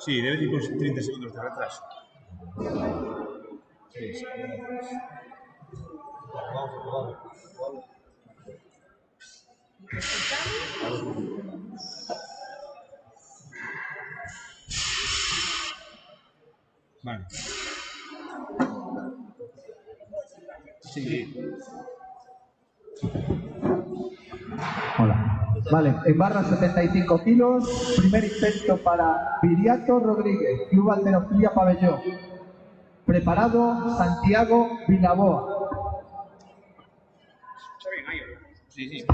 Sí, debe ir con 30 segundos de retraso. Sí, sí. Vale. Sí. Hola. Vale, en barra 75 kilos, primer intento para Viriato Rodríguez, Club Halterofilia Pabellón. Preparado Santiago Vilaboa. Está bien, ahí. Sí, sí.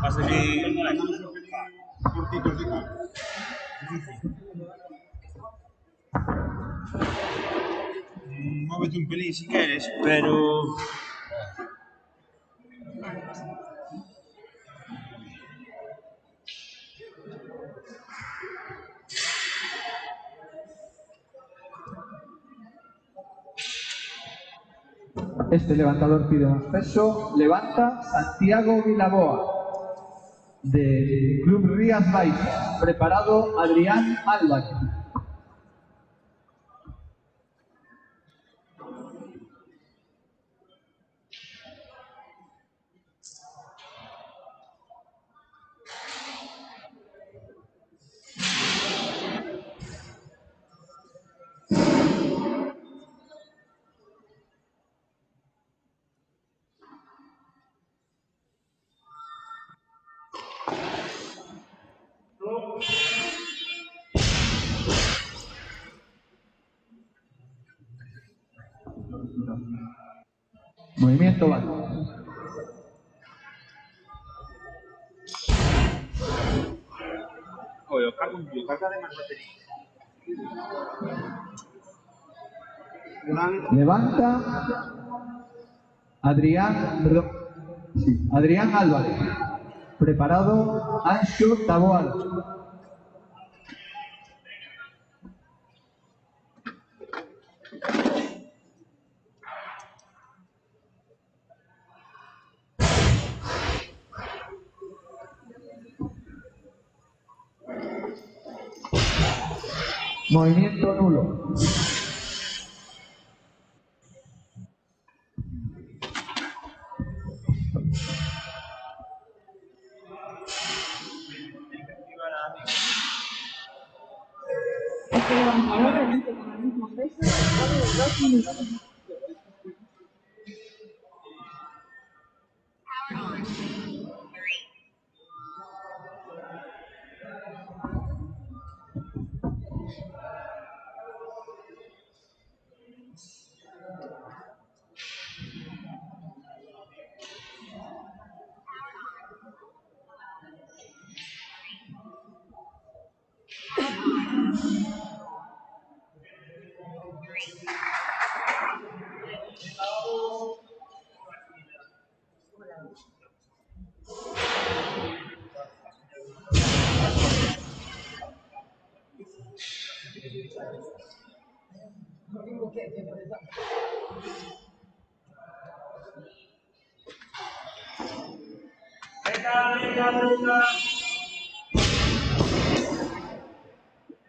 Pasa que andamos un pelín cortitos de aquí. Muévete un pelín si quieres, pero... Este levantador pide más peso. Levanta Santiago Vilaboa, del Club Rías Baixas. Preparado Adrián Álvarez. Movimiento válido. Oye, lo cargo de más batería. Levanta Adrián Álvarez. Preparado Anxo Taboada. Movimiento nulo. Este levantador repite con el mismo peso después de 2 minutos.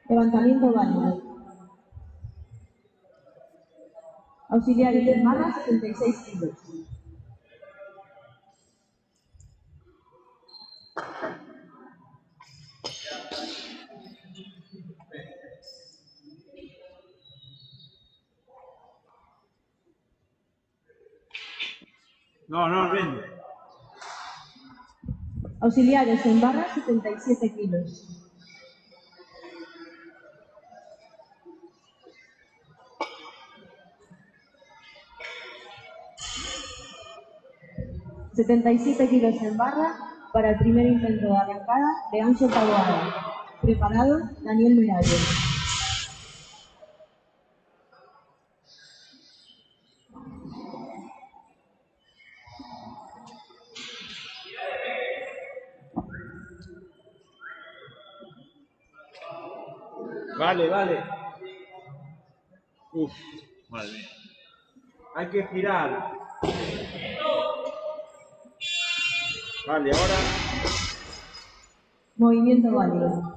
Levantamiento válido. Auxiliares en barra 76 kilos. No, vende. Auxiliares en barra 77 kilos. ...77 kilos en barra para el primer intento de arrancada de Anxo Taboada. Preparado Daniel Miralles. Vale. Uf, madre mía. Hay que girar. Vale, ahora. Movimiento válido.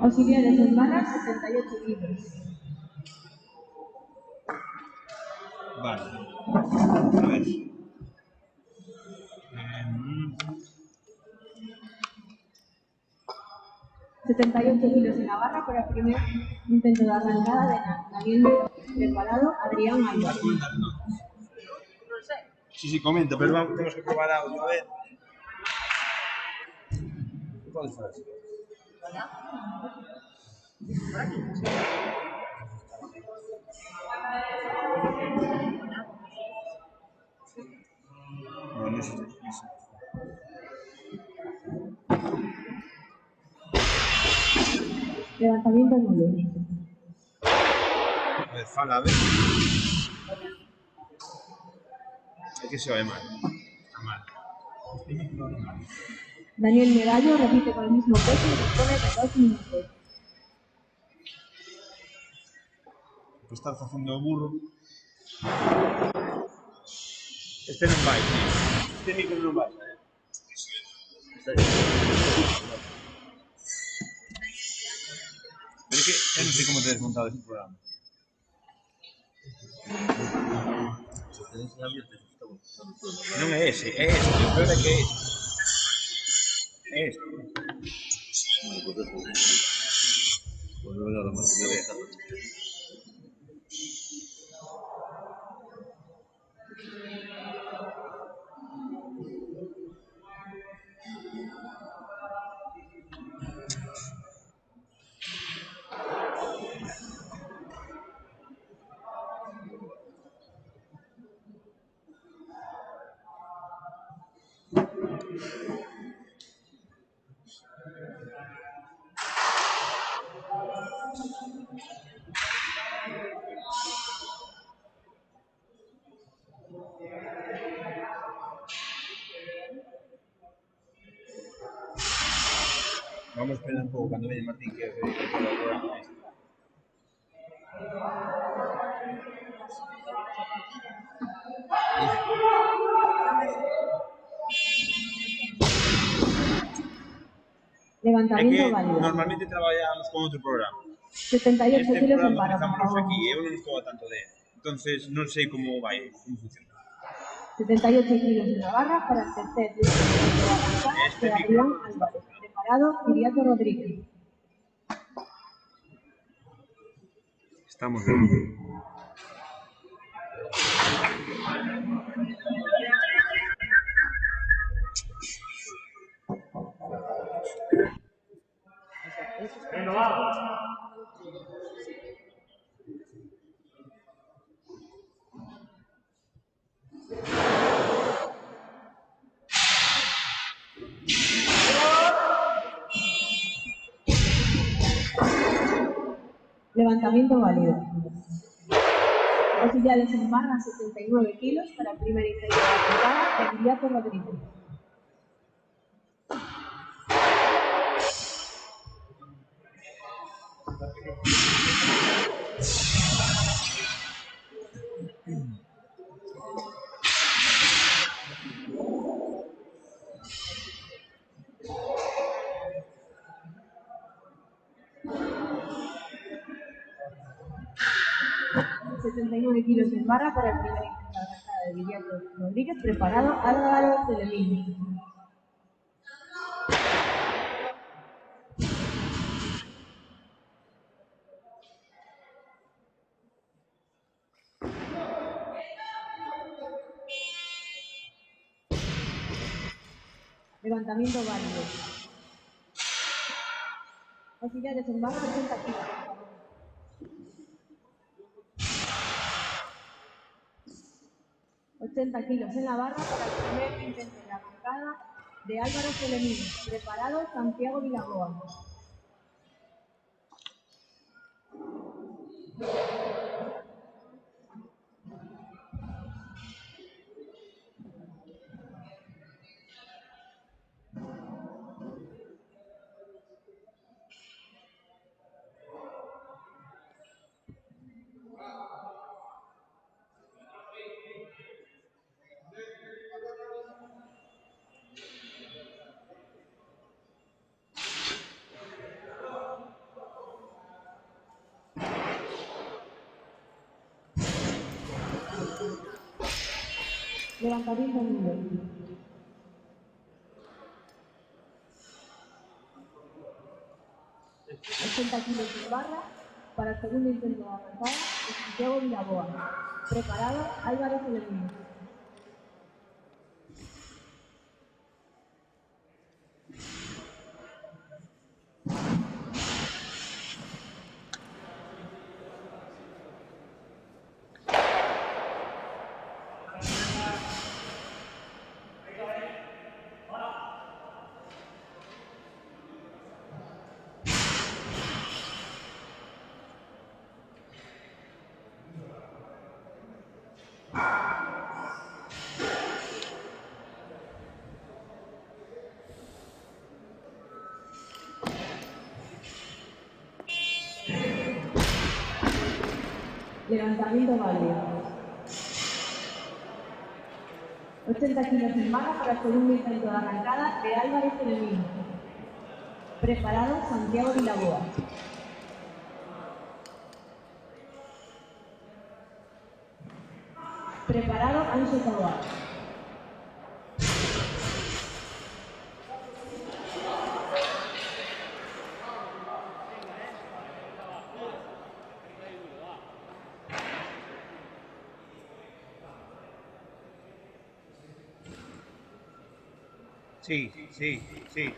Auxiliares en barra, 78 kilos. Vale. A ver. 78 kilos en la barra para el primer intento de arrancada de Daniel Merado. Preparado, Adrián Álvarez. Sí, comenta, pero vamos, tenemos que probar audio, a ver. Podes falar así. No, no sé. Levantamiento nulo. A ver, fala, a ver. É que se oe mal. Está mal. Daniel Medallo repite con el mismo peso y dispone de 2 minutos. Por estar facendo o burro. Este non vai. Este micro non vai. Pero é que eu non sei como te desmontado ese programa. Non é ese, é este. O peor é que é este. É este. Vamos a esperar un pouco cando veña Martín que se dedica ao programa este. Levantamiento É que válido. normalmente traballamos con outro programa. 78 Este kilos en programa barra, por utilizamos favor. aquí, eu non estou a tanto de. Entonces non sei como vai, como funciona. 78 kilos en la barra para el tercer intento de arrancada de Adrián Álvarez. Preparado, Viriato Rodríguez. Estamos bien. Levantamiento válido. Auxiliares en barra, 79 kilos para el primer intento de arrancada de Viriato Rodríguez. ...79 kilos en barra para el primer intento de arrancada de Viriato Rodríguez. Preparado, Álvaro Celemín. Levantamiento válido. Auxiliares en barra, 80 kilos. 80 kilos en la barra para el primer intento de arrancada de Álvaro Celemín. Preparado, Santiago Vilagoa. Levantamiento nulo. 80 kilos en barra para el segundo intento de arrancada de Santiago Vilaboa. Preparado, Álvaro Celemín. Levantamiento válido. 80 kilos en barra para el segundo intento de arrancada de Álvaro Celemín. Preparado, Santiago Vilaboa. Preparado, Ancho Taboada. Sí, sí, sí.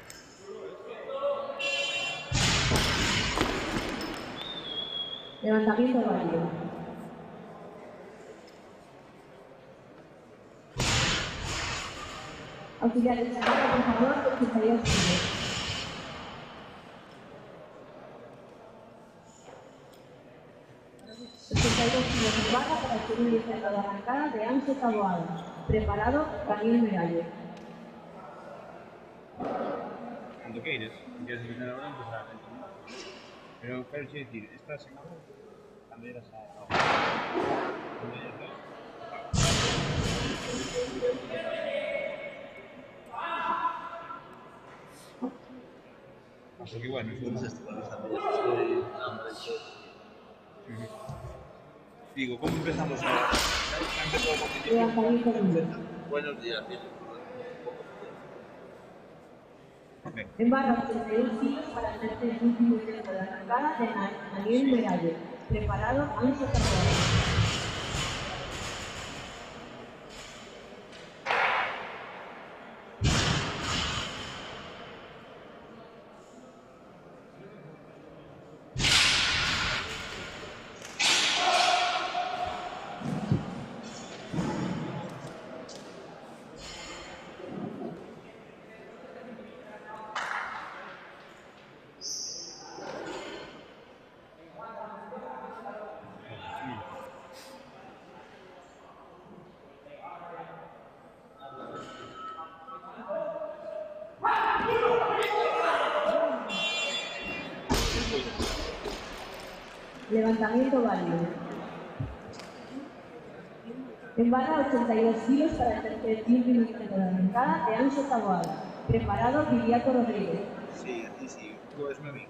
Levantamiento válido. Auxiliares, por favor, 82 kilos. 82 kilos en barra para el segundo intento de arrancada de Ancho Taboada. Preparado, Daniel Meralles. Cuando quieres. Si quieres empezar ahora, empezar. Pero quiero decir, estás en ahora. Cuando eras a. Cuando ya estás. Así que bueno, digo, ¿cómo empezamos ahora? ¿Ha empezado competitivo? Buenos días, bien. En barra 82 kilos para el tercer y último intento de arrancada de Daniel Meralles. Preparado, Ancho Taboada. Levantamiento válido. En barra 82 kilos para el tercer y último intento de arrancada de Ancho Taboada. Preparado, Viriato Rodríguez. Sí, aquí sí. Tú es mi.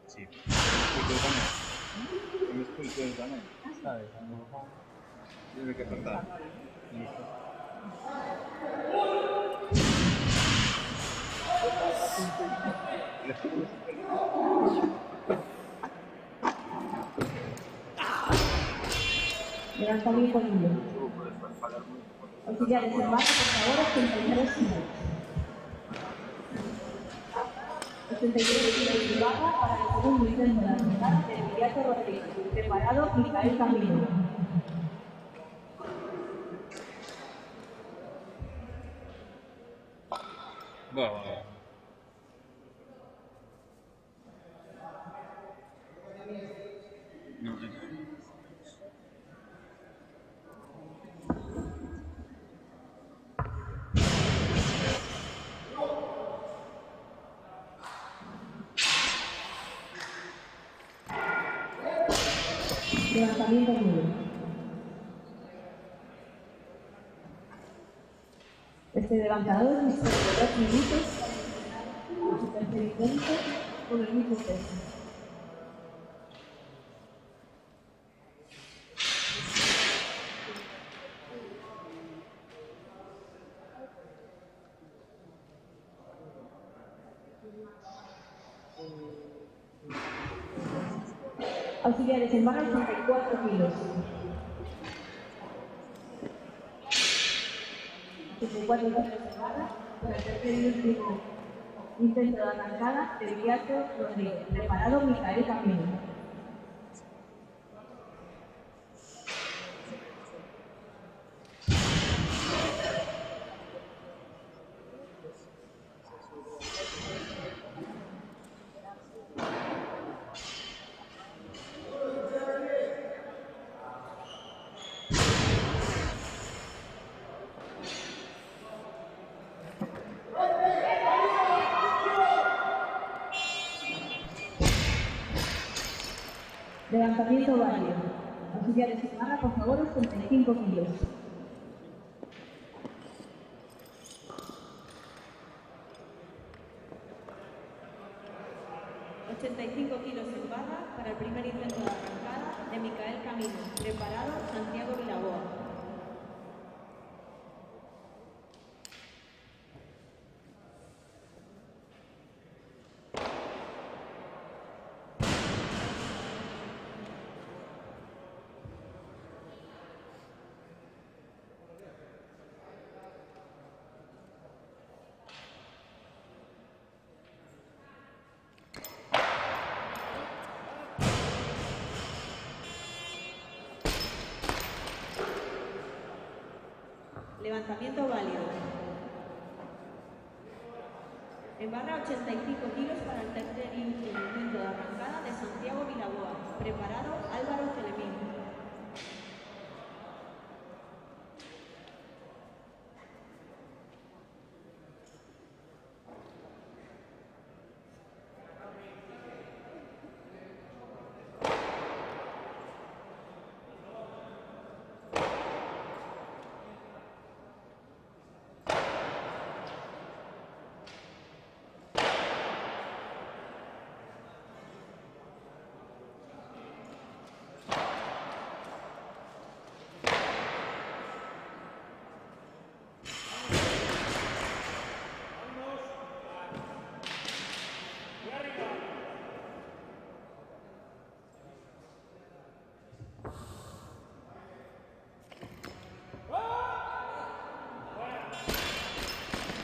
Sí. Me explico también. ¿Sabes? A lo mejor tiene que apretar. Levantamiento nulo. Auxiliares en barra, por favor, 83 kilos. 83 kilos en barra para el segundo intento de arrancada de Viriato Rodríguez. Preparado, Micael Camino. Bueno. No, Levantamiento nulo. Este levantador dispone de 2 minutos para su tercer intento con el mismo peso. Auxiliares en barra 84 kilos. 84 kilos en barra para el tercer y último intento de arrancada de Beato Rodríguez. Preparado Micael Camino. Levantamiento válido. Auxiliares en barra, por favor, 85 kilos. Kilos en barra para el primer intento de arrancada de Micael Camino. Preparado Santiago Vilaboa. Levantamiento válido. En barra 85 kilos para el tercer y último intento de arrancada de Santiago Vilaboa. Preparado Álvaro Telemín.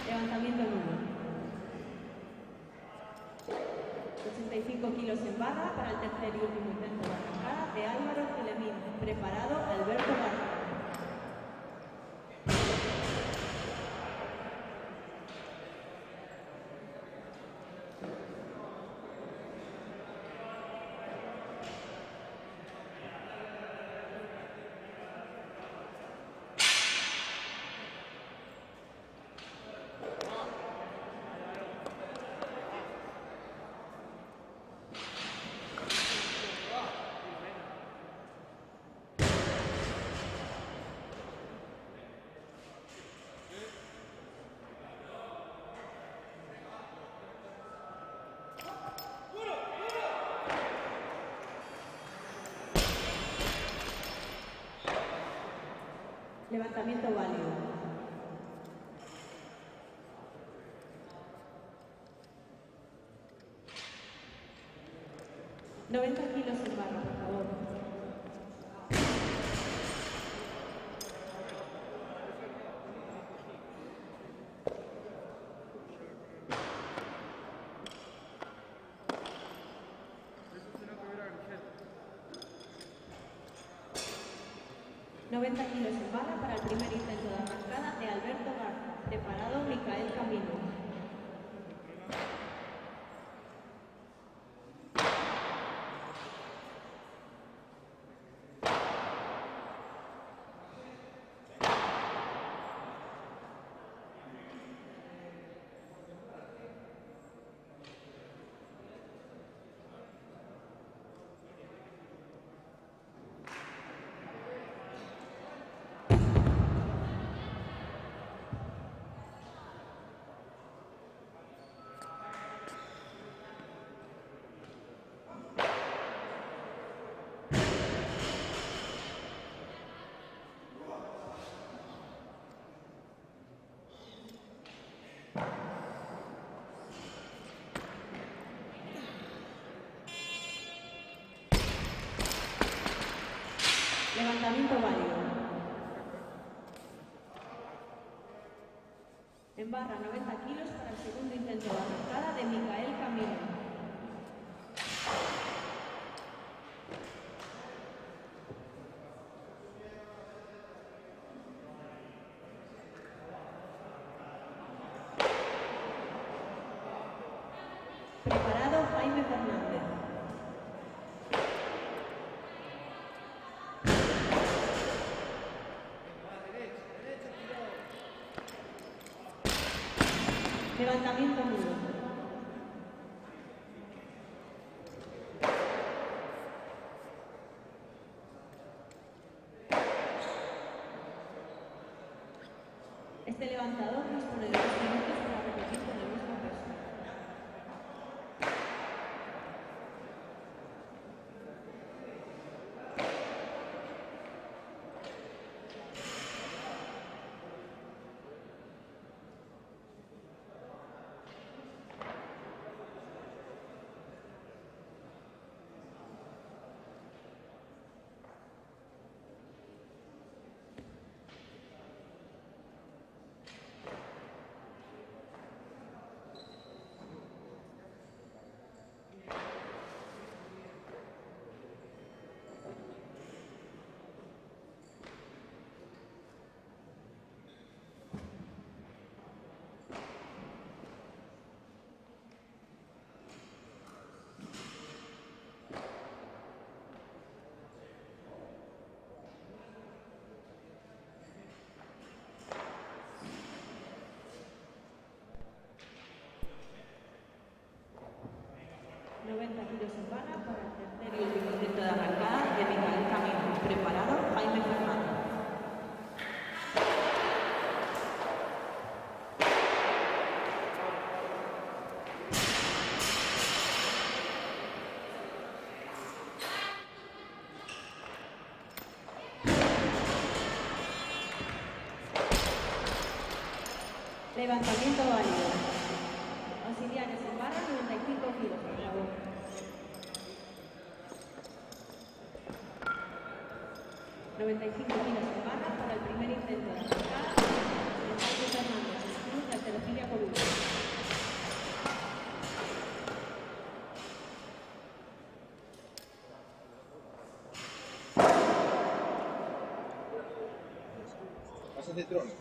Levantamiento nulo. 85 kilos en barra para el tercer y último intento de arrancada de Álvaro Telemín. Preparado Alberto Garza. Levantamiento válido. $90 kilos en barra, por favor. $90 kilos en barra para el primer intento de arrancada de Alberto Garza. Preparado Micael Camino. Levantamiento válido. En barra 90 kilos para el segundo intento de arrancada de Micael Camilo. Preparado Jaime Fernández. Levantamiento nudo. Este levantador dispone de 2 minutos para repetir con el mismo peso. Kilos en barra para el tercer y último intento de arrancada de Micael Camilo. Preparado Jaime Fernández. Levantamiento válido. Auxiliares en barra 95 kilos, por favor. kilos en barra para el primer intento de arrancada de Jaime Fernández, Cruz de Alterofilia Coruña. ¿Vas a hacer trono?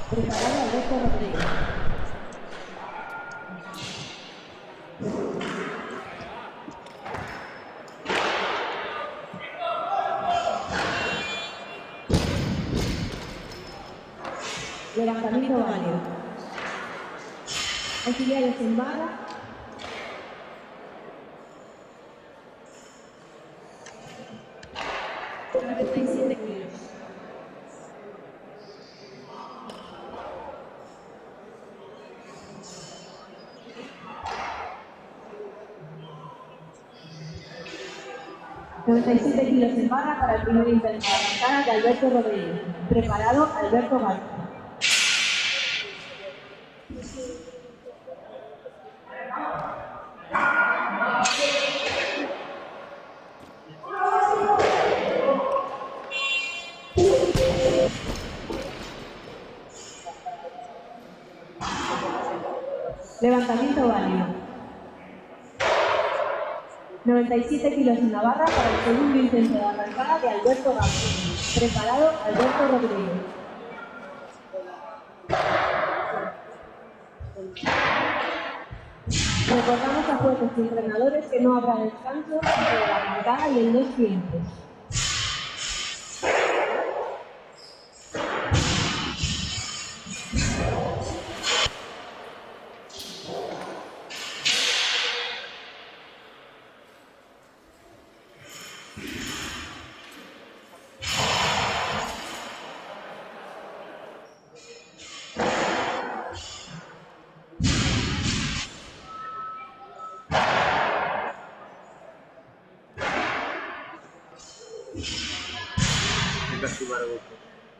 Preparado Alberto Rodríguez. Levantamiento válido. Auxiliares en barra. Kilos. Kilos en barra para el primer intento de arrancada de Alberto Rodríguez. Preparado Alberto García. Levantamiento válido. 97 kilos en la barra para el segundo intento de arrancada de Alberto García. Preparado Alberto Rodríguez. Recordamos a jueces y entrenadores que no habrá descanso entre la arrancada y el 2 tiempos.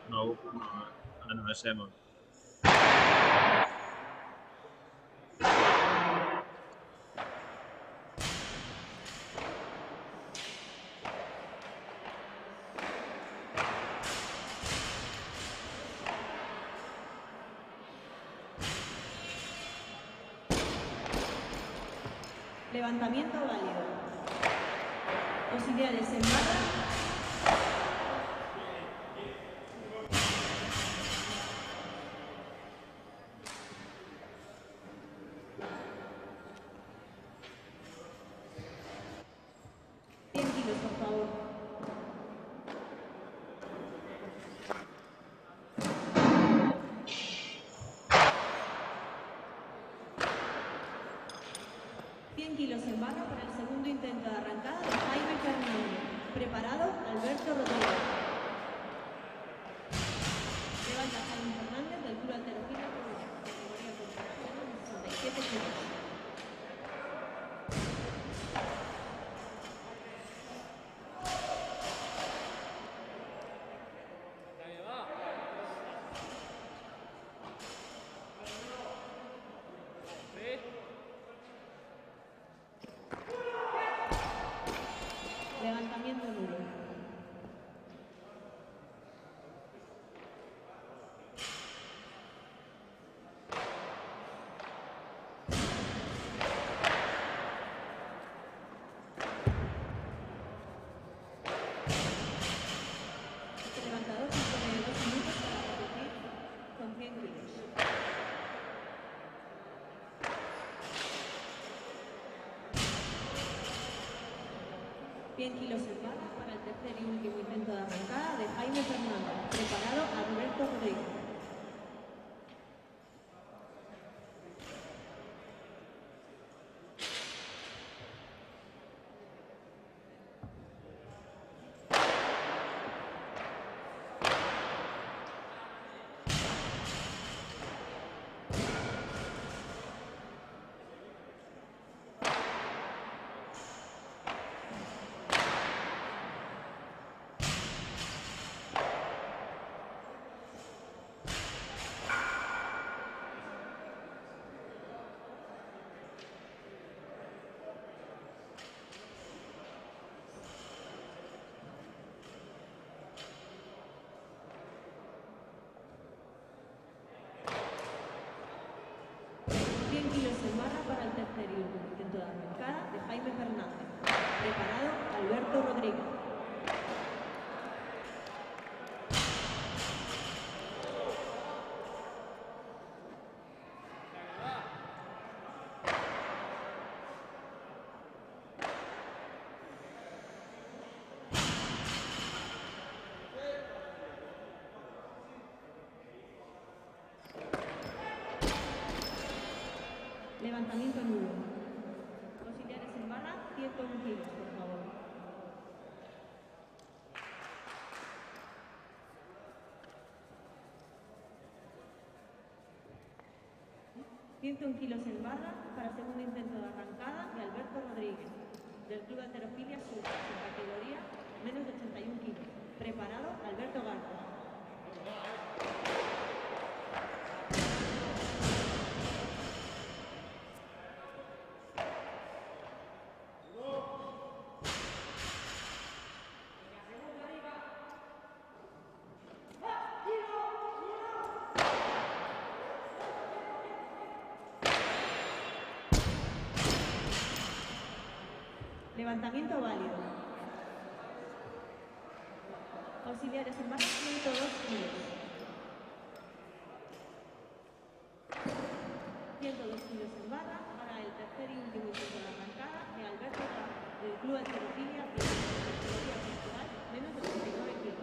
No, ese no. Levantamiento válido. Auxiliares en barra. Por favor. Kilos en barra para el segundo intento de arrancada de Jaime Fernández. Preparado, Alberto Rodríguez. Levanta Jaime Fernández del Club Alterofila categoría corporal 67 kilos. Levantamiento nulo. Este levantador dispone de 2 minutos para repetir con 100 kilos. Kilos en barra para el tercer y último intento de arrancada de Jaime Fernández. Preparado, Alberto Rodríguez. Kilos en barra para el tercer y último intento de arrancada de Jaime Fernández. Preparado, Alberto Rodríguez. Levantamiento nulo. Auxiliares en barra, 101 kilos, por favor. Kilos en barra para el segundo intento de arrancada de Alberto Rodríguez, del Club Alterofilia Sur, en categoría menos de 81 kilos. Preparado, Alberto Garza. Levantamiento válido. Auxiliares en barra, 102 kilos. 102 kilos en barra para el tercer y último intento de arrancada de Alberto Garza, del Club Alterofilia y de la categoría corporal menos de 89 kilos.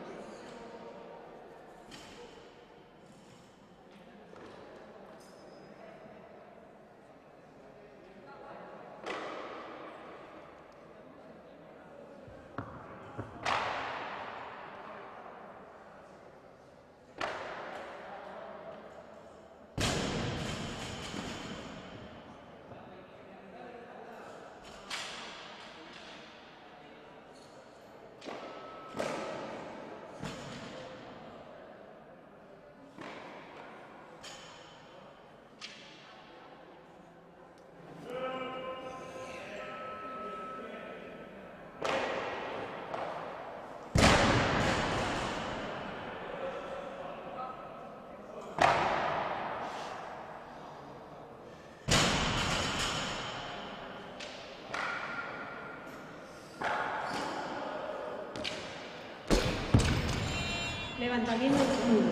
Levantamiento nudo.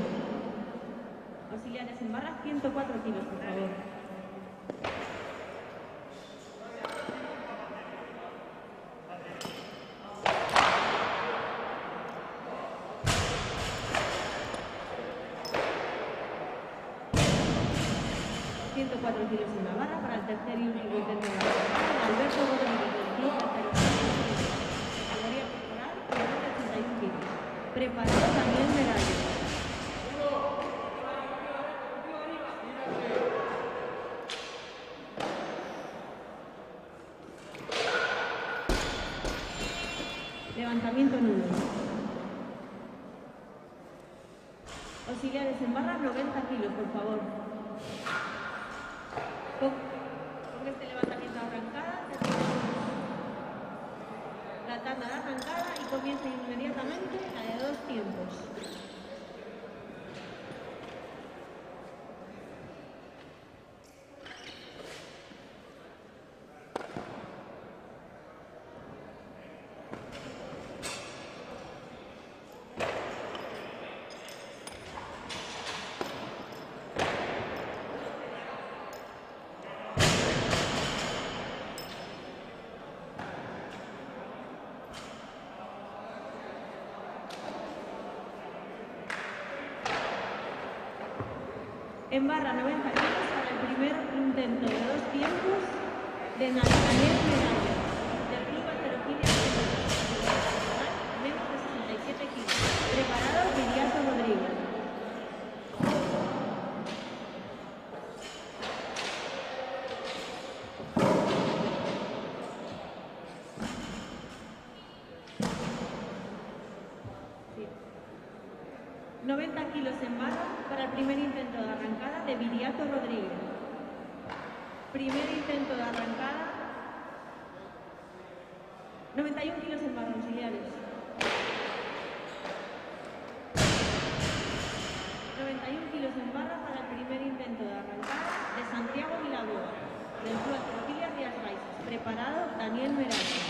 Auxiliares en barra, 104 kilos, por favor. Kilos en la barra para el tercer y último intento de la barra. Alberto Rodríguez del club categoría corporal y más de 81 kilos. Preparado Daniel Merallo. Levantamiento nudo. Auxiliares en barra, 90 kilos, por favor. Con este levantamiento arrancada, la tanda de arrancada y comienza inmediatamente la de 2 tiempos. En barra 90 kilos para el primer intento de 2 tiempos de Daniel Merallo, del club Alterofilia menos de 67 kilos. Preparado Viriato Rodríguez. Sí. 90 kilos en barra para el primer intento de arrancada de Viriato Rodríguez. Primer intento de arrancada. 91 kilos en barra, auxiliares. 91 kilos en barra para el primer intento de arrancada de Santiago Vilaboa, del club Alterofilia Rías Baixas. Preparado Daniel Merallo.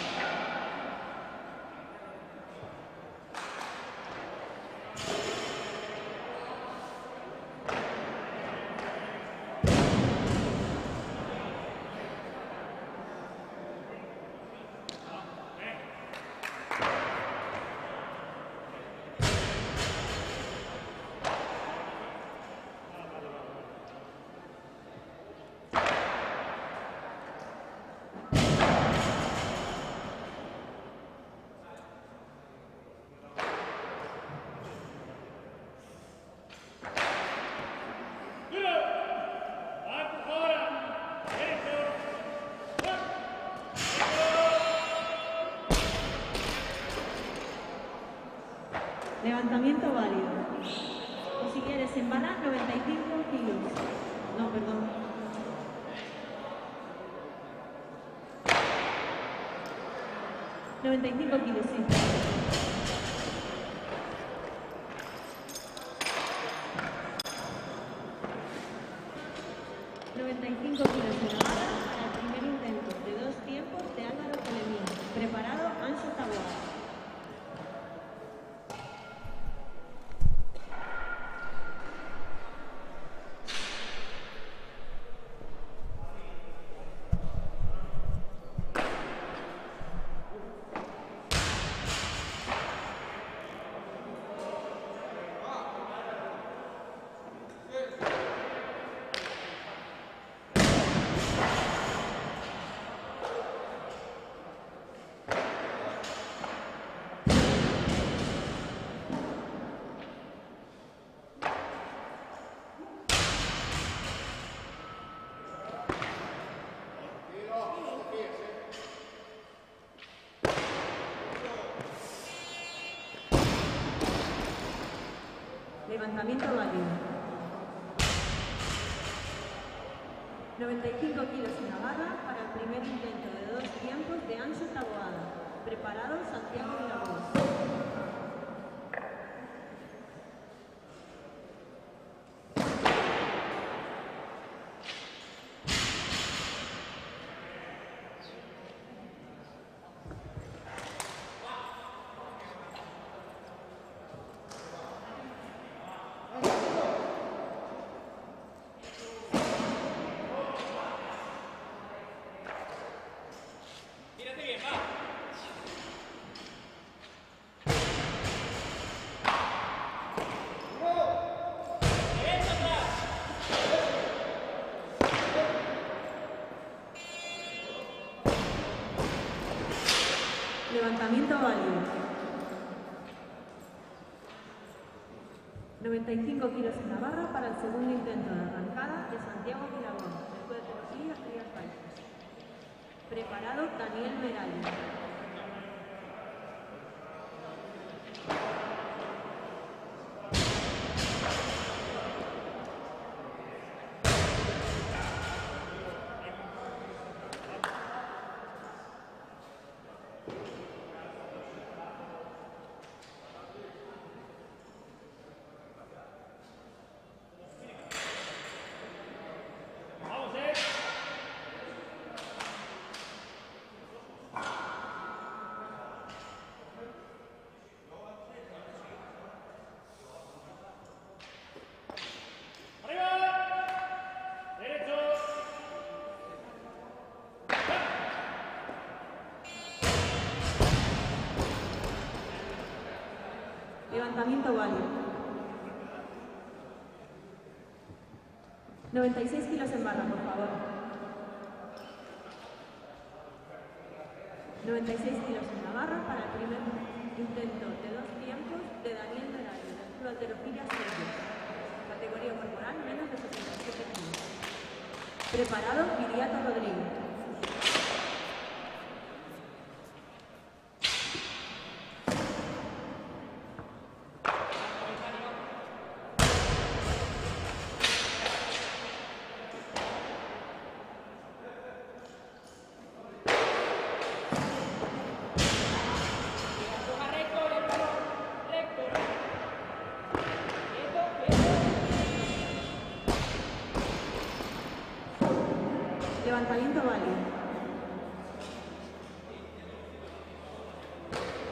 Levantamiento válido. Auxiliares en barra, 95 kilos. No, perdón. $95 kilos, sí. $95 kilos en la barra para el primer intento de 2 tiempos de Álvaro Colemín. Preparado Anxo Taboada. Levantamiento válido. 95 kilos en la barra para el primer intento de 2 tiempos de Anxo Taboada. Preparado Santiago Vilaboa. Levantamiento válido. 95 kilos en la barra para el segundo intento de arrancada de Santiago Vilagón, del Club de Terofilia Rías Baixas. Preparado Daniel Meralli. Levantamiento válido. 96 kilos en barra, por favor. 96 kilos en la barra para el primer intento de 2 tiempos de Daniel Meralli, del Club de Halterofilia Sergio. Categoría corporal menos de 67 kilos. Preparado Viriato Rodríguez. Levantamiento válido.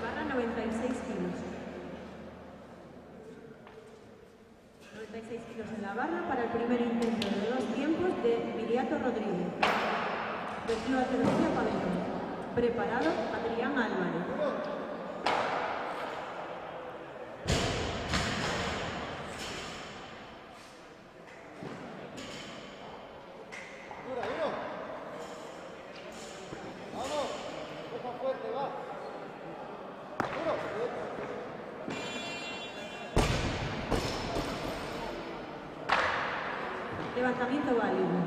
Barra 96 kilos. 96 kilos en la barra para el primer intento de 2 tiempos de Viriato Rodríguez, del Club de Halterofilia Pabellón. Preparado Adrián Álvarez. Levantamiento válido.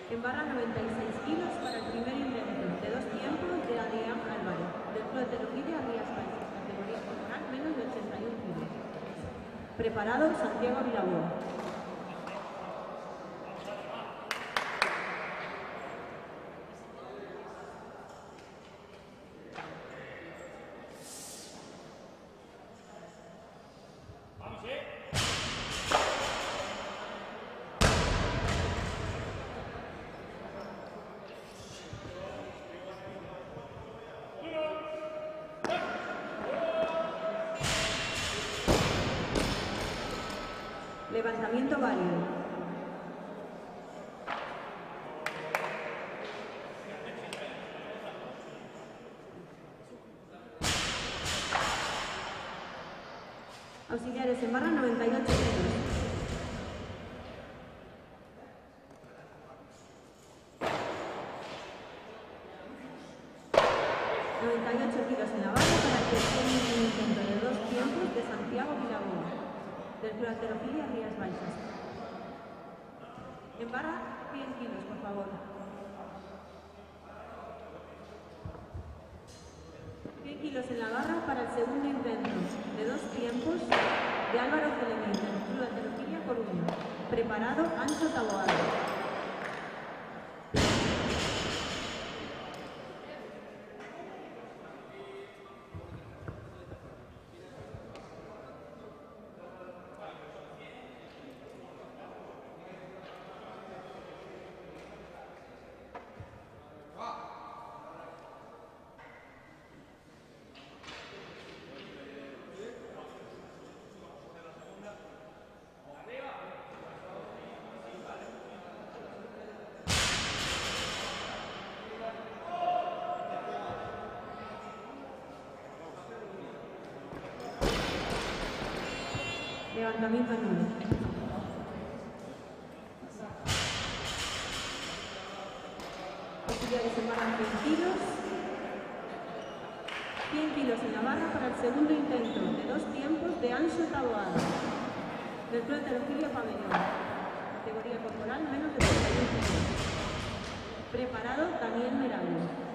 En barra 96 kilos para el primer intento de 2 tiempos de Adrián Álvarez, del Club de Halterofilia Rías Baixas, categoría corporal menos de 81 kilos. Preparado Santiago Vilagón. Levantamiento válido. Auxiliares en barra 98 kilos. 98 kilos en la barra para el tercer intento de 2 tiempos de Santiago Vilagón, del Club de Halterofilia Rías Baixas. En barra 100 kilos, por favor. 100 kilos en la barra para el segundo intento de 2 tiempos de Álvaro Celemín, del Club de Halterofilia Coruña. Preparado Ancho Taboada. Levantamiento nulo. 100 kilos en la barra para el segundo intento de 2 tiempos de Anxo Taboada, del Club de Heterofilia Pabellón, categoría corporal menos de 31 kilos. Preparado Daniel Merallo.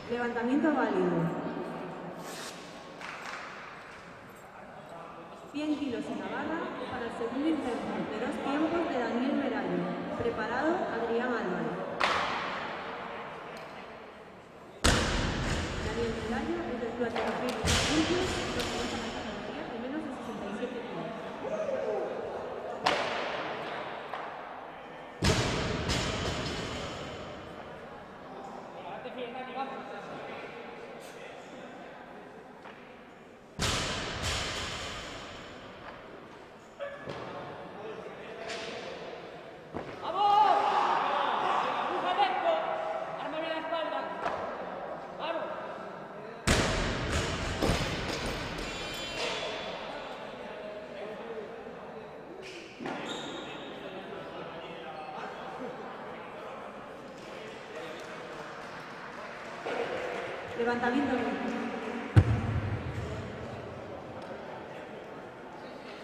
Levantamiento válido. 100 kilos en la barra para el segundo intento de 2 tiempos de Daniel Merallo. Preparado Adrián Álvarez. Daniel Merallo es del Club de Heterofilia Pabellón, pertenece a la categoría de menos de 67 kilos. Levantamiento libre.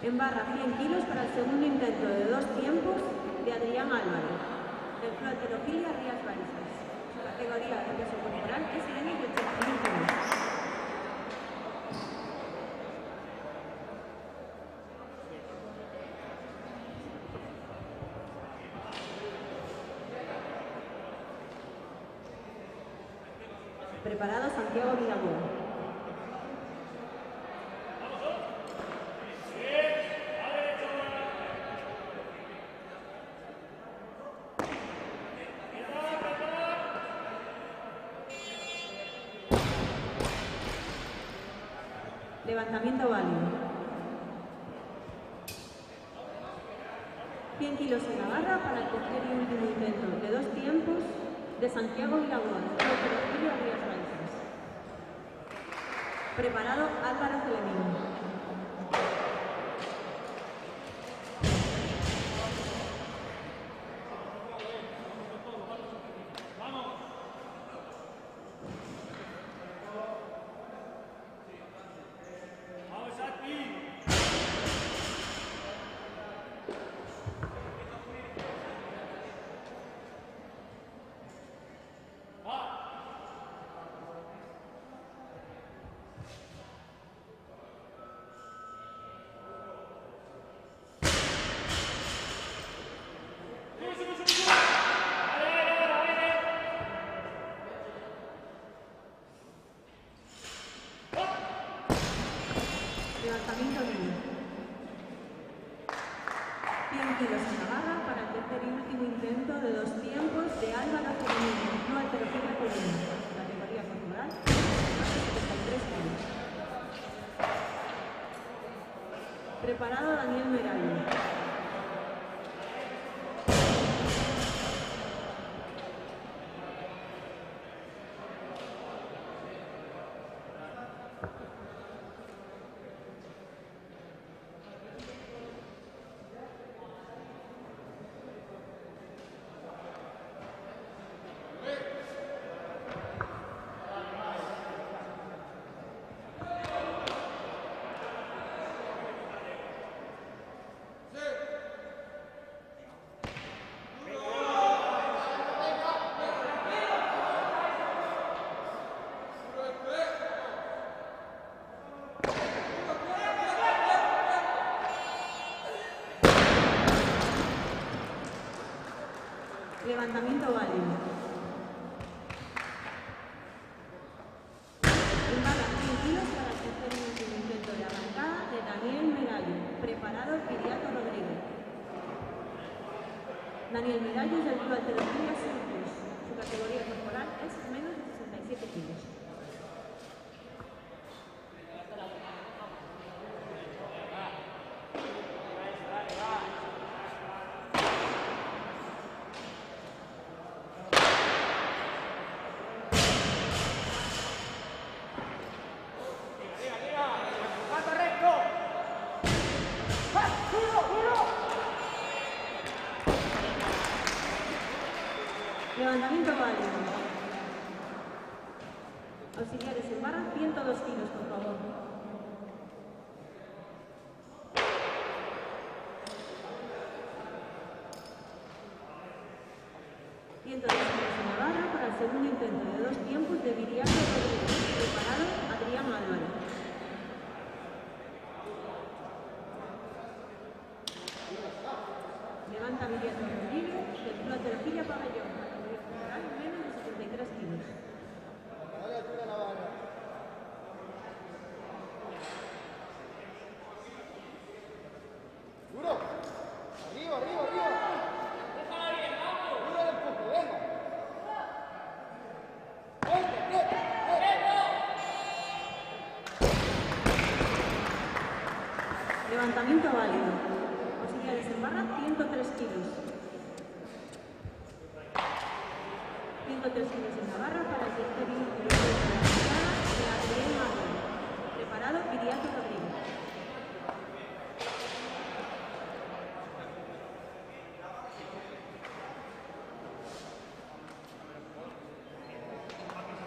En barra 100 kilos para el segundo intento de 2 tiempos de Adrián Álvarez, del Club de Heterofilia Rías Baixas. Su categoría de peso corporal es de 81 kilos. Preparado Santiago Villabuena. Levantamiento válido. 100 kilos en la barra para el tercer y último intento de 2 tiempos de Santiago Villabuena, Club de Heterofilia Rías Baixas. Preparado Álvaro Celemín. Levantamiento libre. 100 kilos en la barra para el tercer y último intento de 2 tiempos de Álvaro Celemín, Club de Heterofilia Pabellón, categoría corporal, más de 73 kilos. Preparado Daniel Merallo. Sí. Levantamiento válido. En barra 100 kilos para el tercer y último intento de arrancada de Daniel Medallo. Preparado Viriato Rodríguez. Daniel Medallo es del Club Alterofilia Surplus. Su categoría corporal es menos de 67 kilos. Levantamiento válido. Auxiliares en barra, 102 kilos, por favor. 102 kilos en la barra para el segundo intento de 2 tiempos de Viriato Rodríguez. Preparado Adrián Álvarez. Levanta Viriato Rodríguez del Club Alterofilia Pabellón. Menos de 73 kilos. Duro. Arriba, arriba, arriba. Déjala bien, vamos. Duro el empuje, venga. Levantamiento válido. Auxiliares en barra, 103 kilos. 103 kilos en la barra para el tercer y último intento de arrancada de Adrián Álvarez. Preparado Viriato Rodríguez.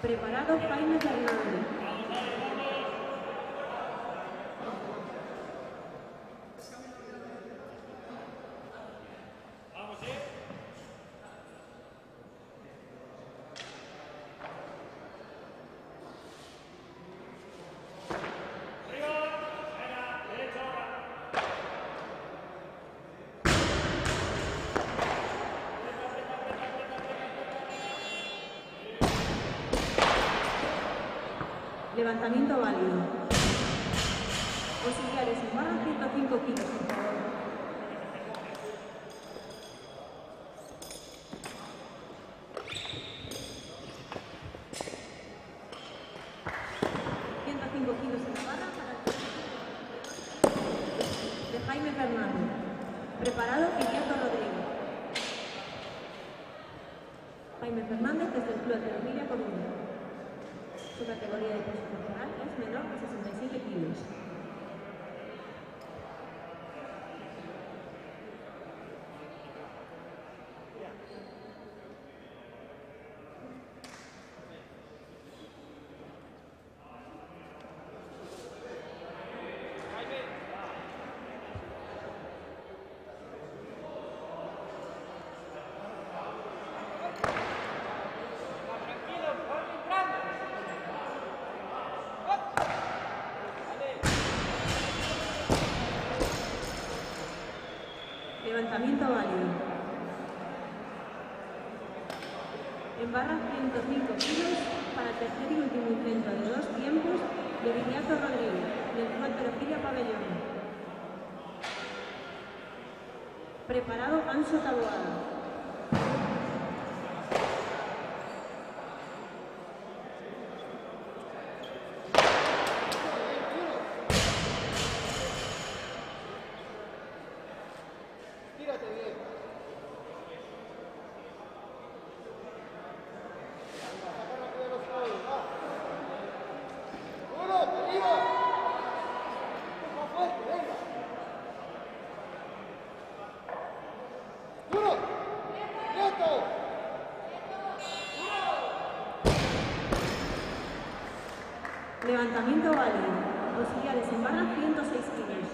Preparado Jaime Fernández. Levantamiento válido. Auxiliares en barra, 105 kilos, por favor. Kilos en la barra para el de Jaime Fernández. Preparado Viriato Rodríguez. Jaime Fernández desde el Club Alterofilia Coruña. Su categoría de peso corporal es menor de 67 kilos. Levantamiento válido. En barra, 105 kilos para el tercer y último intento de 2 tiempos de Viriato Rodríguez, del Club Alterofilia Pabellón. Preparado Anso Taboada. Tírate bien. Saca rápido los codos, va. ¡Duro, arriba! Más fuerte, venga. ¡Duro! ¡Quieto! Levantamiento válido. Auxiliares en barra, 106 kilos.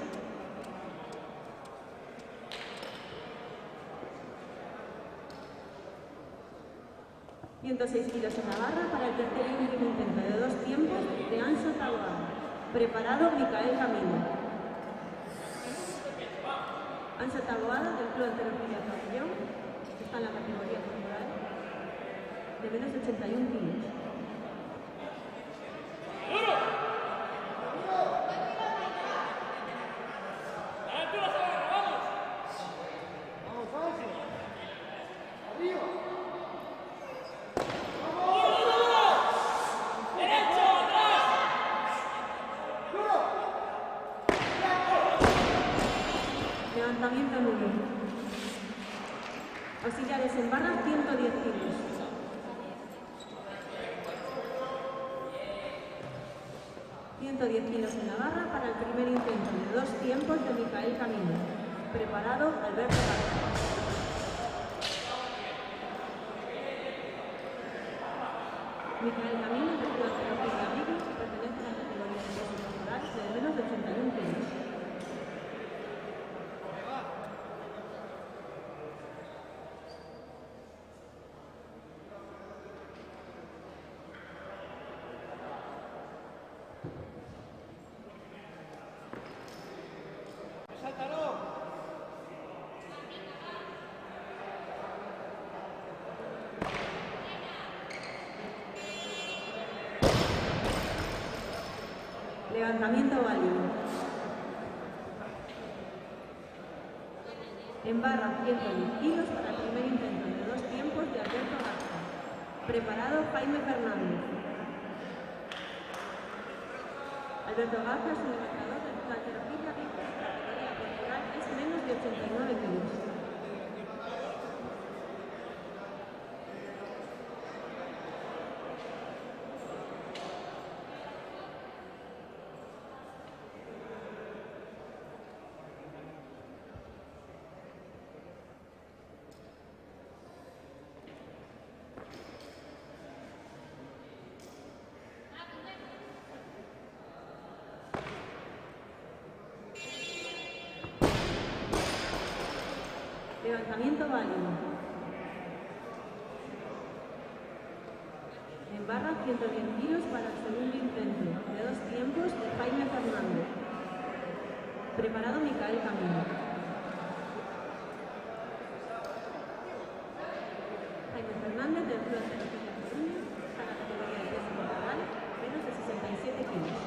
...106 kilos en la barra para el tercer y último intento de 2 tiempos de Anso Taboada. Preparado Micael Camino. Anso Taboada del Club Alterofilia Pabellón. Está en la categoría corporal de menos de 81 kilos. Vamos, Ángel. Arriba. Levantamiento nulo. Auxiliares en barra 110 kilos. Kilos en la barra para el primer intento de 2 tiempos de Micael Camino. Preparado, Alberto Garza. Micael Camino es de la categoría Amigo y pertenece a la categoría de peso corporal de menos de 81 kilos. Levantamiento válido. En barra 110 kilos para el primer intento de 2 tiempos de Alberto Garza. Preparado, Jaime Fernández. Alberto Garza es un levantador de halterofilia mixta. La categoría corporal es menos de 89 kilos. Levantamiento válido. En barra 110 kilos para el segundo intento de 2 tiempos de Jaime Fernández. Preparado, Micael Camino. Jaime Fernández del Club de Halterofilia Coruña está en la categoría de peso corporal menos de 67 kilos.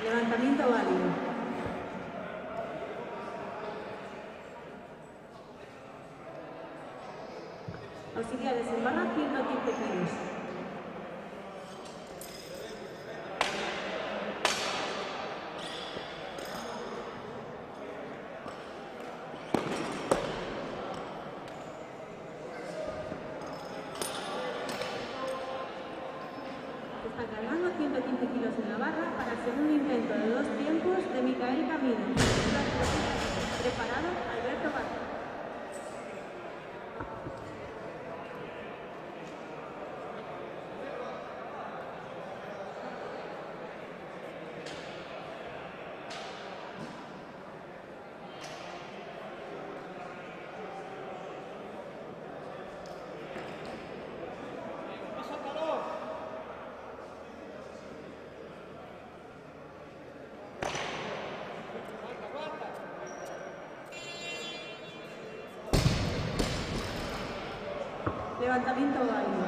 Levantamiento válido. Auxiliares en barra 115 kilos. Está cargando 115 kilos en la barra para el segundo intento de 2 tiempos de Micael Camino. Preparado, Alberto Garza. Levantamiento válido.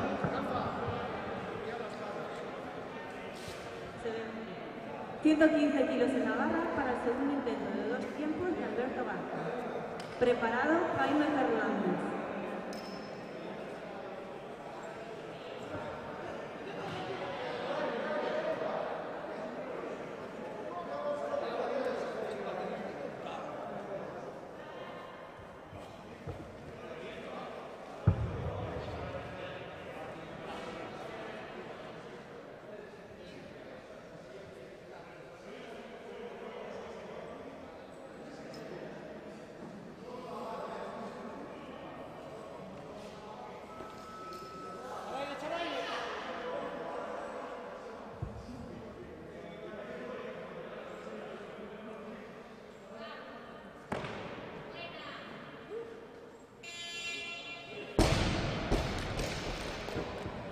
115 kilos en la barra para el segundo intento de 2 tiempos de Alberto Garza. Preparado, Jaime Fernández.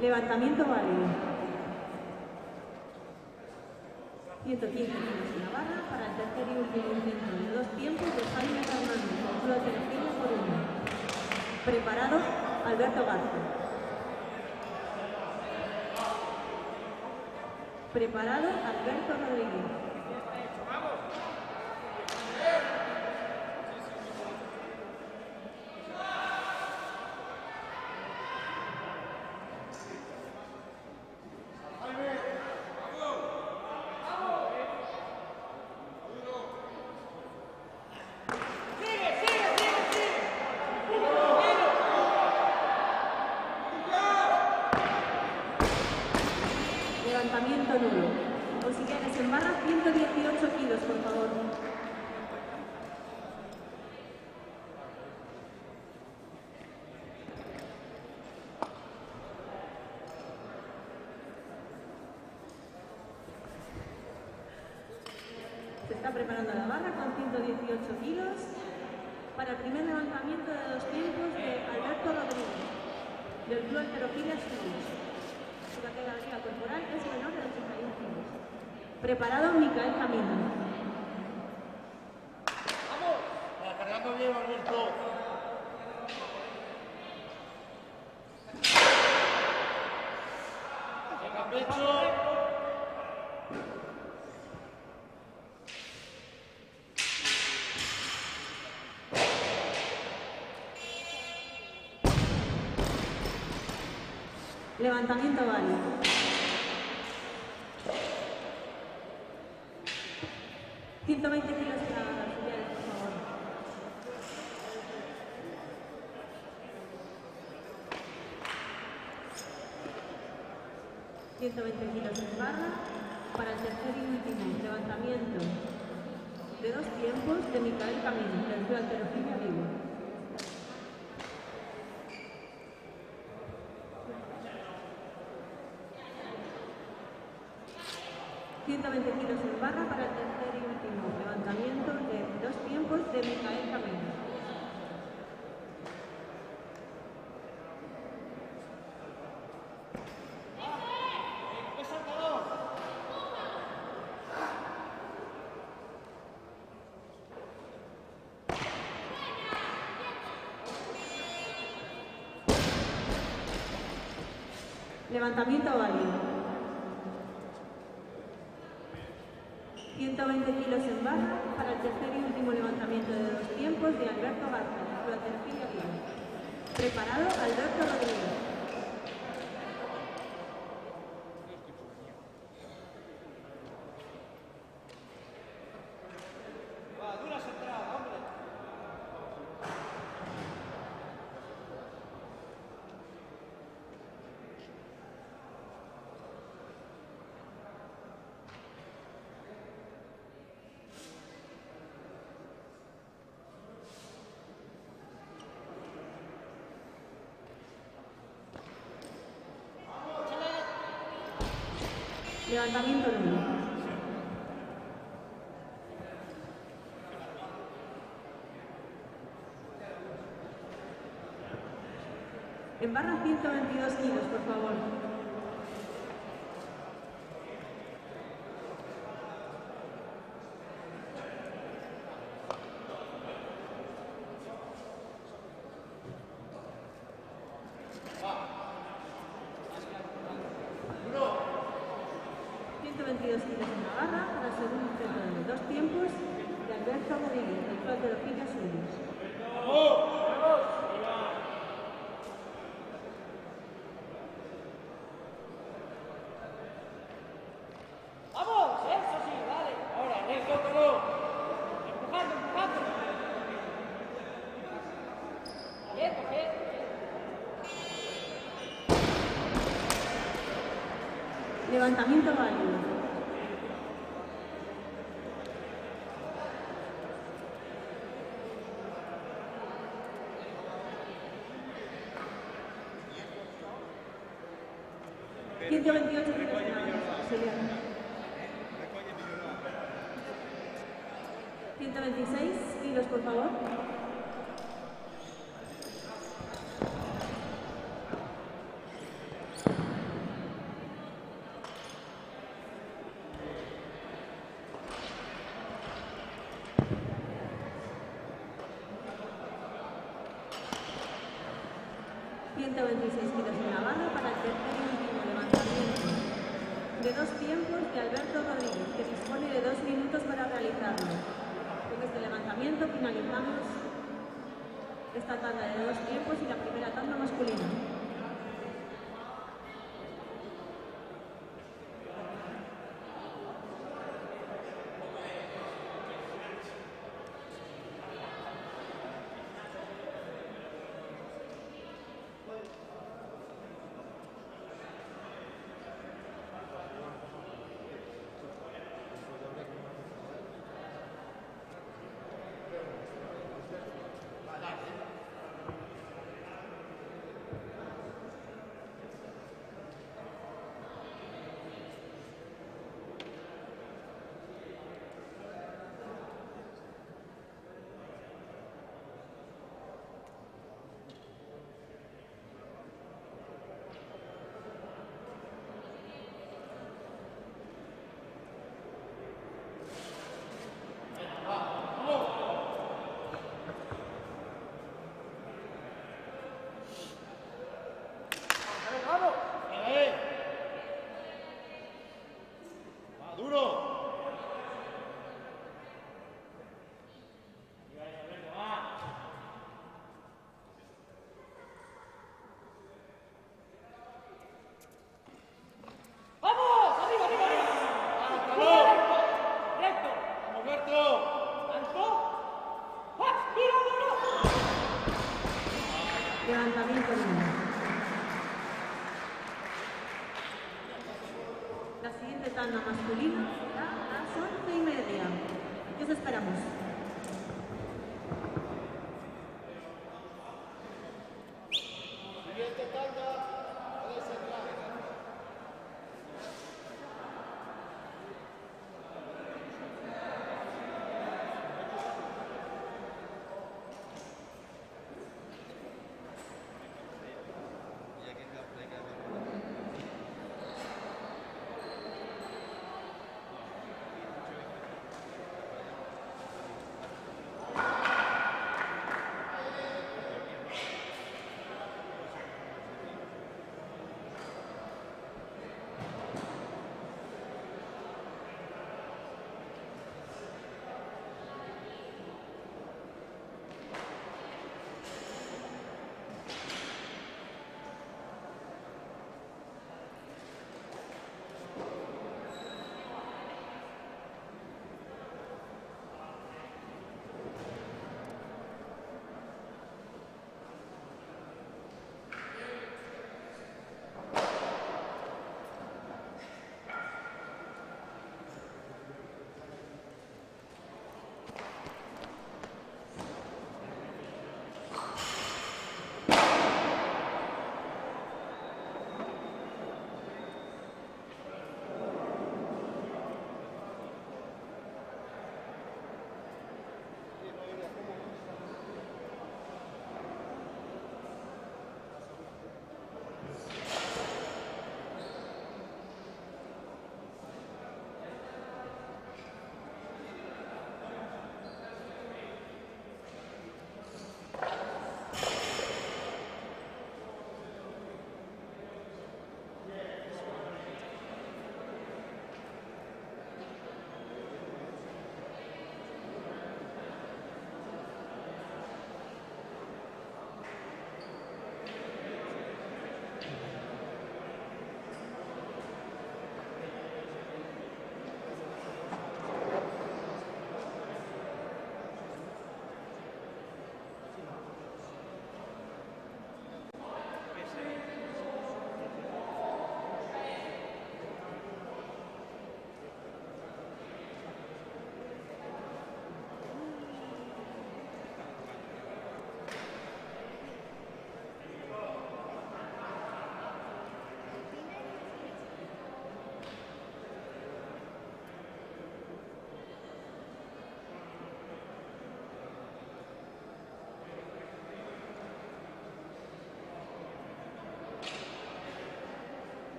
Levantamiento válido. 115 kilos en la barra para el tercer y último intento de 2 tiempos de Jaime Fernández con Club Alterofila por 1. Preparado, Alberto Garza. Preparado, Alberto Rodríguez. Levantamiento nulo. Auxiliares en barra, 118 kilos, por favor. Se está preparando la barra con 118 kilos para el primer levantamiento de 2 tiempos de Alberto Rodríguez, del Club Alterofilia Asturias. Su categoría corporal es menor de 81 kilos. Preparado, Micael Camino. ¡Vamos! Cargando bien, Alberto. Venga, pecho. Levantamiento válido. $120 kilos para las auxiliares, por favor. $120 kilos en barra para el tercer y último levantamiento de 2 tiempos de Micael Camino, del Club Alterofilia Vigo. $120 kilos en barra para el tercer y último levantamiento de 2 tiempos de Micael Camino. Levantamiento válido. 120 kilos en barra para el tercer y último levantamiento de 2 tiempos de Alberto Garza, de la Alterofilia Vigo. Preparado, Alberto Rodríguez. Va, dura centrada, hombre. Levantamiento nulo. En barra 122 kilos, por favor. Duro. 122 kilos en la barra para el segundo intento de 2 tiempos de Alberto Rodríguez, del Club Alterofilia Asturias. ¡Vamos! ¡Eso sí! ¡Vale! Ahora, tócalo. Empujando, empujando. Quieto, quieto. Levantamiento válido. $128 kilos en la barra, auxiliar. 126 kilos, por favor. 126 kilos en la barra para el tercer y último levantamiento de 2 tiempos de Alberto Rodríguez, que dispone de 2 minutos para realizarlo. Con este levantamiento finalizamos esta tanda de 2 tiempos y la primera tanda masculina. Levantamiento libre. La siguiente tanda masculina será a las 11:30. ¿Qué os esperamos? Siguiente tanda puede ser larga.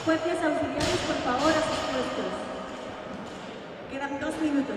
Jueces auxiliares, por favor, a sus puestos. Quedan 2 minutos.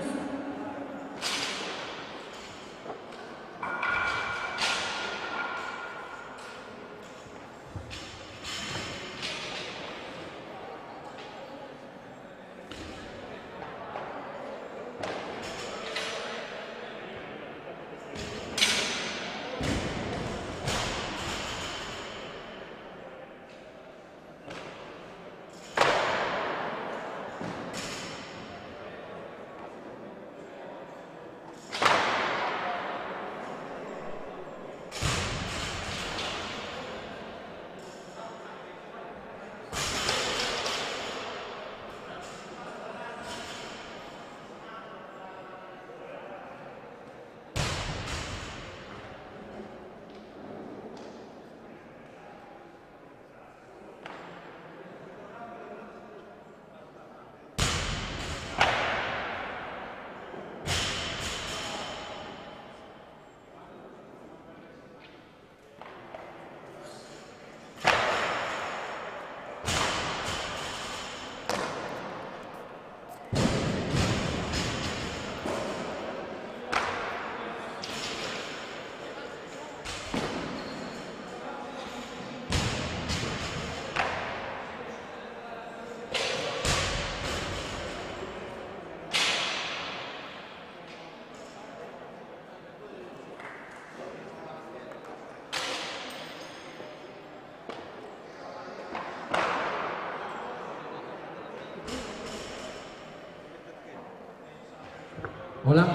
Hola.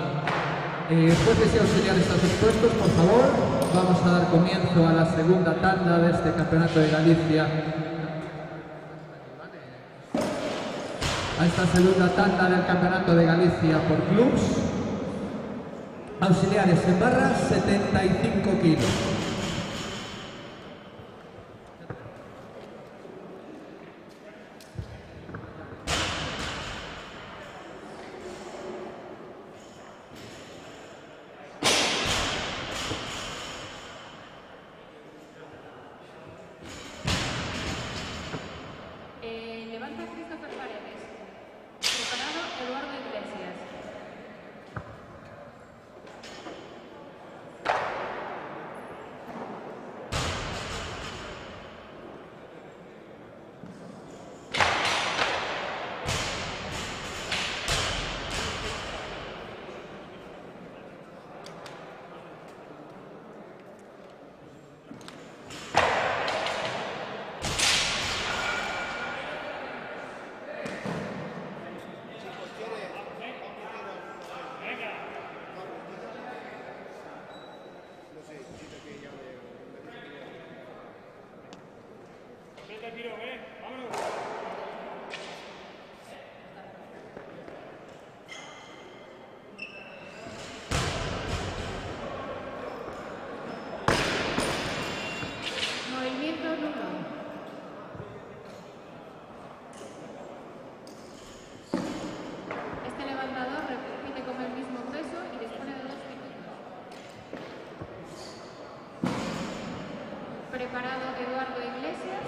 Jueces y auxiliares a sus puestos, por favor. Vamos a dar comienzo a la segunda tanda de este Campeonato de Galicia. A esta segunda tanda del Campeonato de Galicia por clubs. Auxiliares en barras, 75 kilos. Levanta Christopher Paredes. Preparado Eduardo Iglesias. Movimiento nulo. Este levantador repite con el mismo peso y dispone de 2 minutos. Preparado Eduardo Iglesias.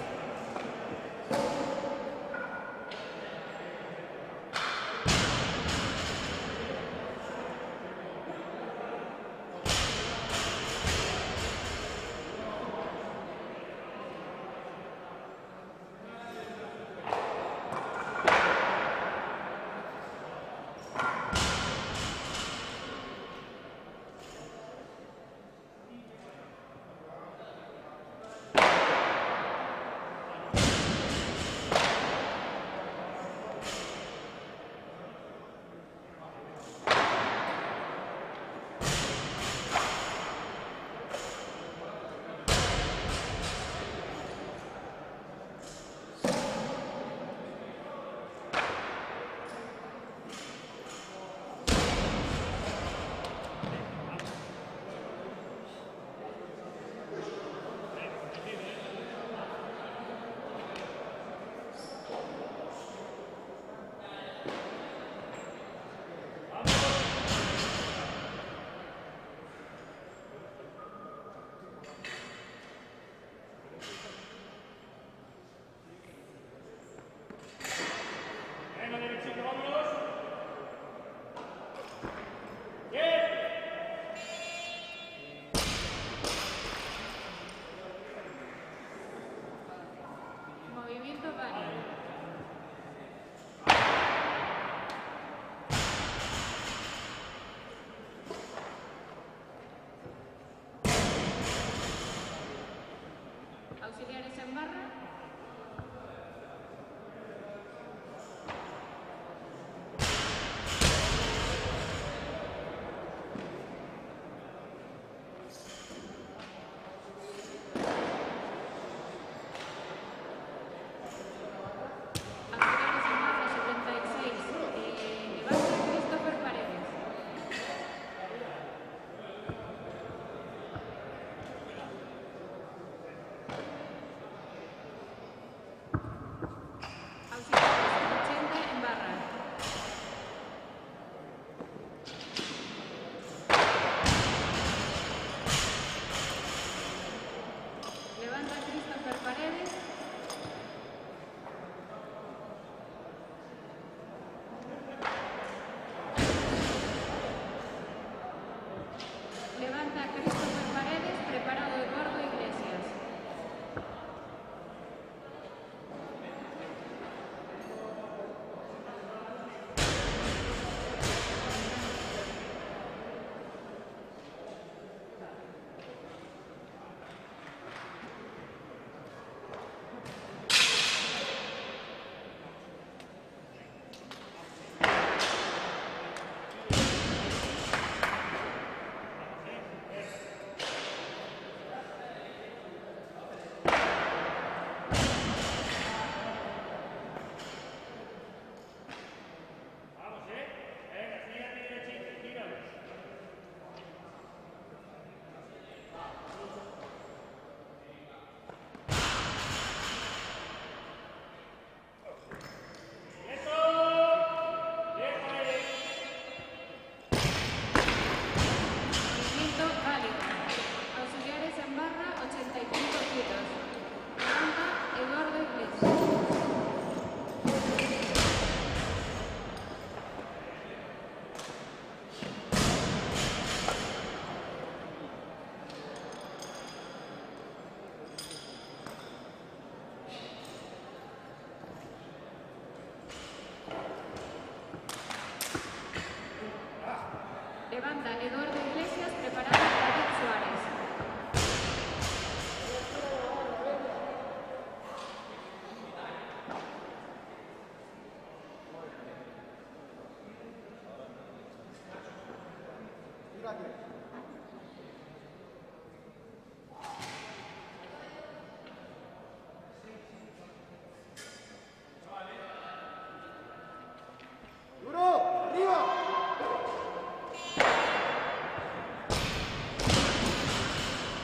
Duro, arriba.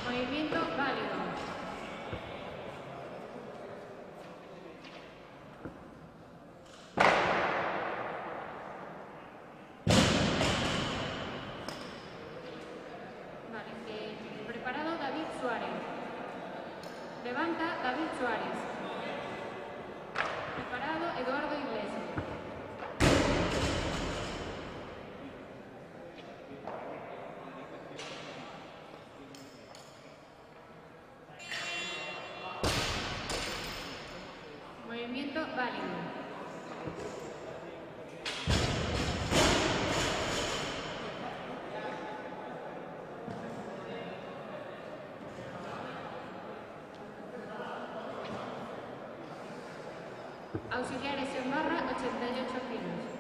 Movimiento válido. Vale, preparado David Suárez. Levanta David Suárez. Preparado Eduardo Iglesias. Movimiento válido. Auxiliares en barra, 88 kilos.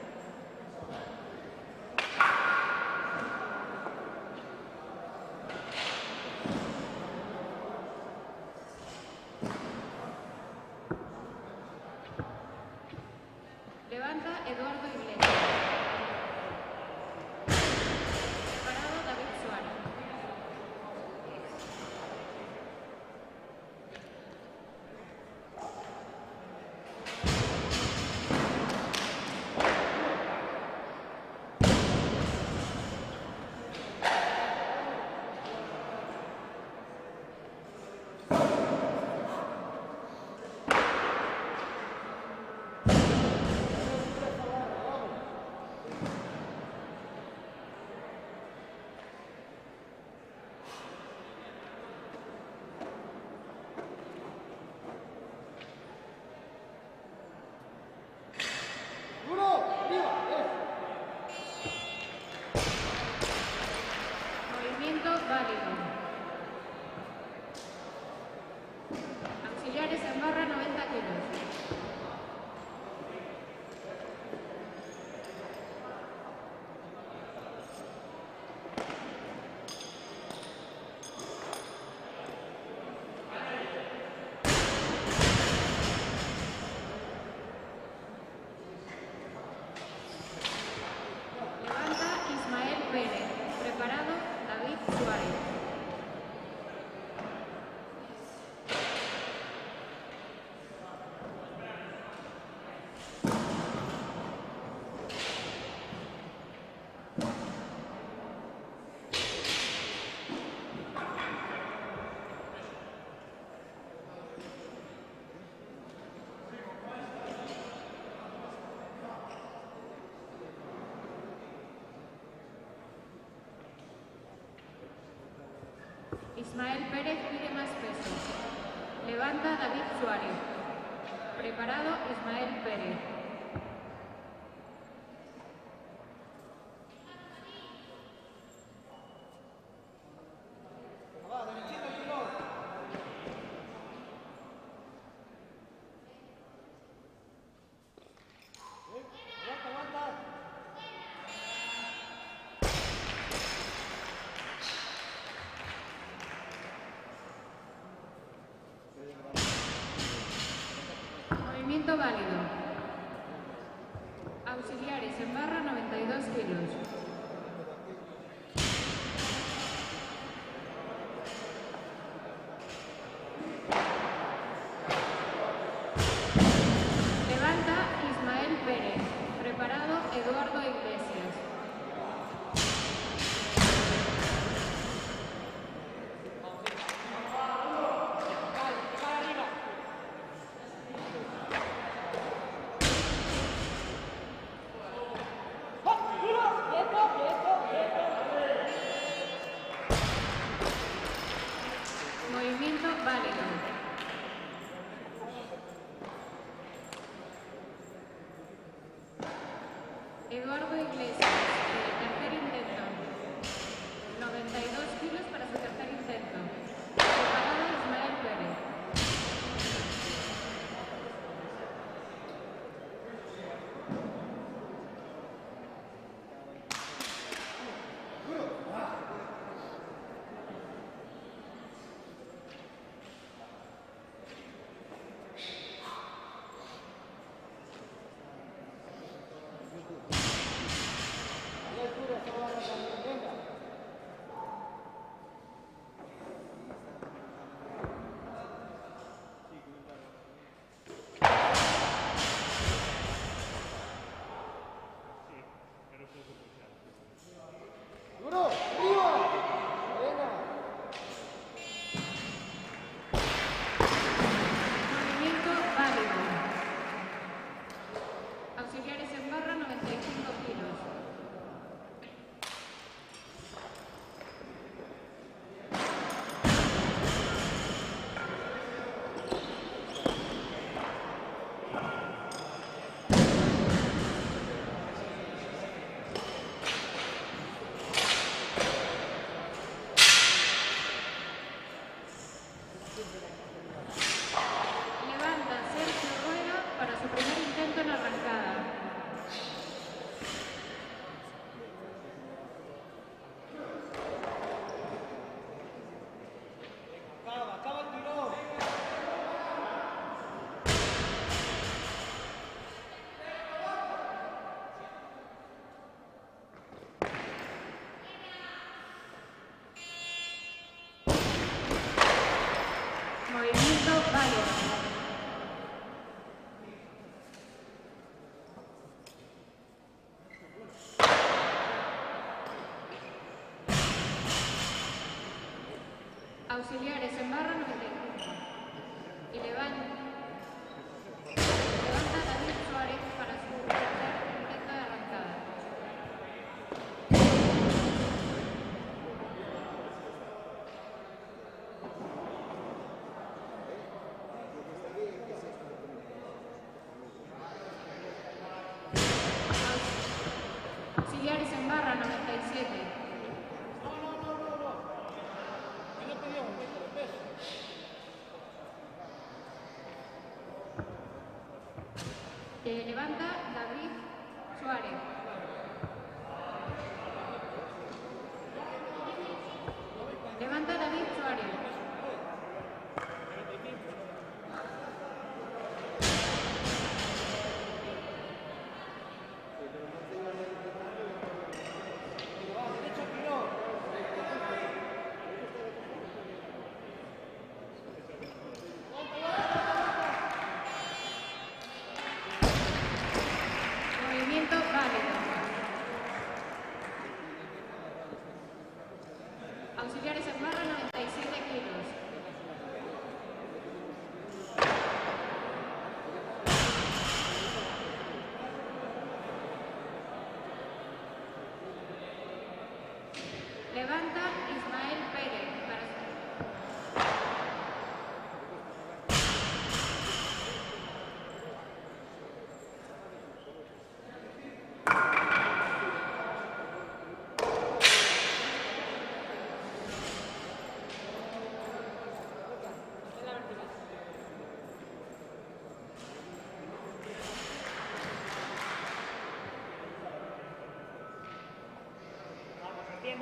Levanta Eduardo Iglesias. Preparado David Suárez. Duro, arriba. Movimiento válido. Auxiliares en barra, 90 kilos. Levanta Ismael Pérez. Preparado David Suárez. Ismael Pérez pide más peso. Levanta David Suárez. Preparado Ismael Pérez. Va, derechito, Timón. Aguanta, aguanta. Movimiento válido. Auxiliares en barra, 92 kilos. Levanta Ismael Pérez. Preparado Eduardo Iglesias. Movimiento válido. Eduardo Iglesias, tercer intento. 92 kilos para su tercer intento. Preparado Ismael Pérez. Auxiliares en barra 95. Y levanta David Suárez para su tercer intento de arrancada. Auxiliares en barra 97. Levanta David Suárez. Levanta David Suárez. Movimiento válido. Auxiliares en barra 97 kilos. Levanta Ismael Pérez para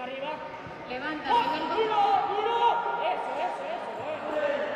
Arriba. levanta Miguel Gómez. ¡Duro! Eso, Movimiento válido.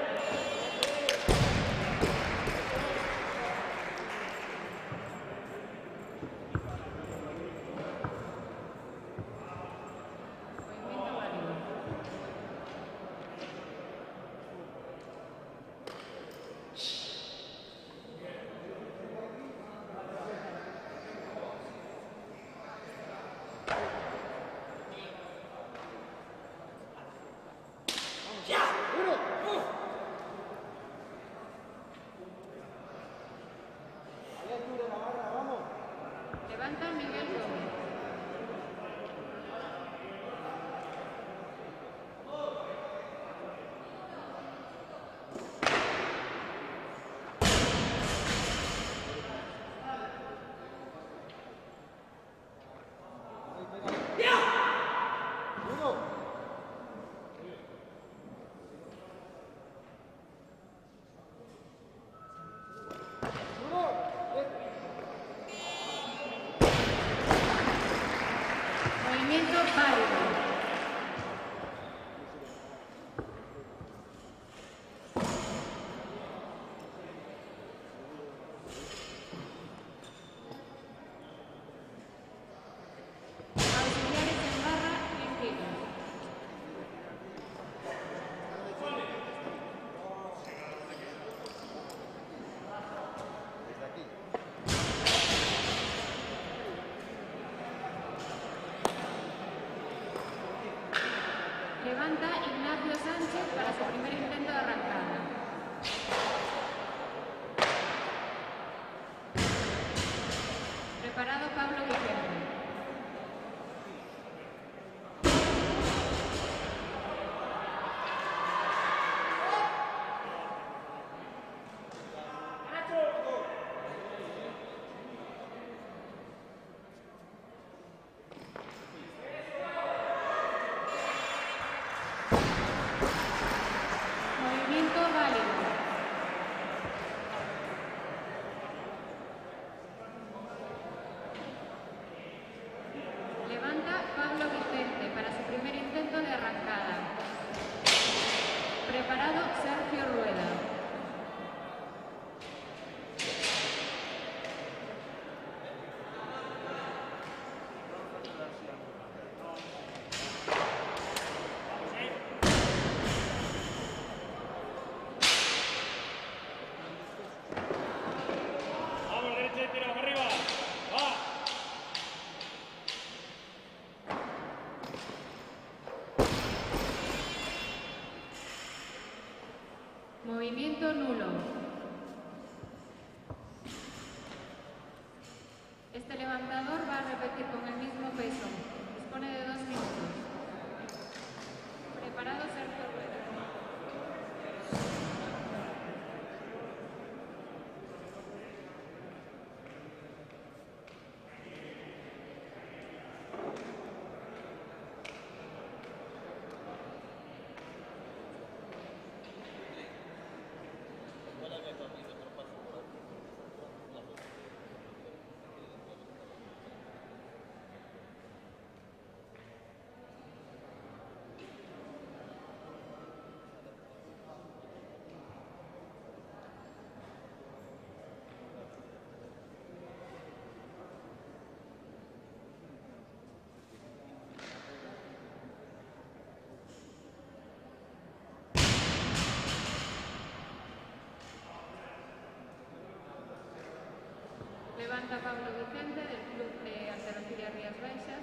Levanta Pablo Vicente del Club de Halterofilia Rías Baixas.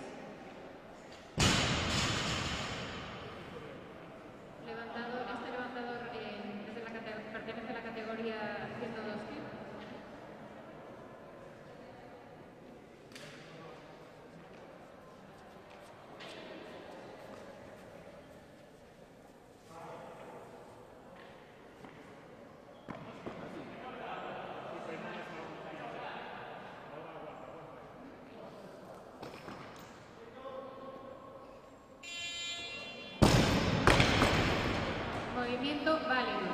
Este levantador pertenece a la categoría 102 kilos. Movimiento válido.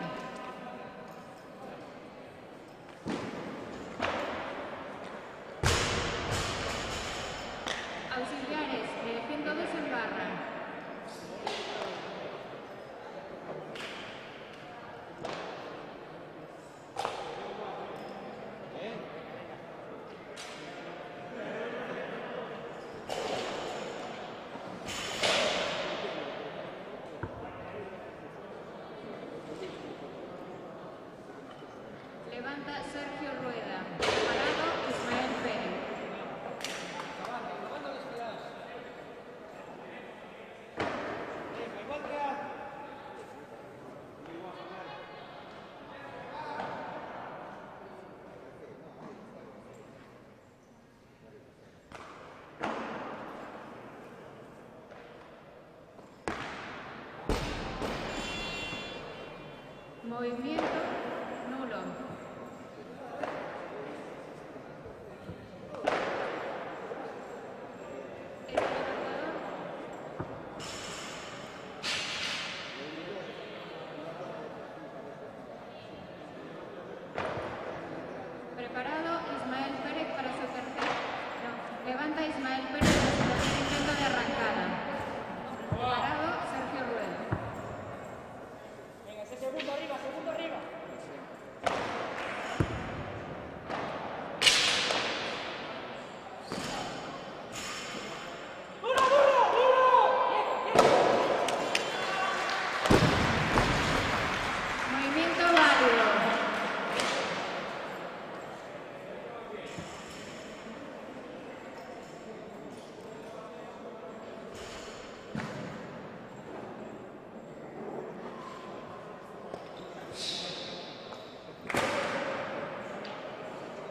Auxiliares, 102 en barra. Levanta Sergio Rueda. Preparado Ismael Pérez. Movimiento nulo. Preparado Ismael Pérez para su tercer. No, levanta Ismael Pérez para su tercer intento de arrancada. Preparado Sergio Rueda. Venga, ese segundo arriba, segundo arriba. Movimiento válido.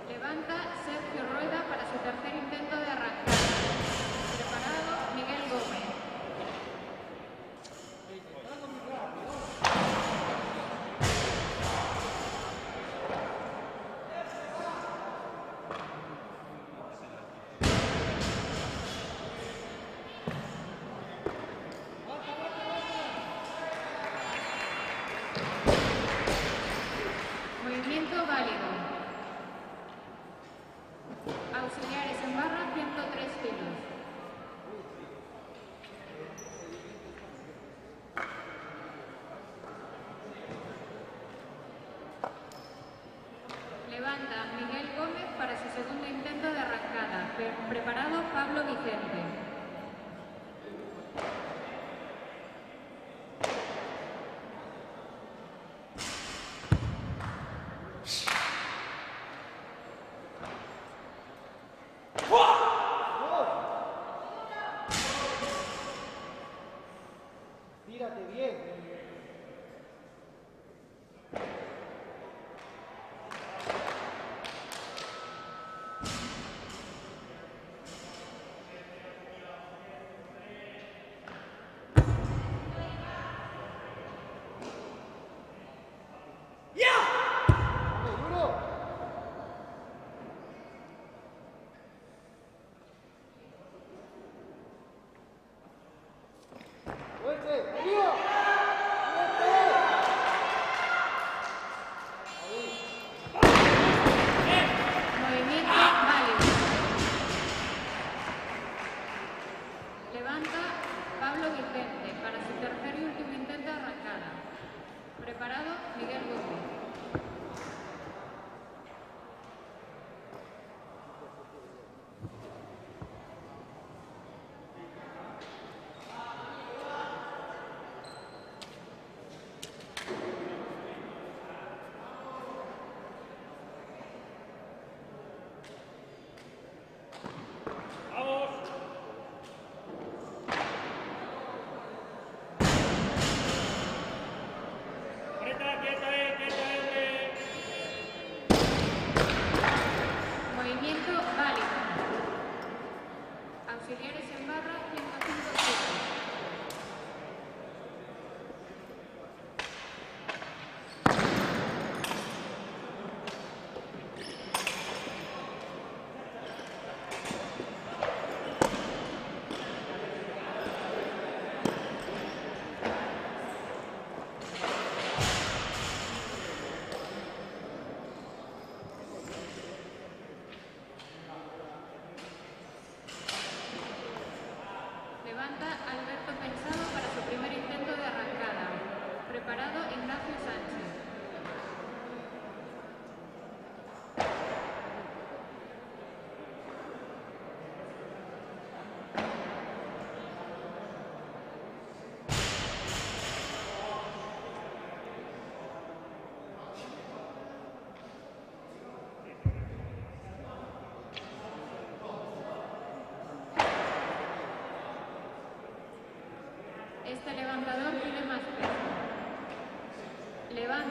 Levanta Sergio Rueda para su tercer intento de arrancada. Preparado Miguel Gómez. Movimiento válido. Auxiliares en barra 103 kilos. Levanta Miguel Gómez para su segundo intento de arrancada. Preparado Pablo Vicente. Tírate bien.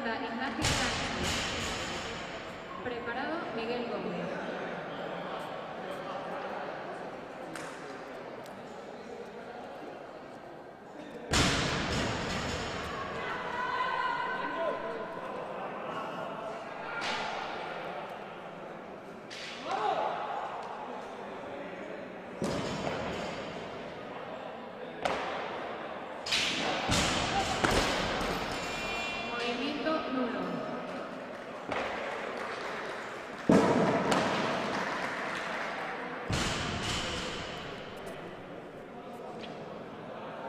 Levanta Ignacio Sánchez. Preparado Miguel Gómez. Movimiento nulo.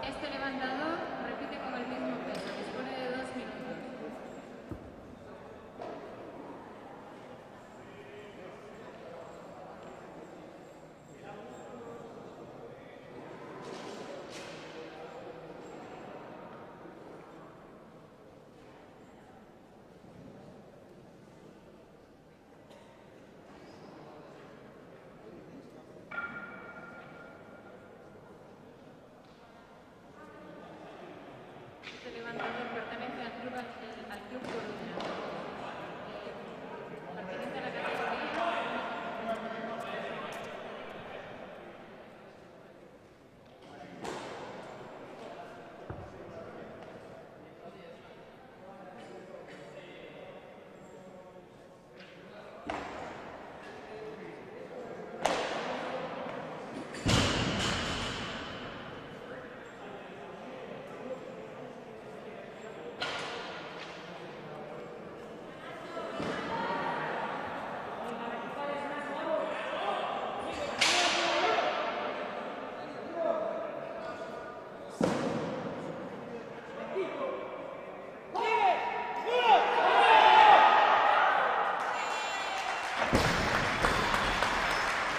Este levantador repite con el mismo peso, dispone de 2 minutos. Este levantador pertenece al Club Coruña. Pertenece a la categoría.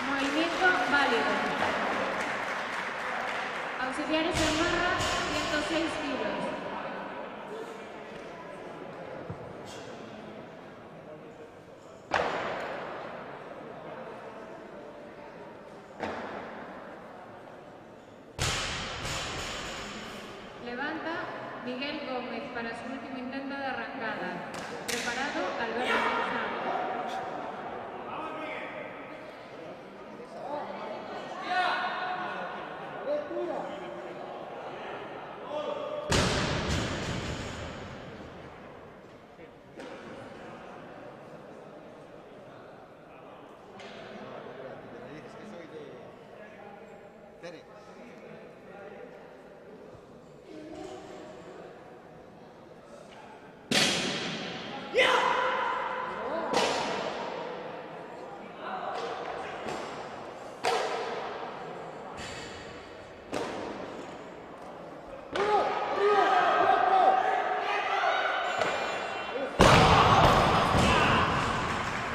Movimiento válido. Auxiliares en barra, 106 kilos. Levanta Miguel Gómez para su último intento de arrancada. Preparado Alberto González.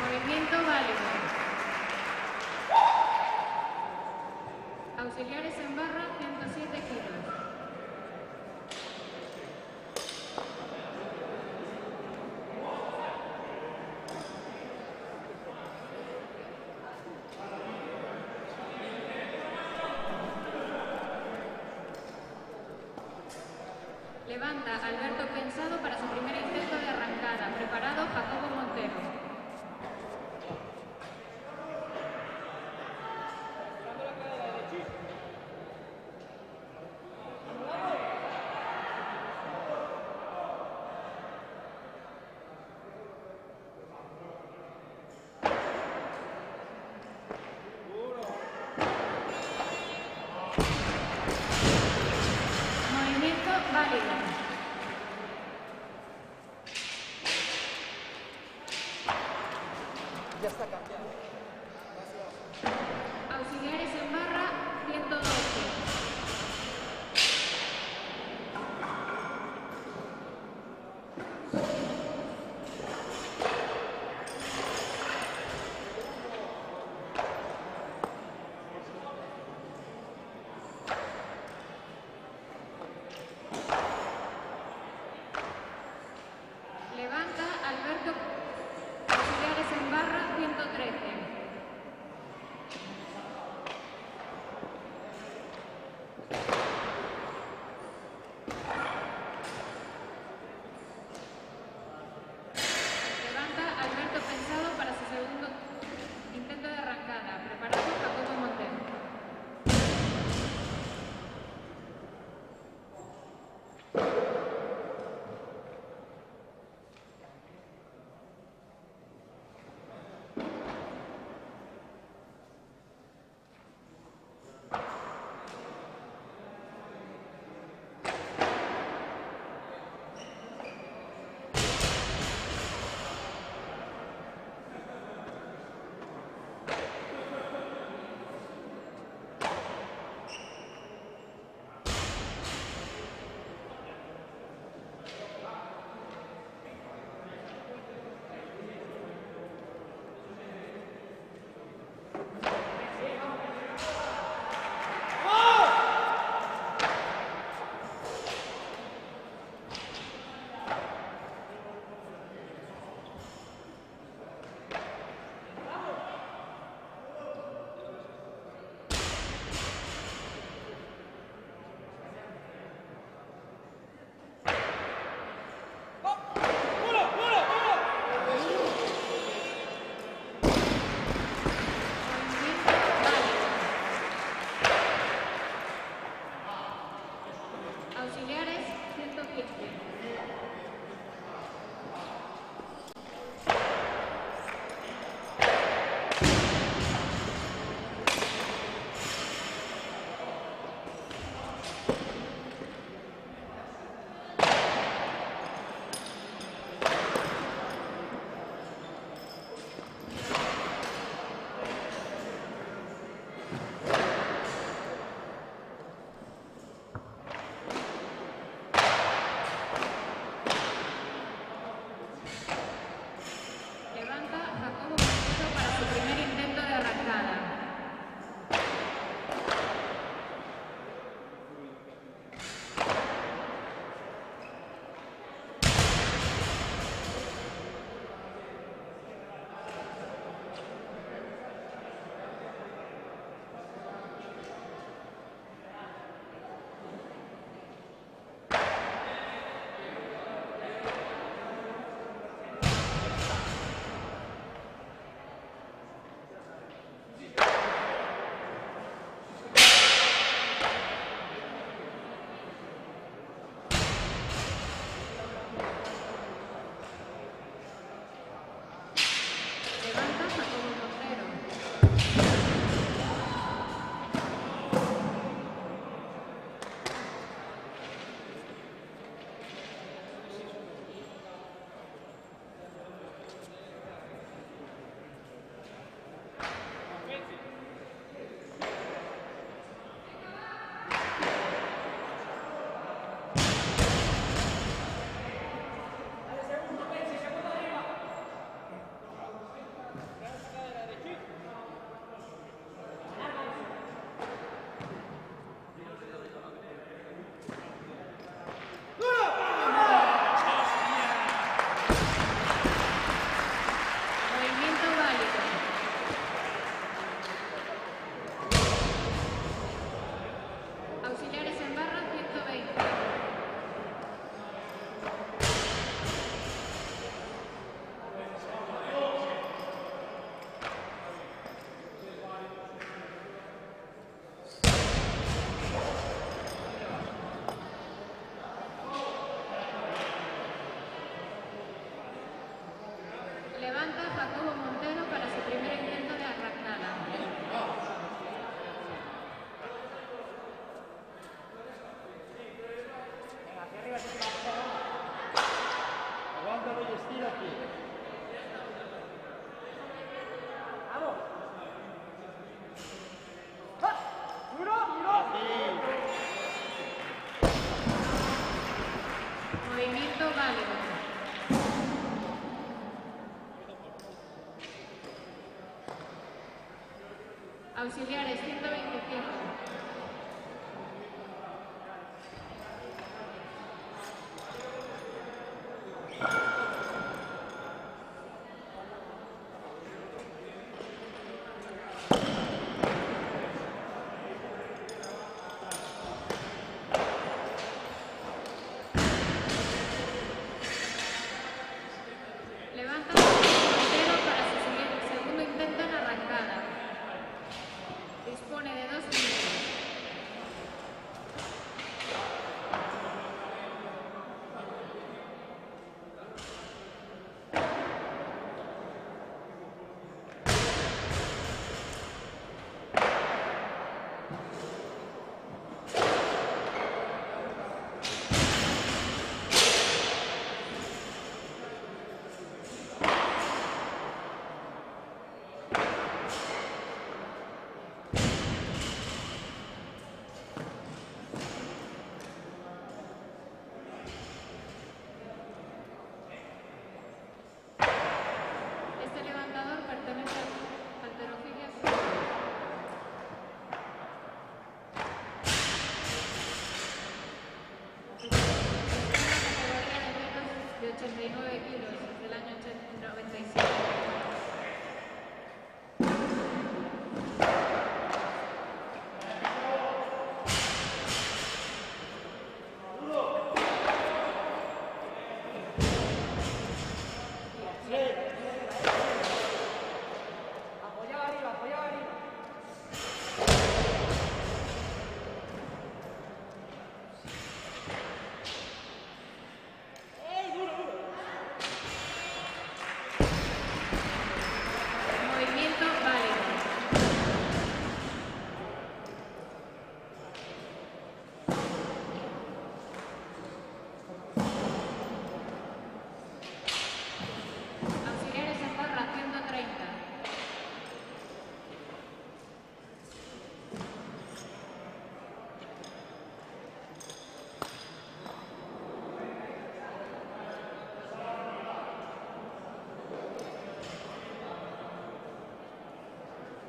Movimiento válido. Auxiliares en barra, 107 kilos. Levanta Alberto Pensado para su primer intento de arrancada. Preparado Jacobo Montero. Movimiento válido. Ya está cambiado. Auxiliares en barra, 112. Levanta Alberto, auxiliares en barra, 113. Auxiliares 115. Levanta Jacobo Montero para su primer intento de arrancada. Levanta Jacobo Montero. Movimiento válido. Auxiliares en barra 120. Levanta Jacobo Montero para su primer intento de arrancada. Aguántalo y estírate. ¡Vamos! ¡Ah! ¡Duro, duro! Movimiento válido. Auxiliares 125. Levanta Montero para su segundo intento en arrancada. Dispone de 2 minutos.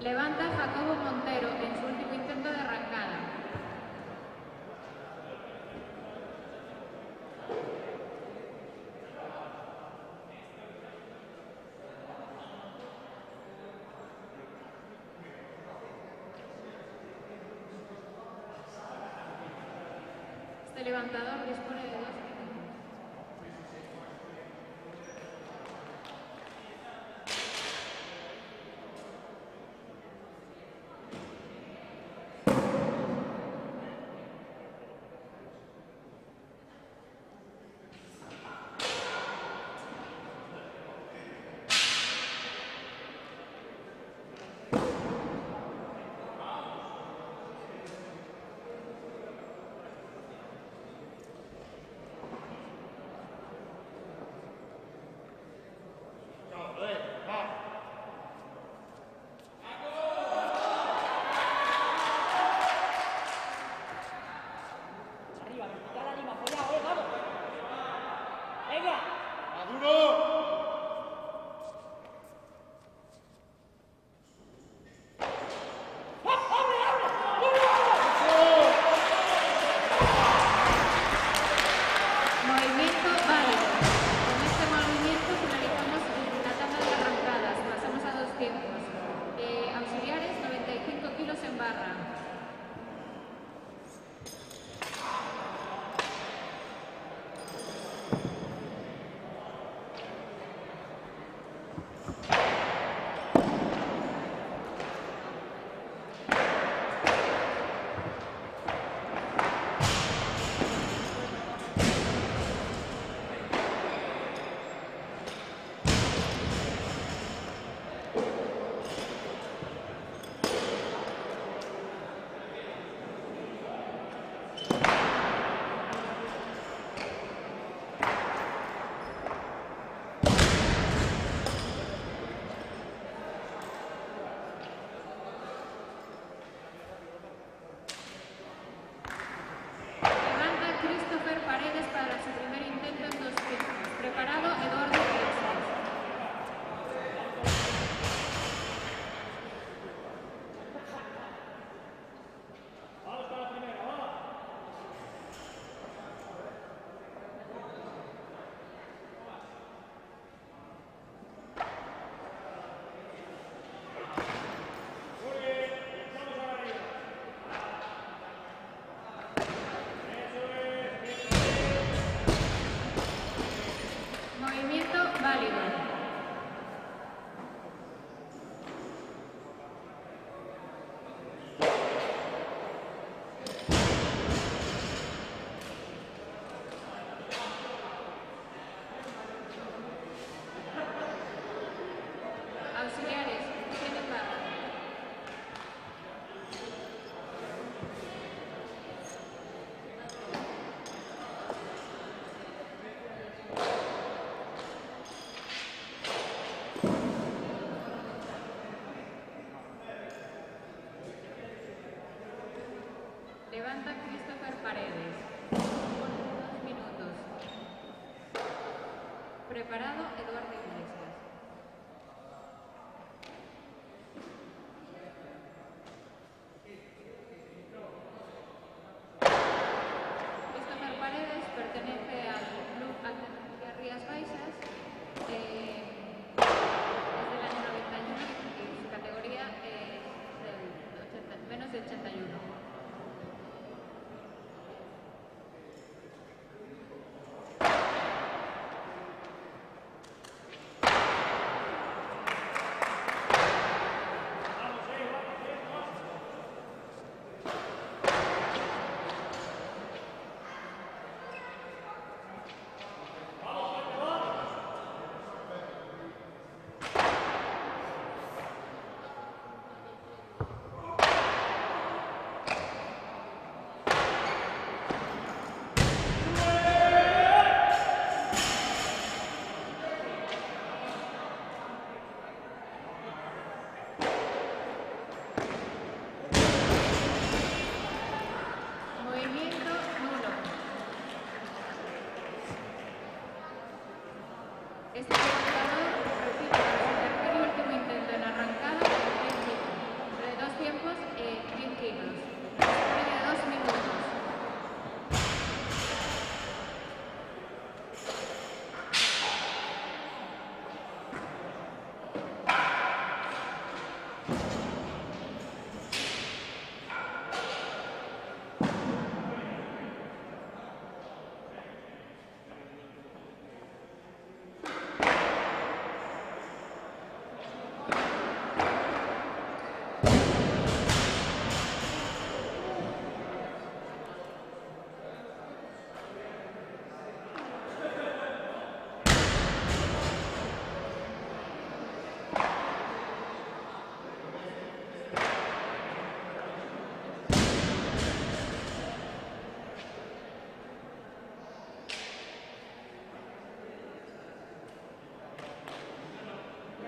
Levanta Jacobo Montero en su último intento de arrancada. Este levantador dispone de 2 minutos. Arriba, vertical a Lima, apoyado, vamos. Venga. Maduro. Movimiento válido. Con este movimiento finalizamos la tanda de arrancadas. Pasamos a 2 tiempos. Auxiliares, 95 kilos en barra. Levanta Christopher Paredes para su primer intento en 2 tiempos. Preparado Eduardo Iglesias. Vamos con la primera, vamos. Muy bien, echamos a la arriba. Movimiento válido. Auxiliares, tienen barra. Levanta Christopher Paredes. 2 minutos. Preparado Eduardo Iglesias. Christopher Paredes pertenece al Club Alternativa Rías Baixas. Es del año 91 y su categoría es menos de 81.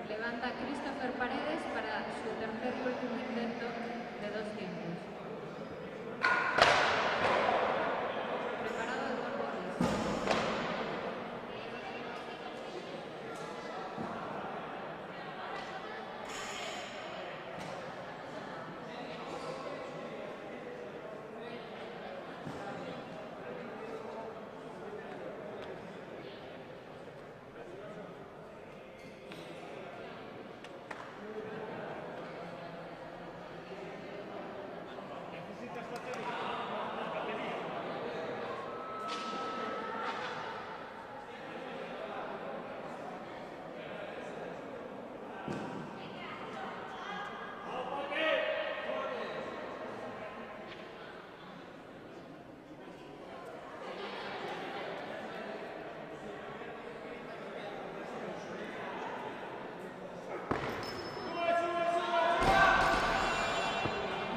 Levanta Christopher Paredes para su tercer y último intento de 2 tiempos. Preparado Eduardo Ruiz.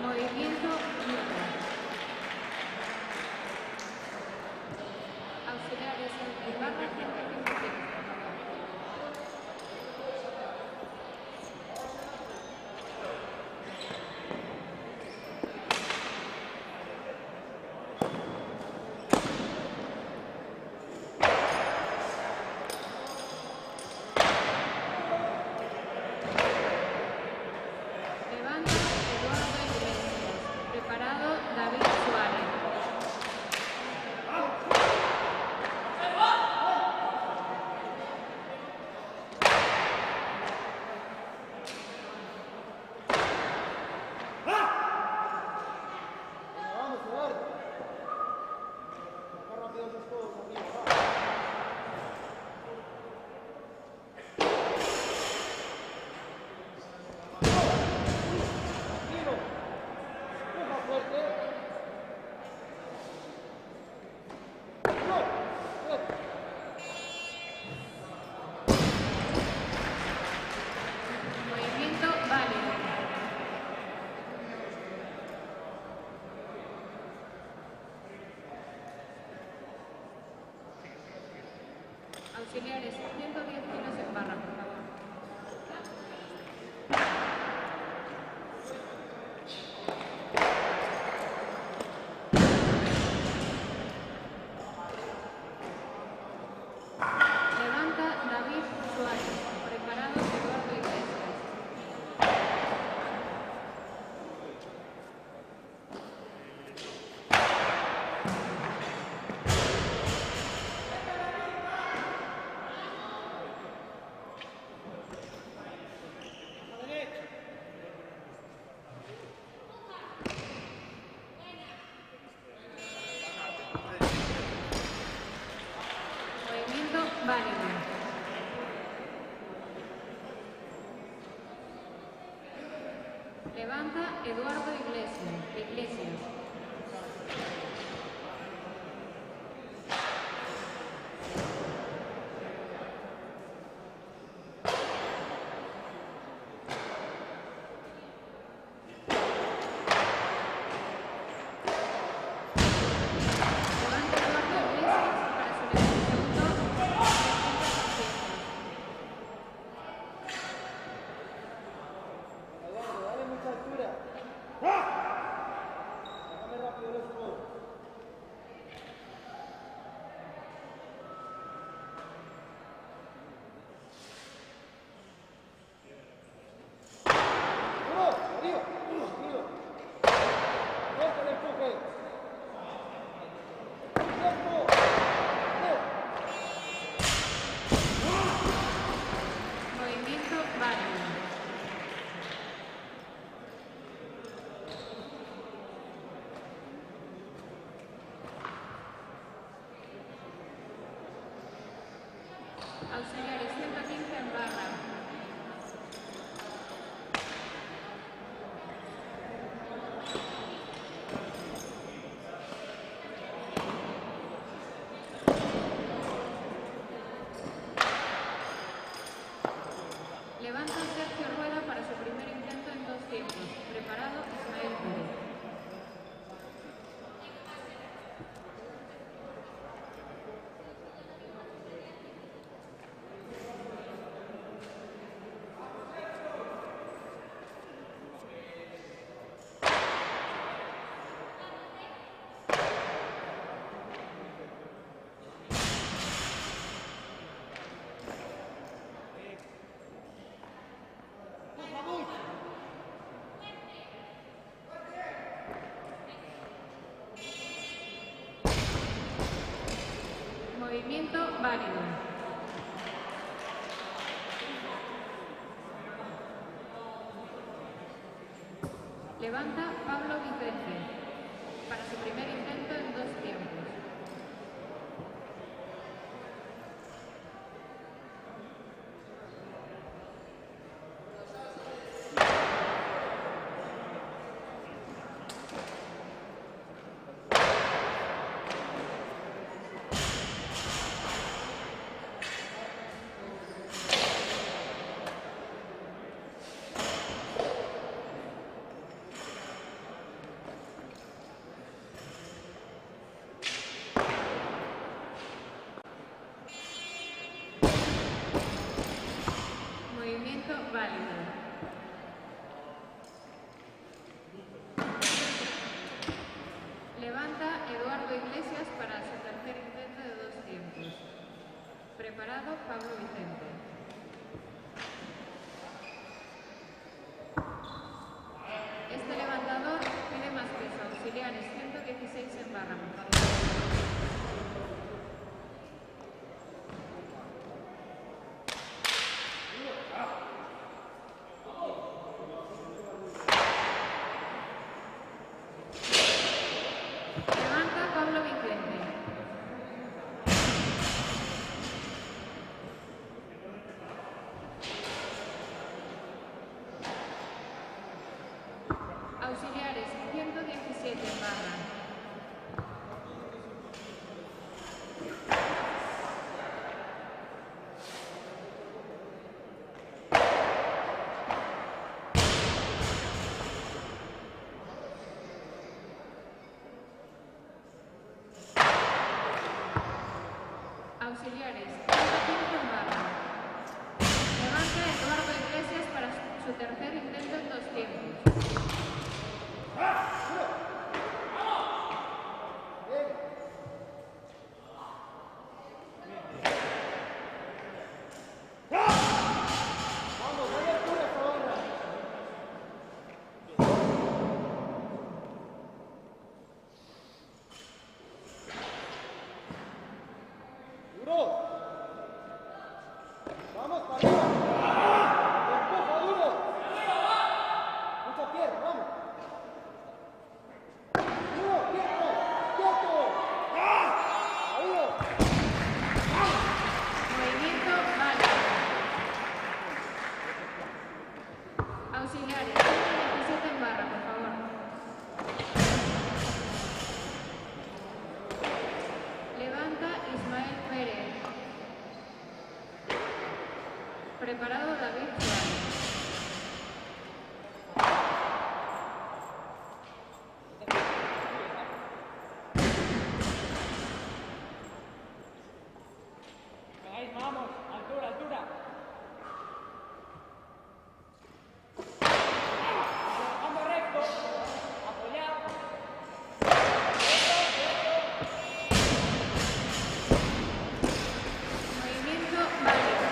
Movimiento libre. Auxiliares en barra 155. Levanta Eduardo Iglesias. Preparado David Suárez. Vamos, Eduardo. Acá rápido los todos, amigo. Va. Tranquilo. Empuja fuerte. No. Movimiento válido. Auxiliares 110 kilos en barra, por favor. Levanta David Suárez. Preparado Eduardo Iglesias. A la derecha. Movimiento válido. Levanta Eduardo Iglesias. Levanta Eduardo Iglesias para su segundo 300%. Eduardo, dale mucha altura. Auxiliares 115 en barra. Levanta Sergio Rueda para su primer intento en 2 tiempos. Preparado, Ismael Pérez. Movimiento válido. Levanta Pablo Vicente para su primer intento en 2 tiempos. Movimiento válido. Levanta Eduardo Iglesias para su tercer intento de 2 tiempos. Preparado, Pablo Vicente. Este levantador tiene más peso. Auxiliares 116 en barra, por favor. Levanta Pablo Vicente. Auxiliares 117 en barra. Auxiliares 115 en barra. Levanta Eduardo Iglesias para su tercer intento en 2 tiempos. Vamos, dale altura esta barra. Duro. Vamos para arriba. Empuja duro. Mucha tierra, vamos. Duro, quieto, quieto. Ahí. Movimiento válido. Auxiliares 117 en barra, por favor. Levanta Ismael Pérez. Preparado David Suárez. Ahí, vamos, altura, altura. Trabajando recto, apoyado. Movimiento válido.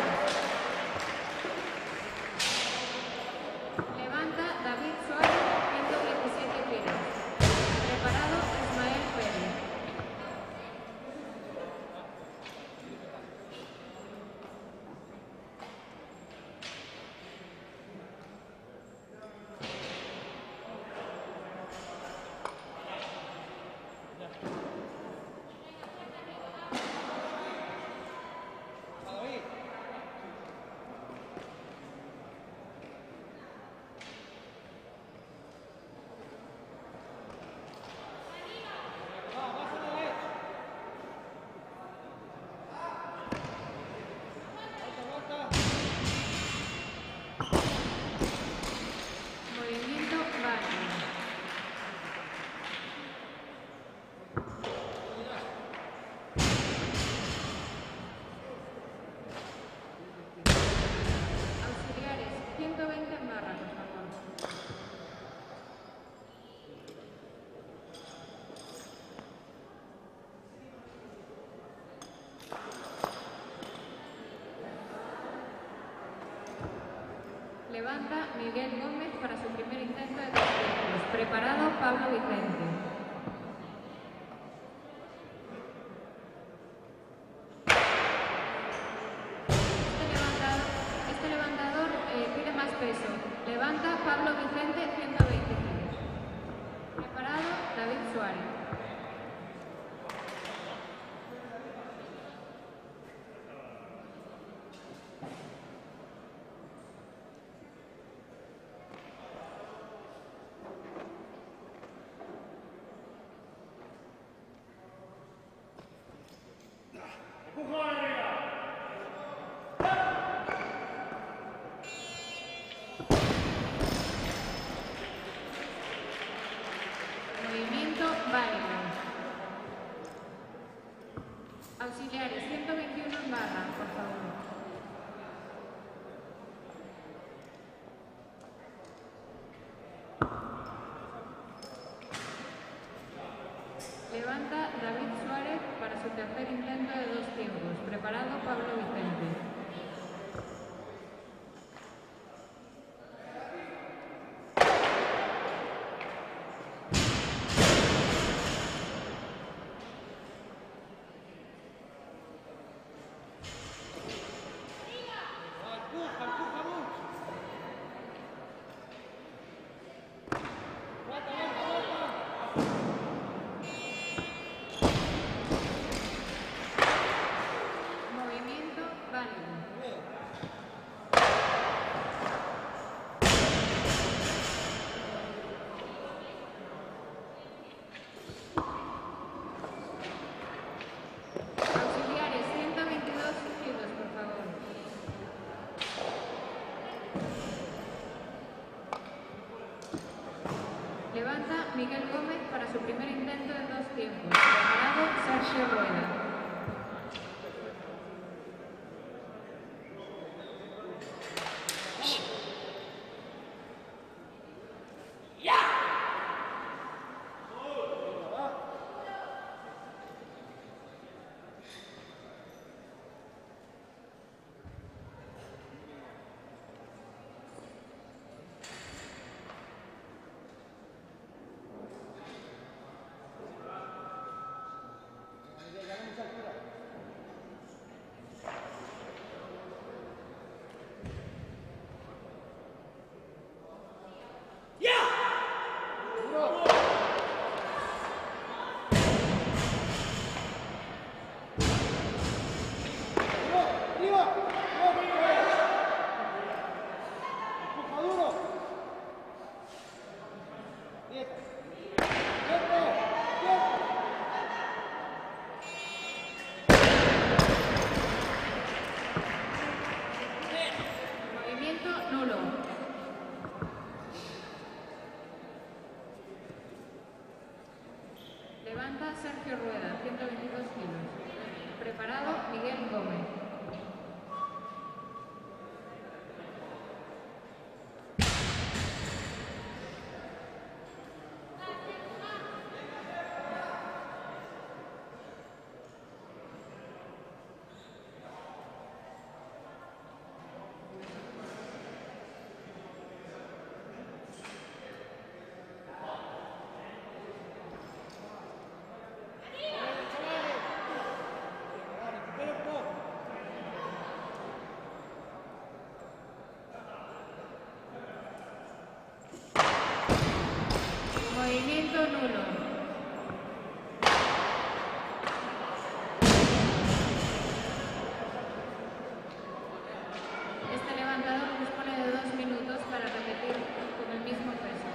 Miguel Gómez para su primer intento de 2 tiempos. Preparado, Pablo Vicente. Este levantador pide más peso. Levanta Pablo Vicente, 120 kilos. Preparado, David Suárez. Movimiento válido. Auxiliares, 121 en barra, por favor. Levanta David Suárez para su tercer intento de 2 tiempos. Preparado, Pablo Vicente. Movimiento válido. Auxiliares, 122 kilos, por favor. Levanta Miguel Gómez para su primer intento de 2 tiempos. Preparado, Sergio Rueda. Movimiento nulo. Levanta Sergio Rueda, 122 kilos. Preparado, Miguel Gómez. Movimiento nulo. Este levantador dispone de 2 minutos para repetir con el mismo peso.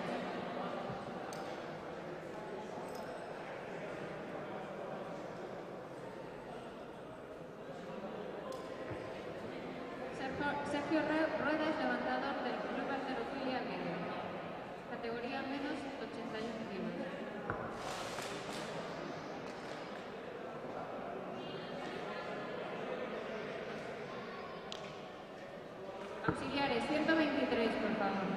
Sergio Rueda es levantador del Club Halterofilia Medio. Categoría menos 81 kilos. Auxiliares, 123, por favor.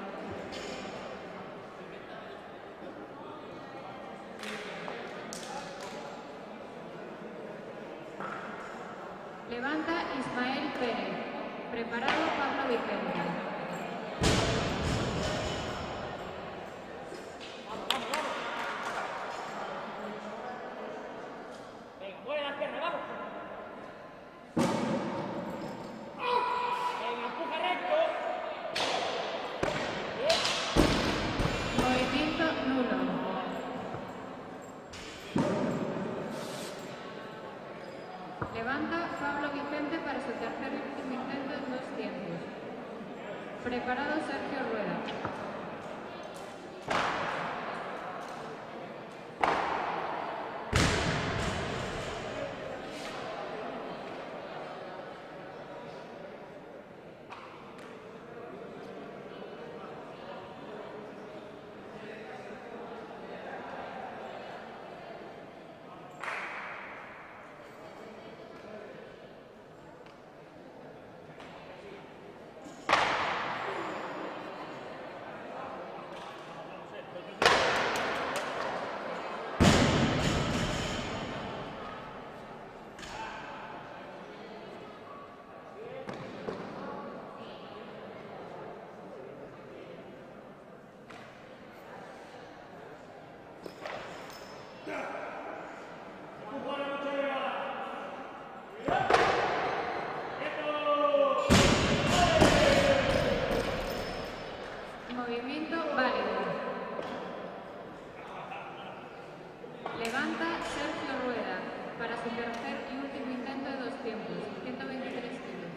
Levanta Ismael Pérez. Preparado, Pablo Vicente. Preparado Sergio Rueda. Movimiento válido. Levanta Sergio Rueda para su tercer y último intento de 2 tiempos, 123 kilos.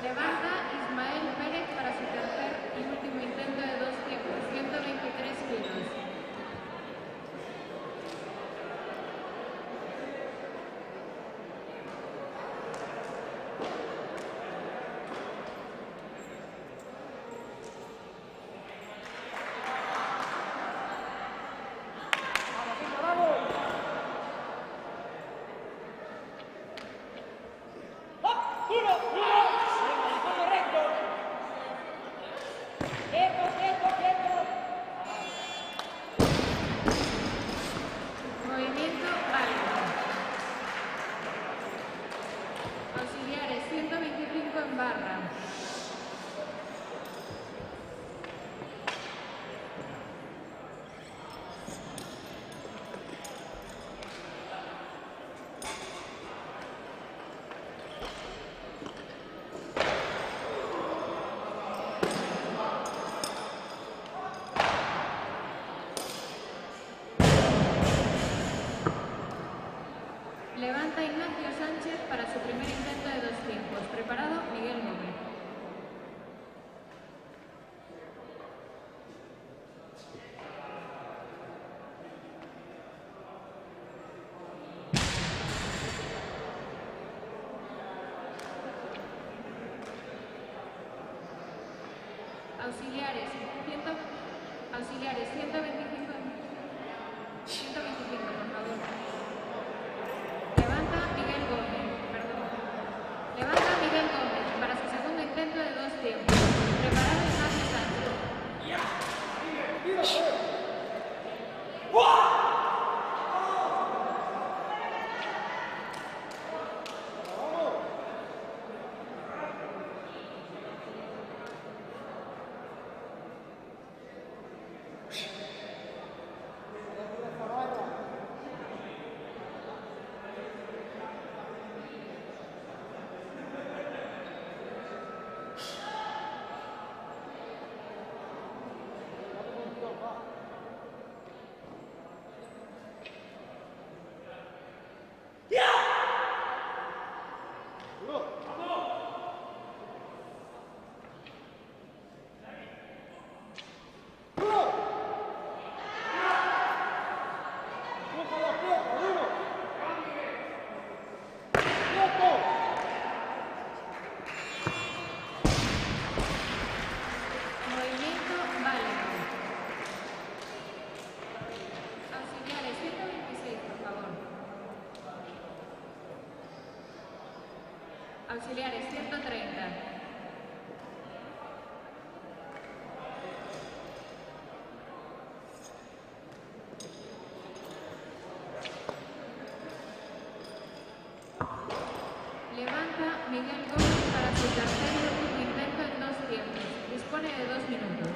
Levanta Ismael Pérez para su tercer y último intento de 2 tiempos, 123 kilos. Movimiento válido. Auxiliares 125 en barra. Levanta Ignacio Sánchez para su primer intento de 2 tiempos. Preparado Miguel Gómez. Auxiliares 125. 125, por favor. Levanta Miguel Gómez para su segundo intento de 2 tiempos. Preparado Ignacio Sánchez. Auxiliares 103. Miguel Gómez para su tercer y último intento en 2 tiempos. Dispone de 2 minutos.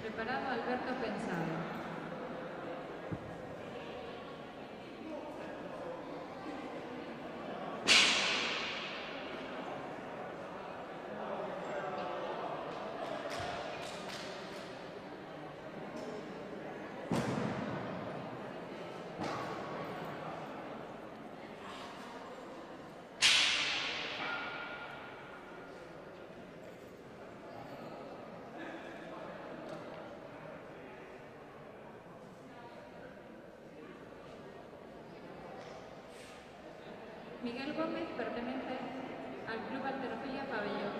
Preparado Alberto Pensado. Miguel Gómez pertenece al Club Halterofilia Pabellón.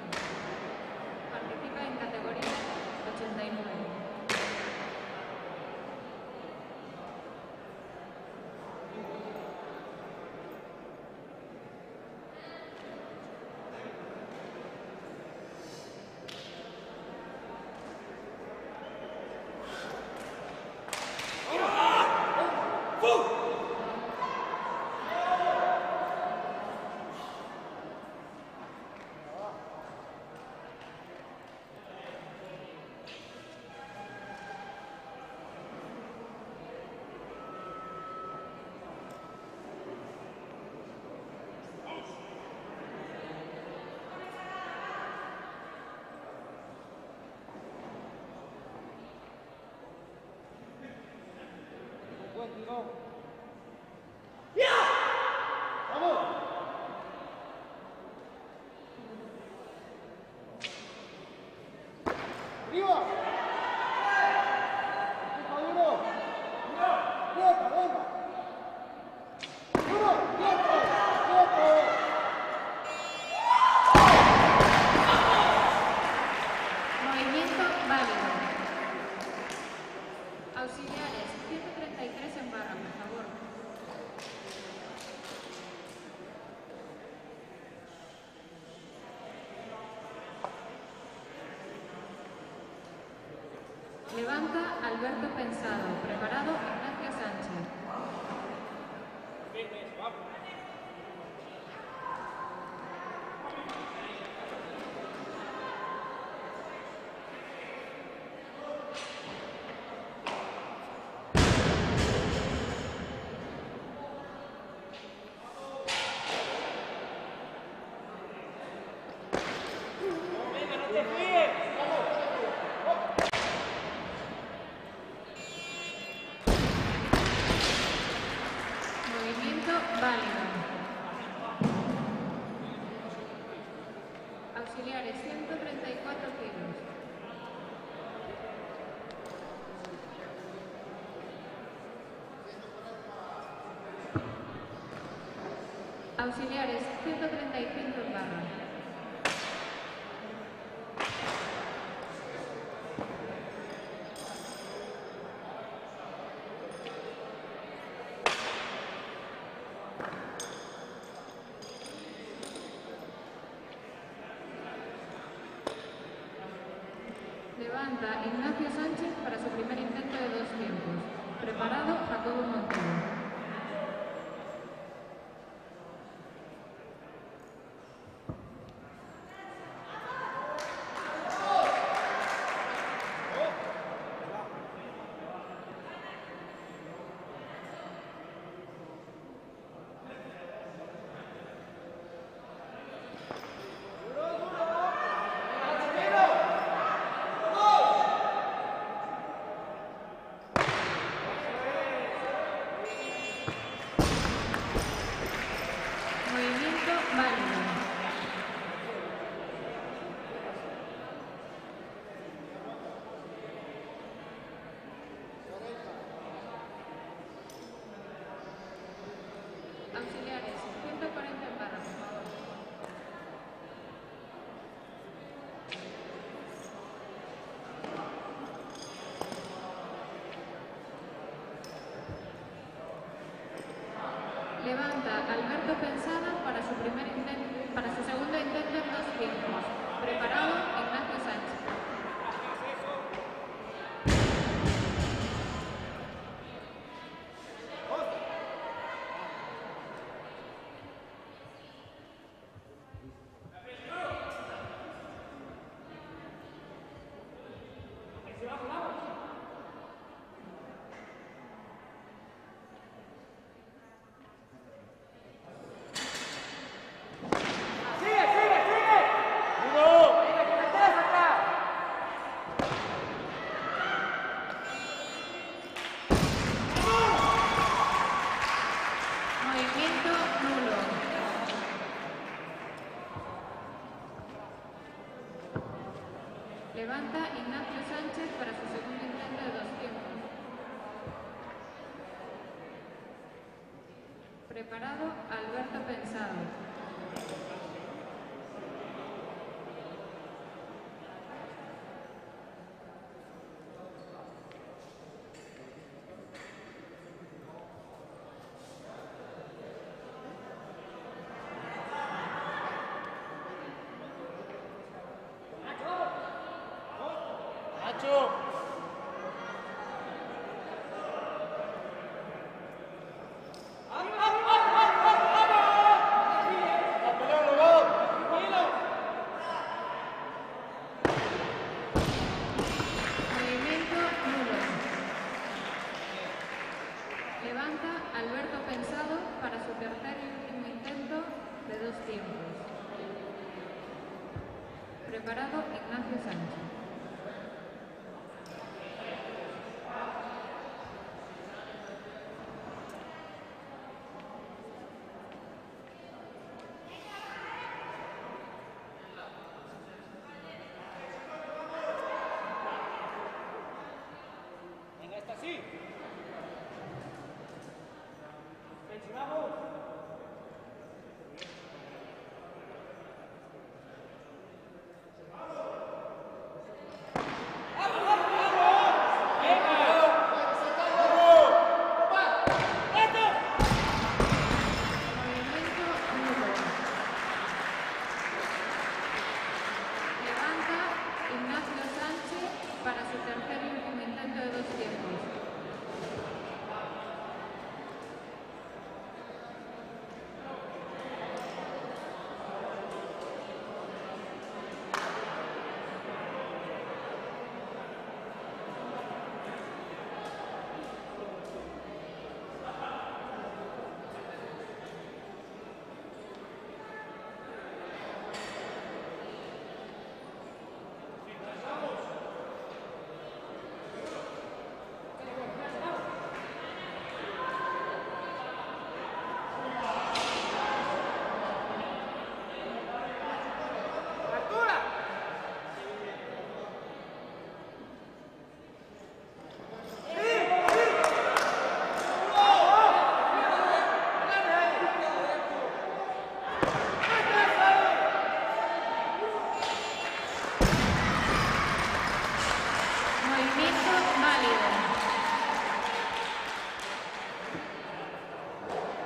Participa en categoría 89. Buen tiro. ¡Vamos! ¡Arriba! ¡Empuja duro! ¡Quieta, venga! ¡Duro! ¡Quieto! ¡Quieto! Movimiento válido. Auxiliares, 133 en barra, por favor. Levanta Alberto Pensado. Preparado Ignacio Sánchez. Movimiento válido. Auxiliares, 134 kilos. Auxiliares, 135 en barra. Levanta Ignacio Sánchez para su primer intento de 2 tiempos. Preparado Jacobo Montero. Movimiento válido. Auxiliares, 140 en barra, por favor. Levanta Alberto Pensada para su segundo intento en 2 tiempos. Preparado Ignacio Sánchez. Movimiento nulo. Levanta Ignacio Sánchez para su segundo intento de 2 tiempos. Preparado Alberto Pensado. Nacho. Movimiento nulo. Levanta Alberto Pensado para su tercer y último intento de 2 tiempos. Preparado Ignacio Sánchez. Venga, esta sí. Vamos. Movimiento nulo. Levanta Ignacio Sánchez para su tercer y último intento de 2 tiempos. Movimiento válido.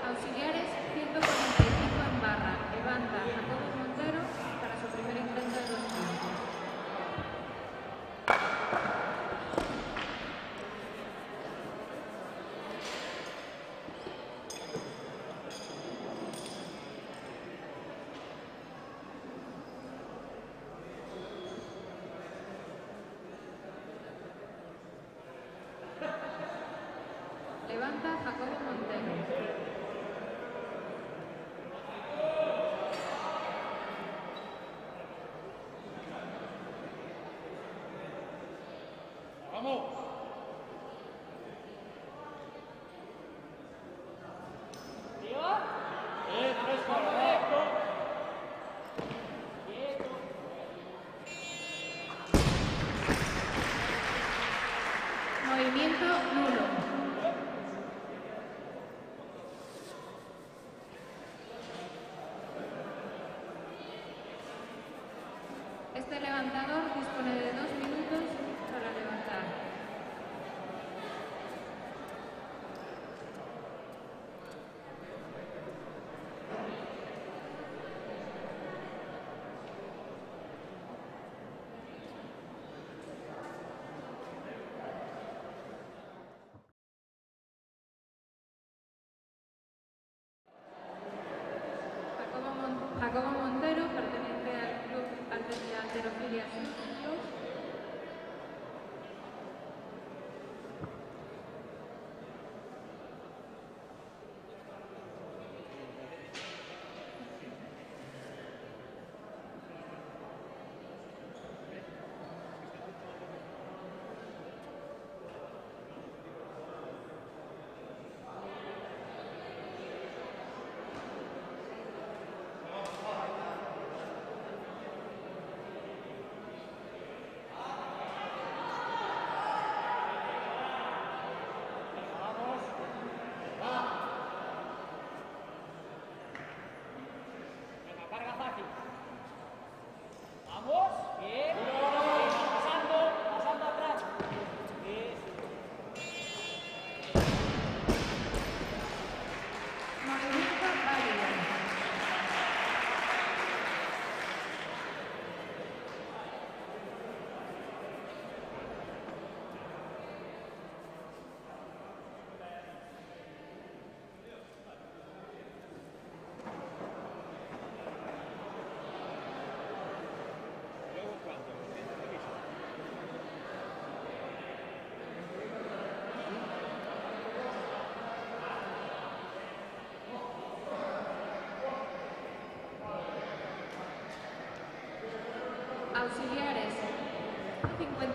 Auxiliares 145 en barra. Levanta Jacobo Montero para su primer intento de 2 tiempos. Levanta Jacobo Montero. Vamos. Fresco, recto. Quieto. Movimiento nulo. Este levantador dispone de 2 minutos para levantar. Jacobo Montero, pertenece al club de Halterofilia Club,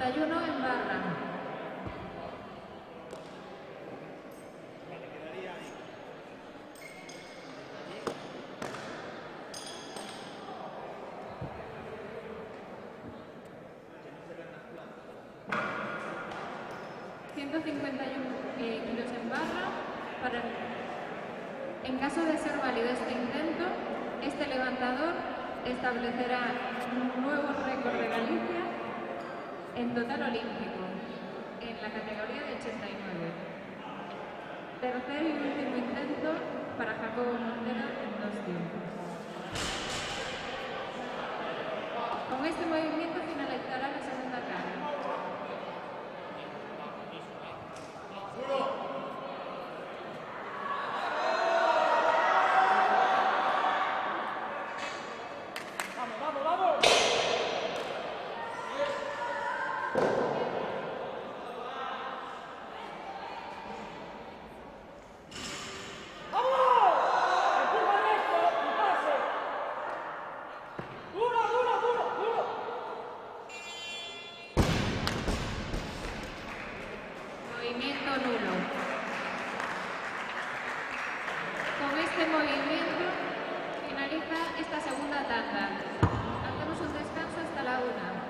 151 en barra. Kilos en barra. En caso de ser válido este intento, este levantador establecerá un nuevo récord de Galicia en total olímpico, en la categoría de 89. Tercer y último intento para Jacobo Montero en 2 tiempos. Con este movimiento finalizará la segunda carga. Movimiento nulo. Con este movimiento finaliza esta segunda tanda. Hacemos un descanso hasta la 1.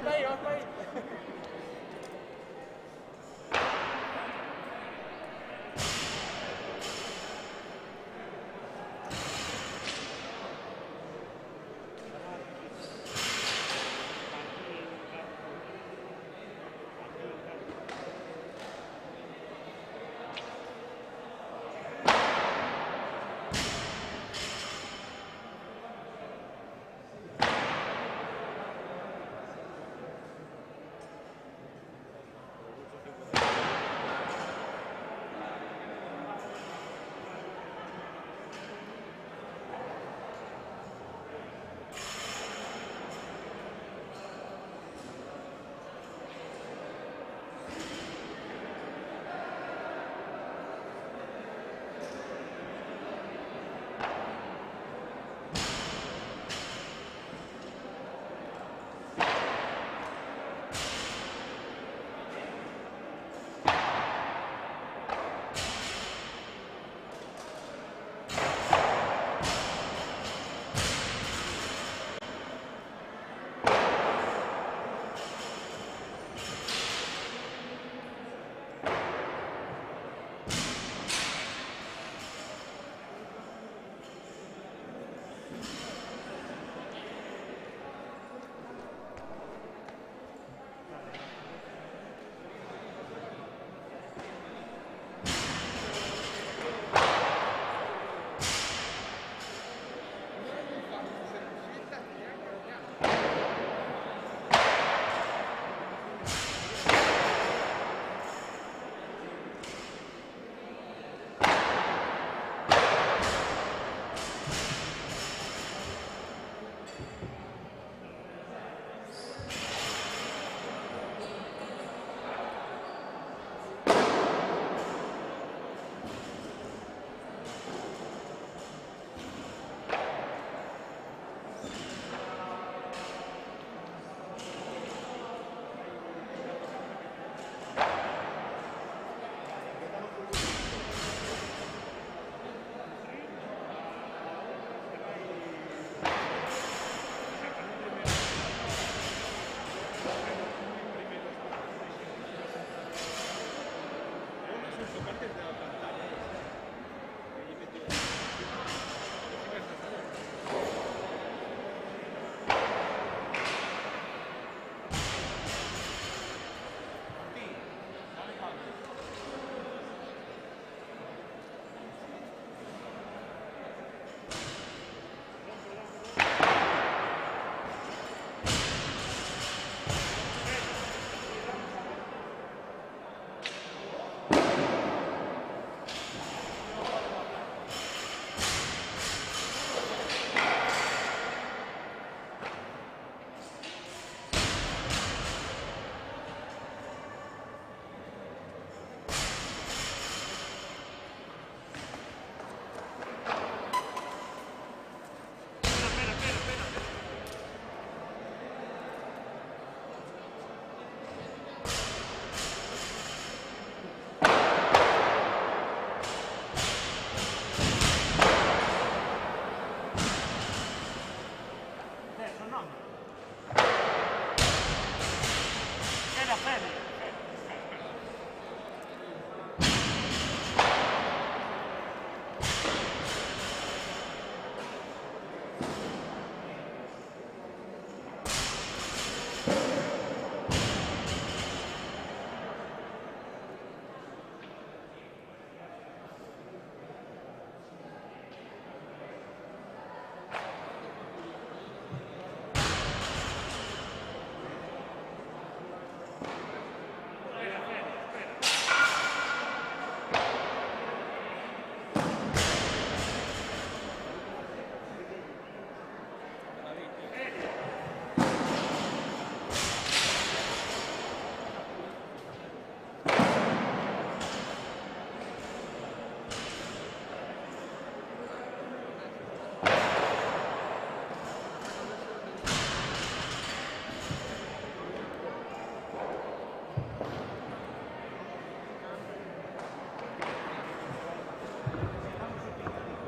hasta ahí, hasta ahí.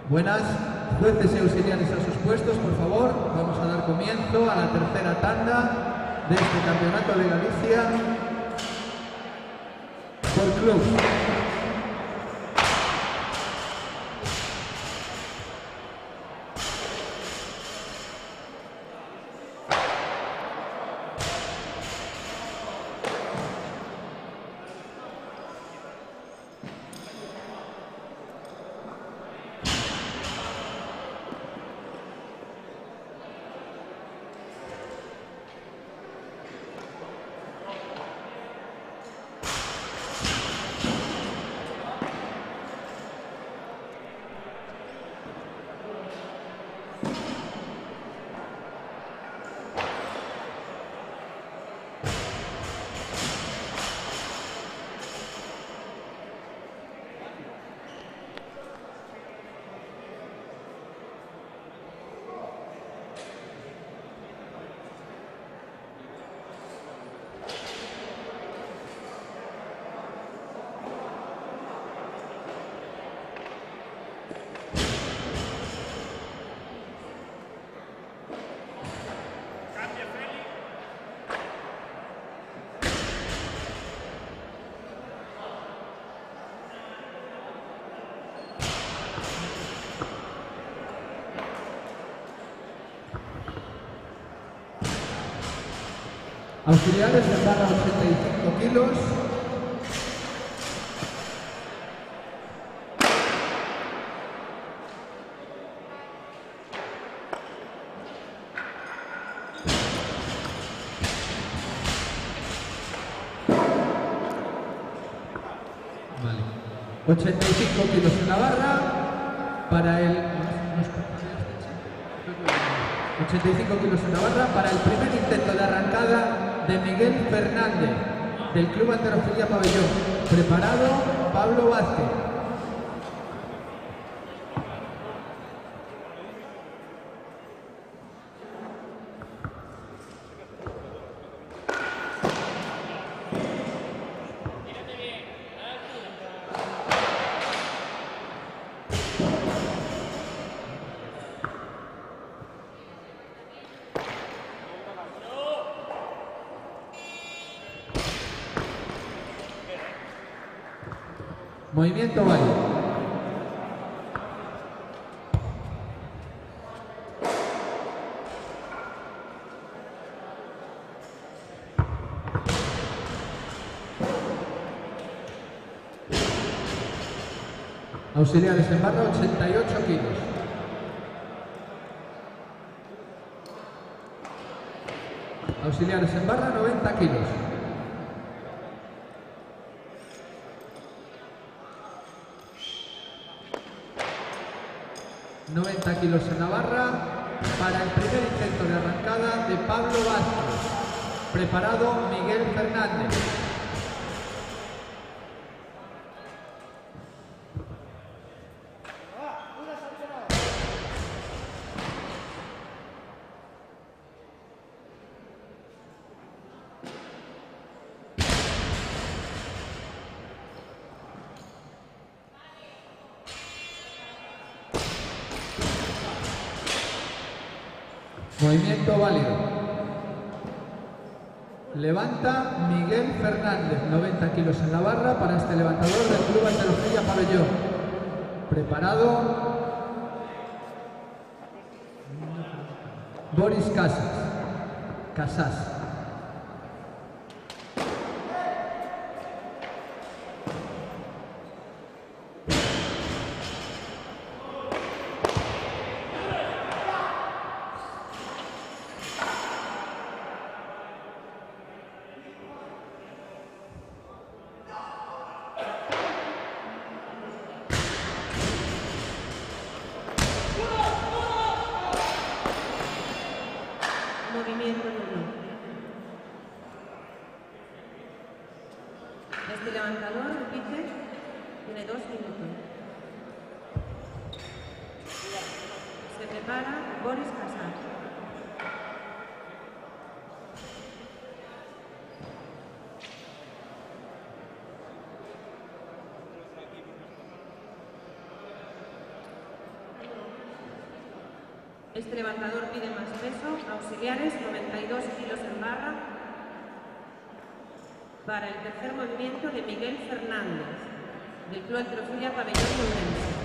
Buenas, jueces y auxiliares a sus puestos, por favor. Vamos a dar comienzo a la tercera tanda de este Campeonato de Galicia por club. Auxiliares en barra 85 kilos. Vale. 85 kilos en la barra para el... 85 kilos en la barra para el primer intento de arrancada de Miguel Fernández, del Club Halterofilia Pabellón. Preparado, Pablo Vázquez. Movimiento válido. Auxiliares en barra 88 kilos. Auxiliares en barra 90 kilos. Kilos en la barra para el primer intento de arrancada de Pablo Vázquez. Preparado, Miguel Fernández. Movimiento válido. Levanta Miguel Fernández, 90 kilos en la barra para este levantador del Club Halterofilia Pabellón. Preparado, Boris Casas. Movimiento nulo. Este levantador, repite, tiene 2 minutos. Se prepara Boris Casas. Este levantador pide más peso, auxiliares 92 kilos en barra, para el tercer movimiento de Miguel Fernández, del Club Halterofilia Pabellón de Ourense.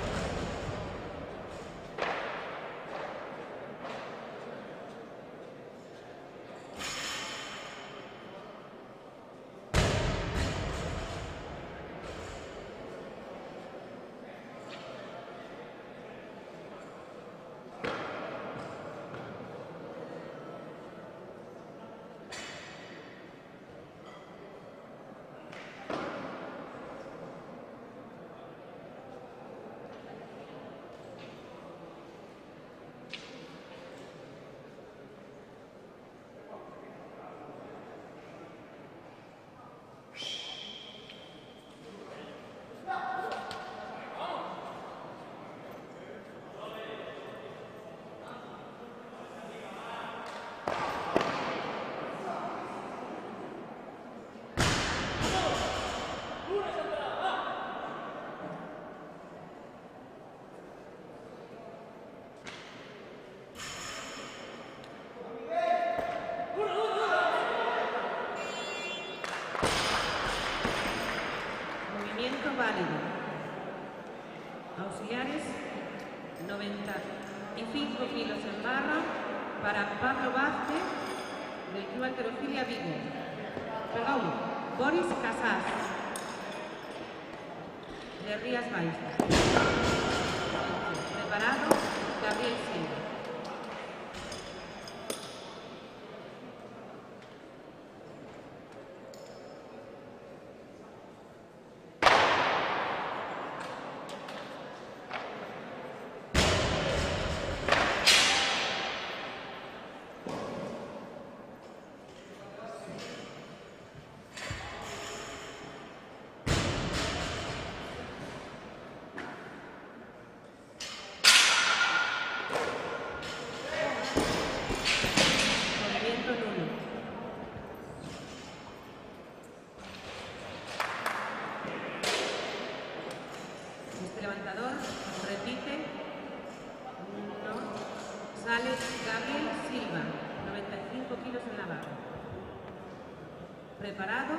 Válido. Auxiliares, 95 kilos en barra para Pablo Vázquez, del Club Halterofilia Vigo. Perdón, Boris Casas, de Rías Baixas. Preparado, Gabriel Silva. Levantador, repite, no, sale Gabriel Silva, 95 kilos en la barra. Preparado,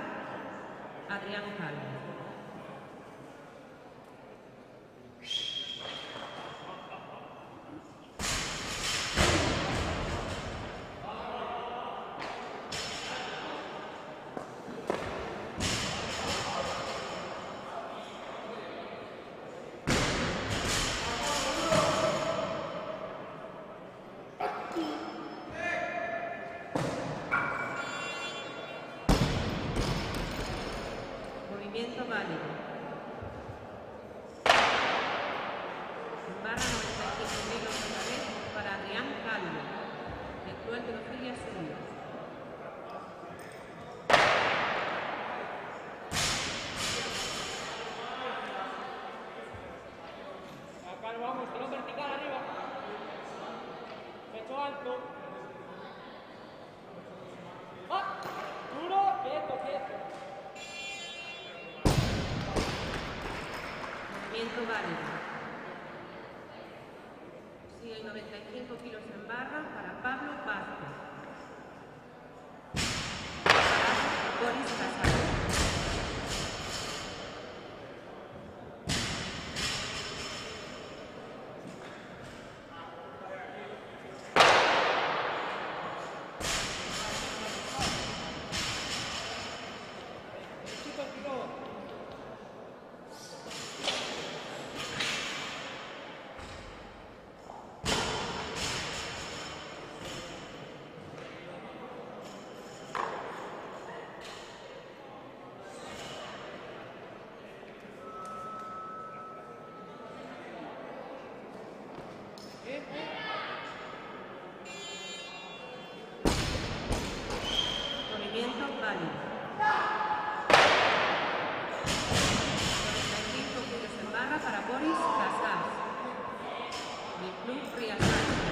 Adrián Calvo. Movimiento válido. En barra 95 kilos otra vez para Adrián Calvo, del Club Halterofilia Suyo. Acá vamos, telón vertical arriba. Pecho alto. ¡Ah! Duro, quieto, quieto. Movimiento válido. Sigue 95 kilos en barra para Pablo Vázquez. Para Boris Casado. Movimiento válido. 95 kilos en barra para Boris Casas, del Club Rías Baixas.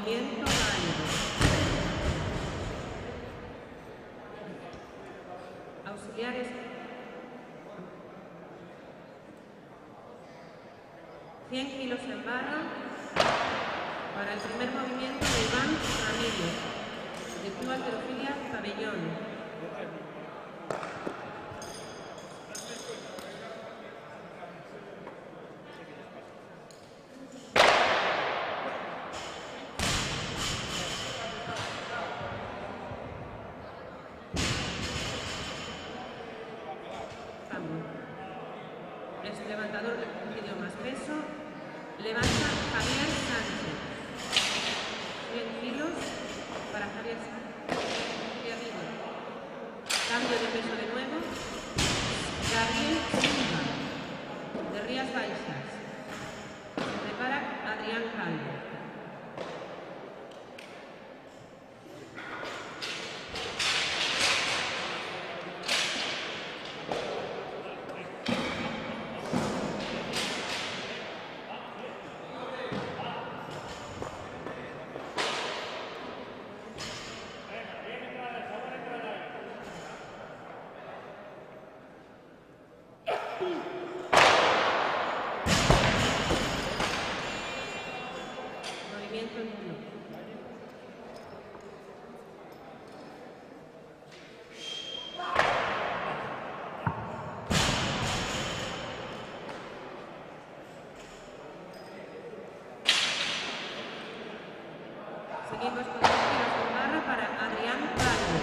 Movimiento válido. Auxiliares. 100 kilos en barra para el primer movimiento de Iván Ramírez, de Club Halterofilia Pabellón. El levantador pidió más peso. Levanta Javier Sánchez. 100 kilos para Javier Sánchez. Cambio de peso de nuevo. Gabriel Silva, de Rías Baixas. Se prepara Adrián Calvo. Movimiento nulo. Seguimos con 2 kilos en barra para Adrián Calvo,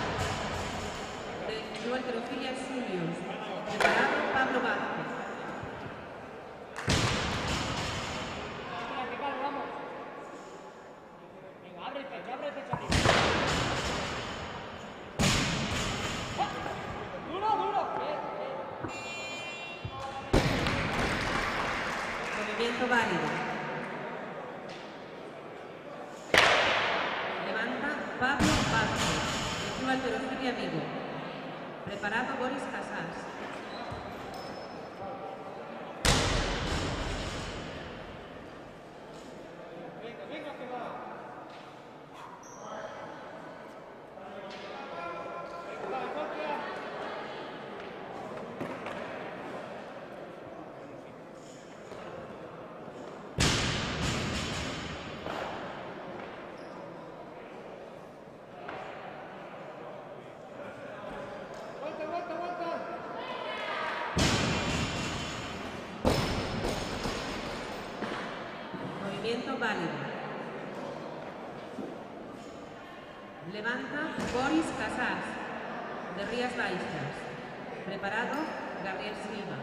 de Club Halterofilia Sirius. Preparado Pablo Vázquez. Movimiento válido. Levanta Pablo Vázquez, de Club Halterofilia Vigo. Preparado Boris Casas. Movimiento válido. Levanta Boris Casas, de Rías Baixas. Preparado Gabriel Silva.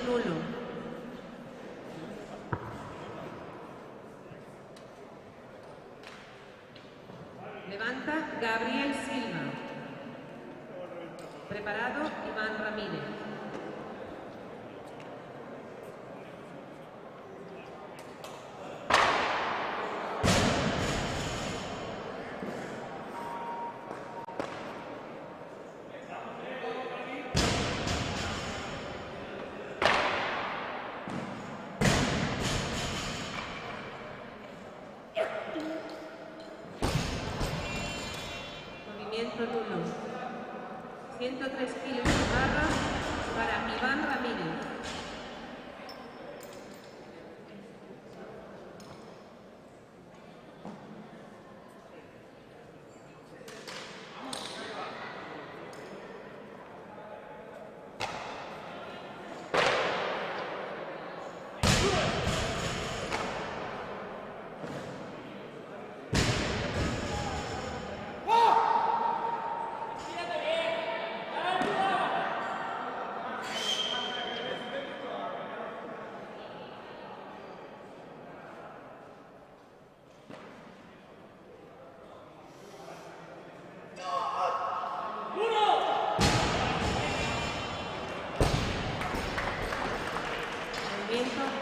Nulo. Levanta Gabriel Silva. Preparado Iván Ramírez. Movimiento nulo. 103 kilos de barra para Iván Ramírez.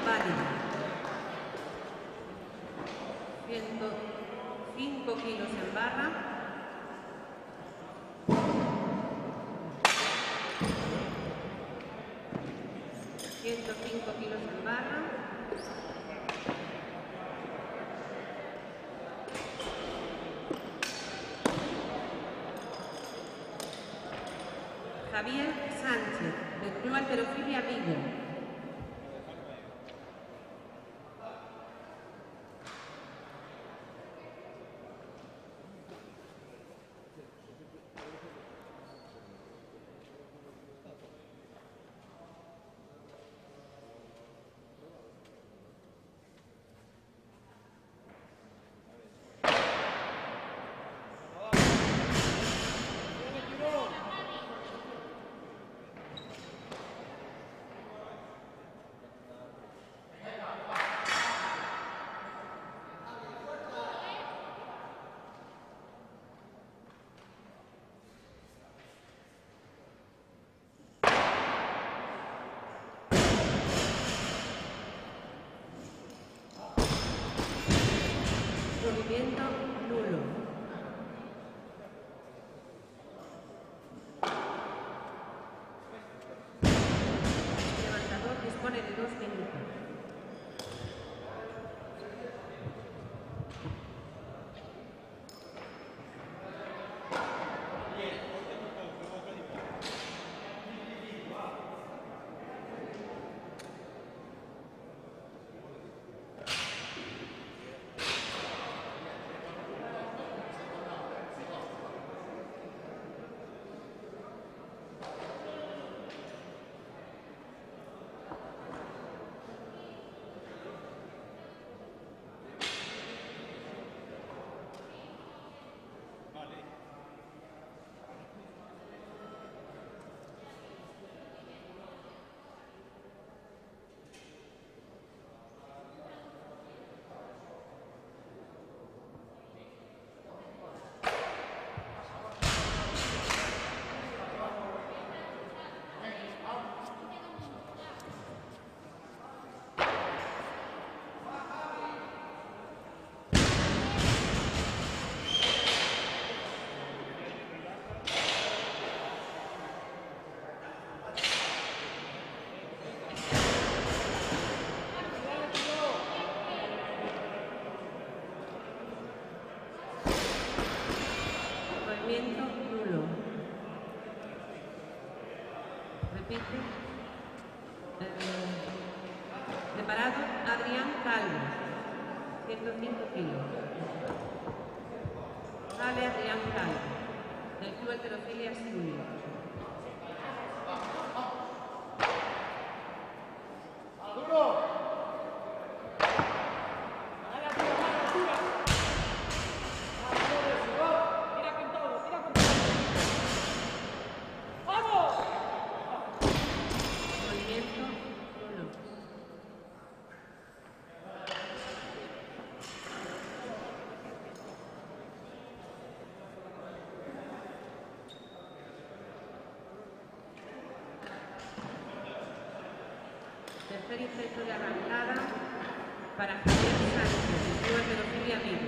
Badi. 105 kilos en barra. Kilos en barra. Javier Sánchez, del Club Halterofilia Vigo. Movimiento nulo. El levantador dispone de 2 minutos. Movimiento nulo. Repite. Preparado, Adrián Calvo, 105 kilos. Sale Adrián Calvo, del Club Halterofilia Siulio. Tercer intento de arrancada para Javier Sánchez, del Club Halterofilia Vigo.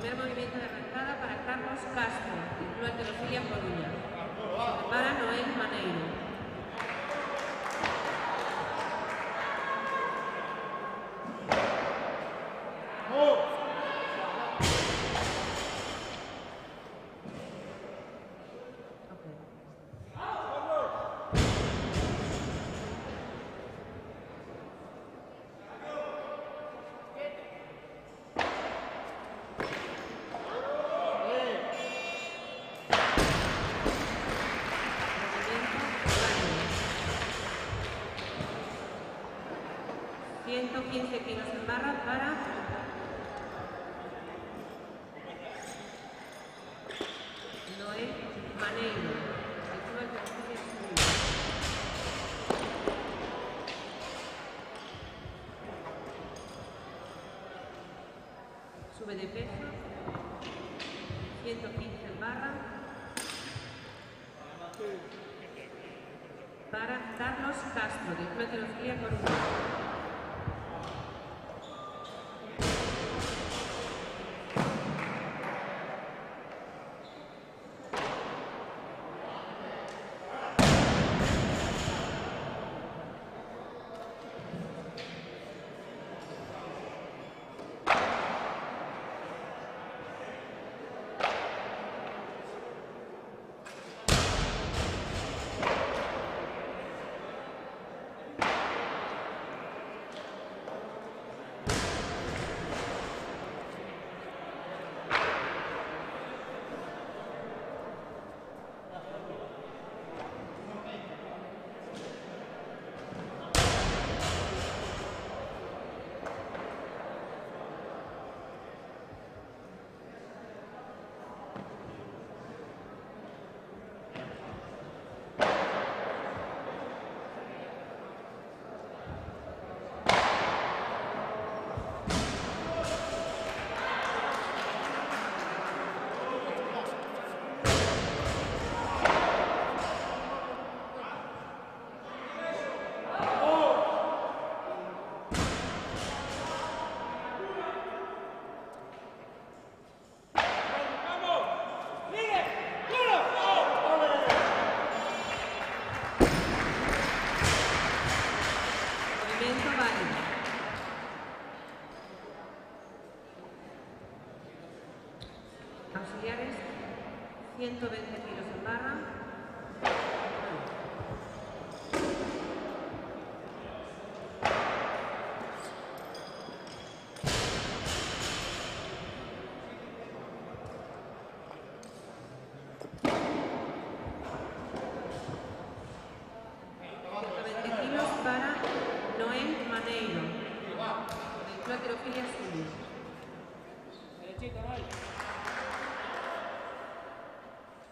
Primer movimiento de arrancada para Carlos Castro, del Club Halterofilia Coruña. Se prepara Noel Maneiro. Movimiento 115 kilos en barra para Noel Maneiro, del Club Halterofilia Coruña. Sube de peso, 115 en barra para Carlos Castro, del Club Halterofilia Coruña. Auxiliares, 120 kilos en barra. Para Noel Maneiro, del Club Halterofilia Coruña. Derechito, Noel.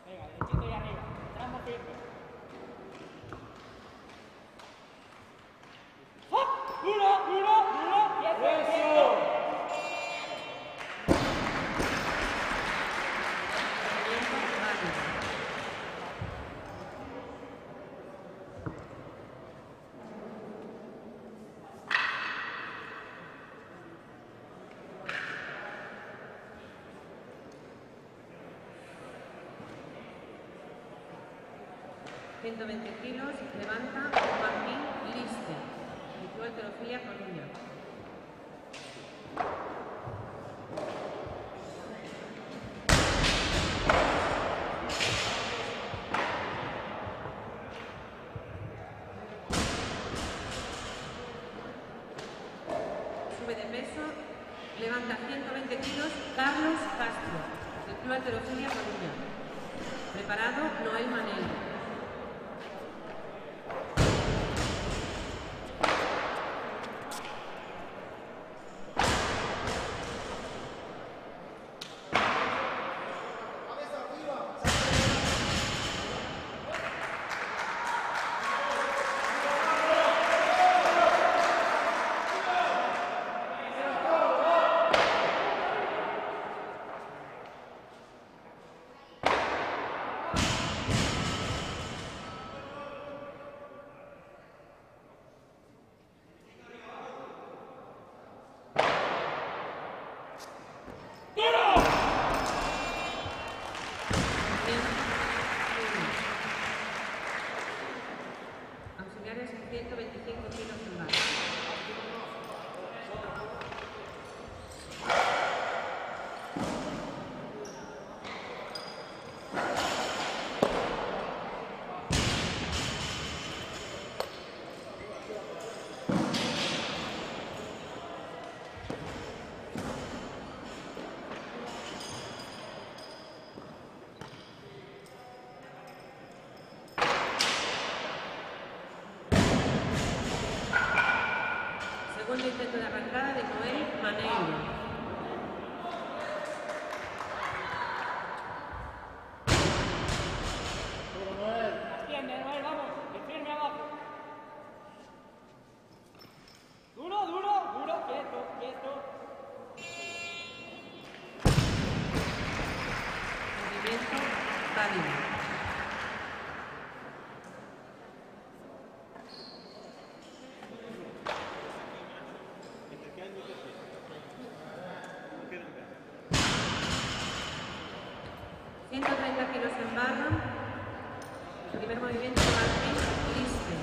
Venga, derechito y arriba. Tramo firme. ¡Uno! ¡Eso! ...120 kilos, levanta Martín Liste, del Club Halterofilia Coruña. Sube de peso, levanta 120 kilos, Carlos Castro, del Club Halterofilia Coruña. Preparado, Noel Maneiro. 130 kilos en barra. Primer movimiento de Martín Liste.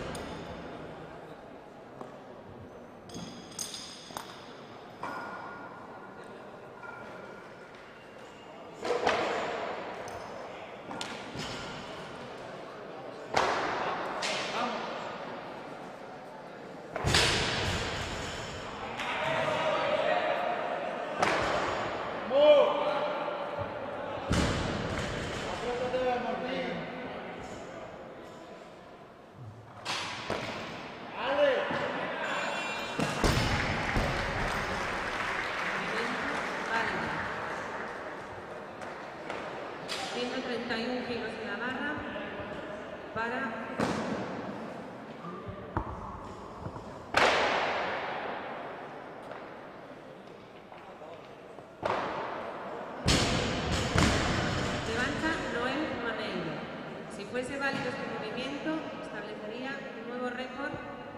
Si fuese válido este movimiento, establecería un nuevo récord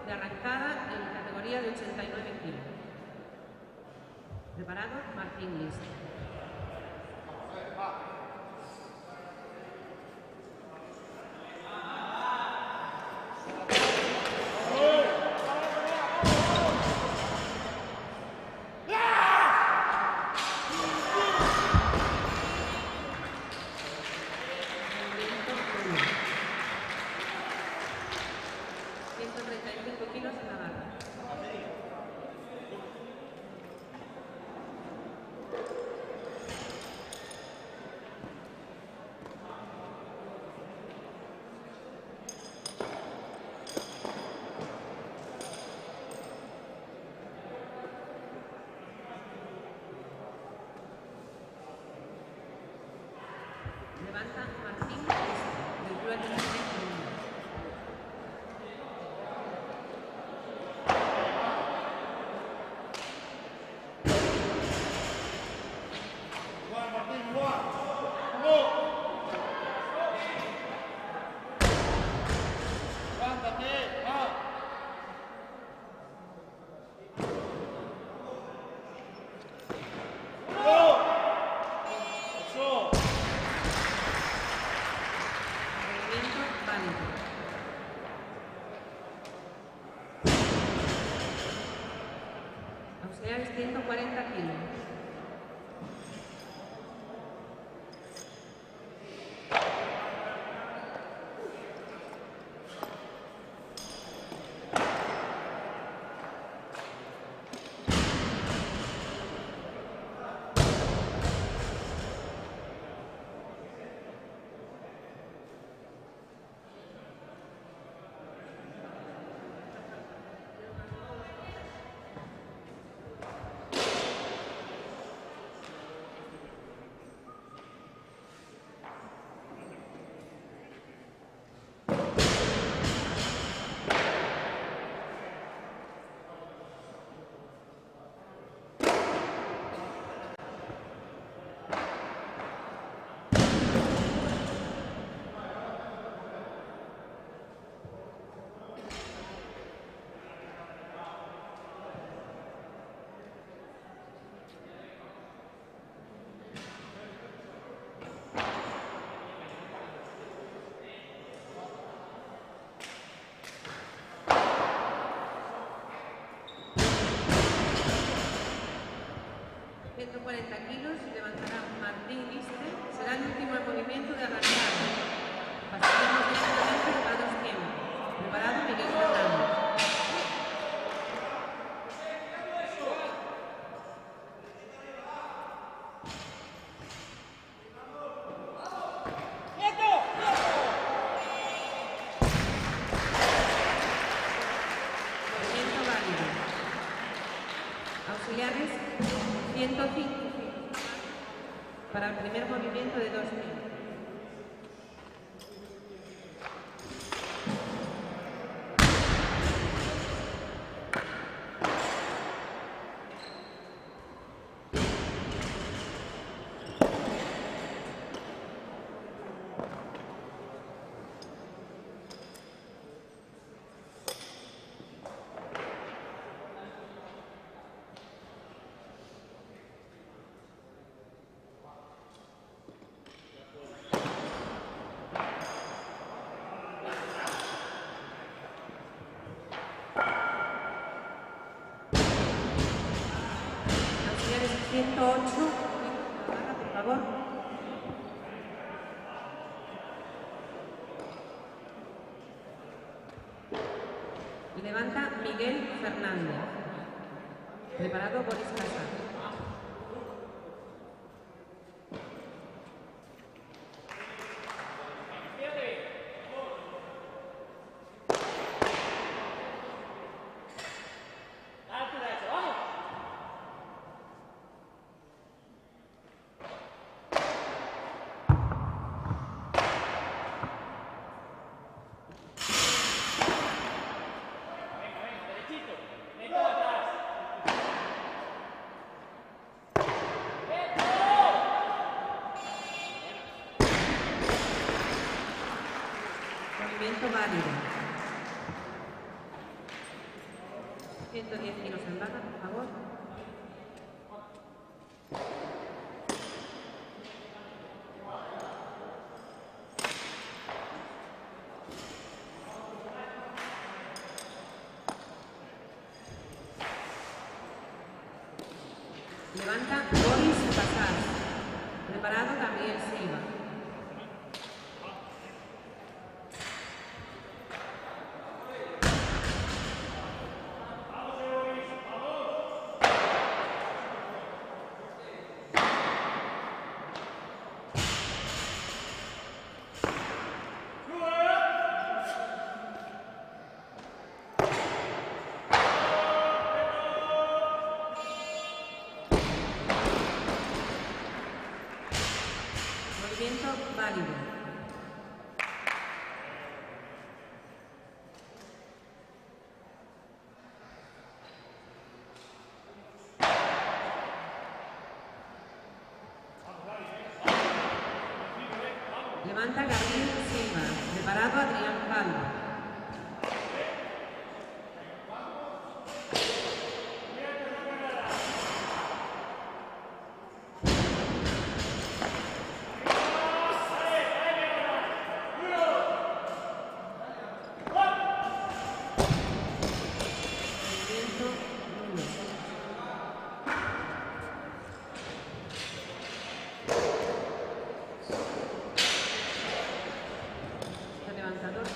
de arrancada en la categoría de 89 kilos. ¿Preparado? Martín Liste. Levanta Martín Liste, del Club Atlético. Auxiliares 140 kilos. Kilos y levantará Martín Liste. Será el último movimiento de arrancada. Pasaremos directamente a dos tiempos. Preparado Miguel Fernández. Movimiento válido. Auxiliares 105 para el primer movimiento de 2 minutos. Movimiento 8. Por favor. Levanta Miguel Fernández. Preparado Boris Casado. Movimiento válido. 110 kilos en barra, por favor. Levanta Boris Casas. Preparado Gabriel Silva. Movimiento válido. Levanta Gabriel Silva. Preparado Adrián Calvo. Levantador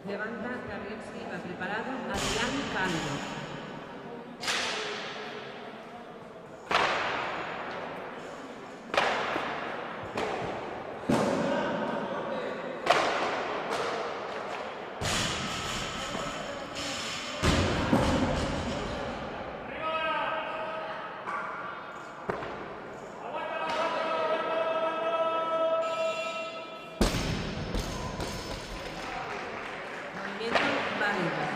Levanta Gabriel Silva. Preparado Adrián Calvo. Movimiento válido.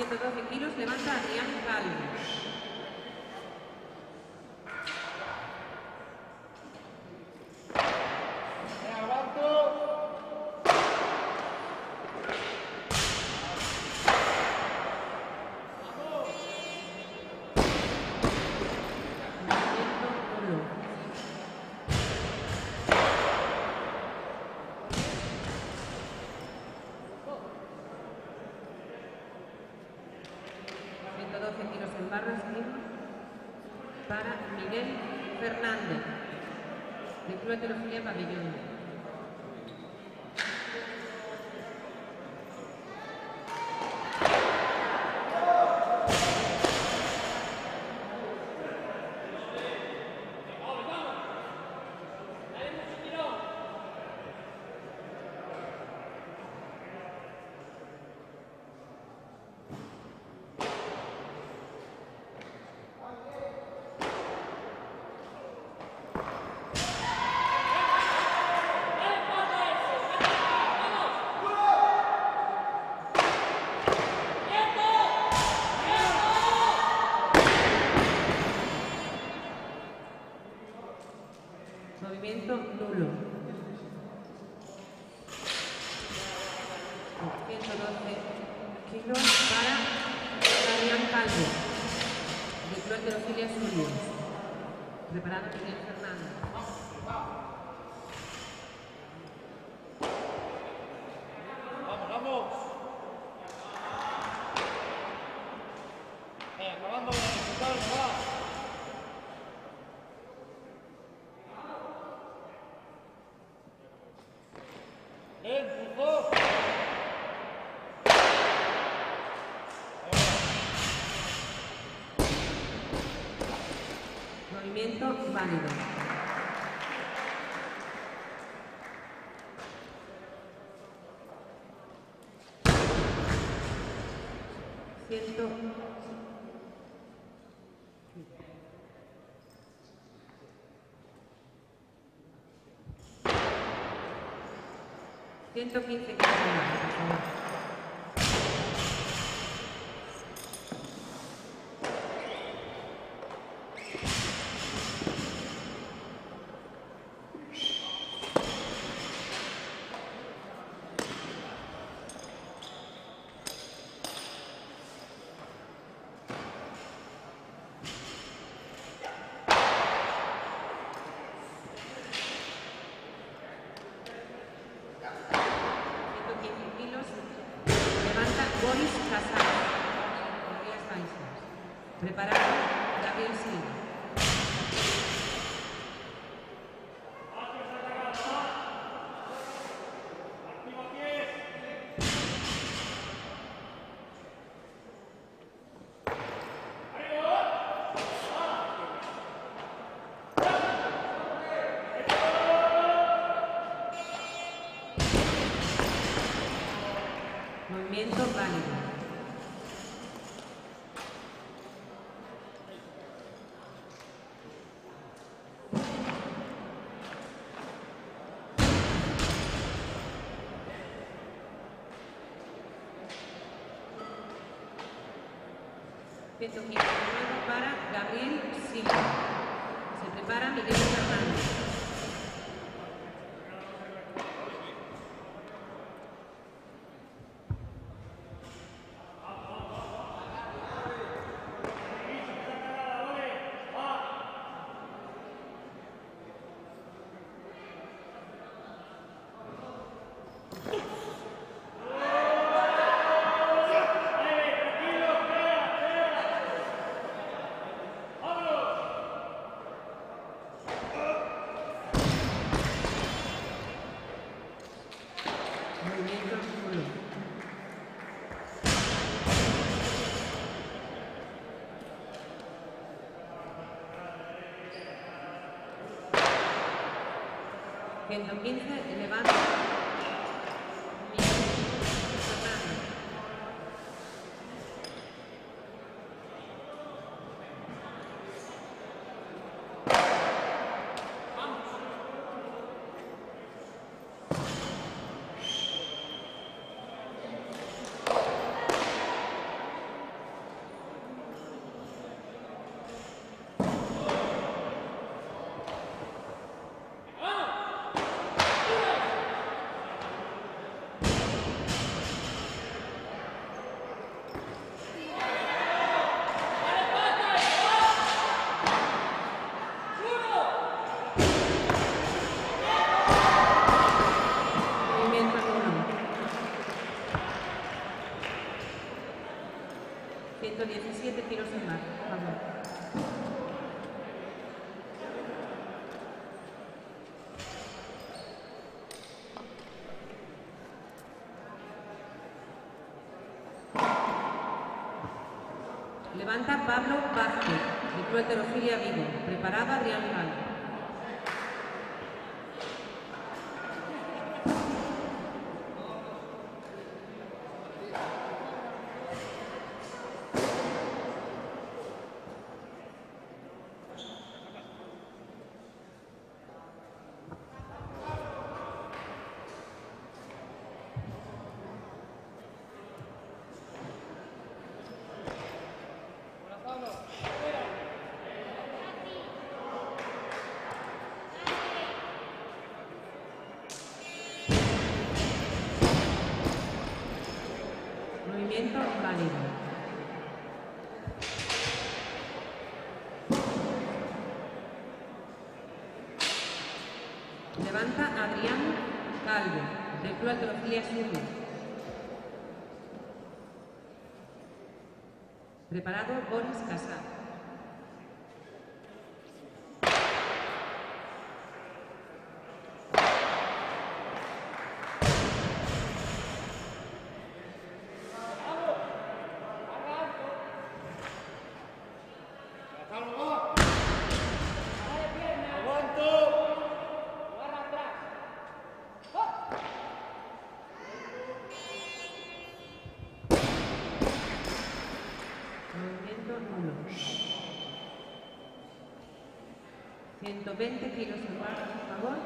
112 kilos levanta Adrián Calvo. Para Miguel Fernández, del Club de Heterofilia Pabellón. Movimiento nulo. 112 kilos para Adrián Calvo, del Club de Heterofilia Zulios. Preparado Miguel Fernández. Vamos, vamos. Acabando de ejecutar, va. Movimiento válido. Ciento 115 kilos, por favor. Boris Casal, Rías Baixas. Preparado, Gabriel Silva. Movimiento válido. Para Gabriel Silva. Se prepara Miguel Fernández. Movimiento nulo. Levanta. Levanta Pablo Vázquez, del Club Heterofilia Vigo. Preparado Adrián Gal. Movimiento válido. Levanta Adrián Calvo, del Club Heterofilia Sur. Preparado Boris Casar. Movimiento nulo. 120 kilos en barras, por favor.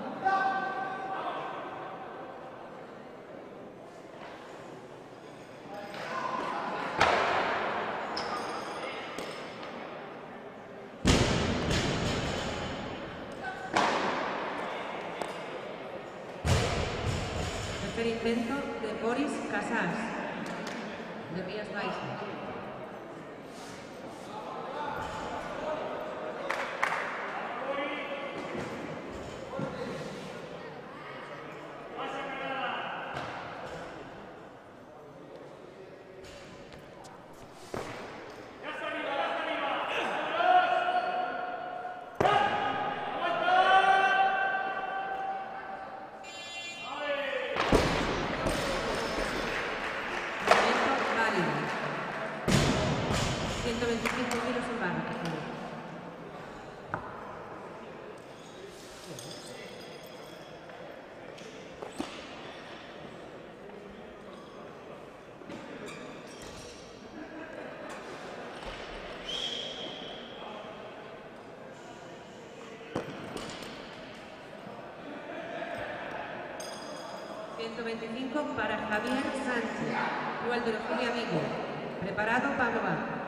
Tercer intento de Boris Casas, de Rías Baixas. Movimiento válido. 125 kilos en barra, por favor. Para Javier Sánchez, Club Heterofilia Vigo. Preparado Pablo Vázquez.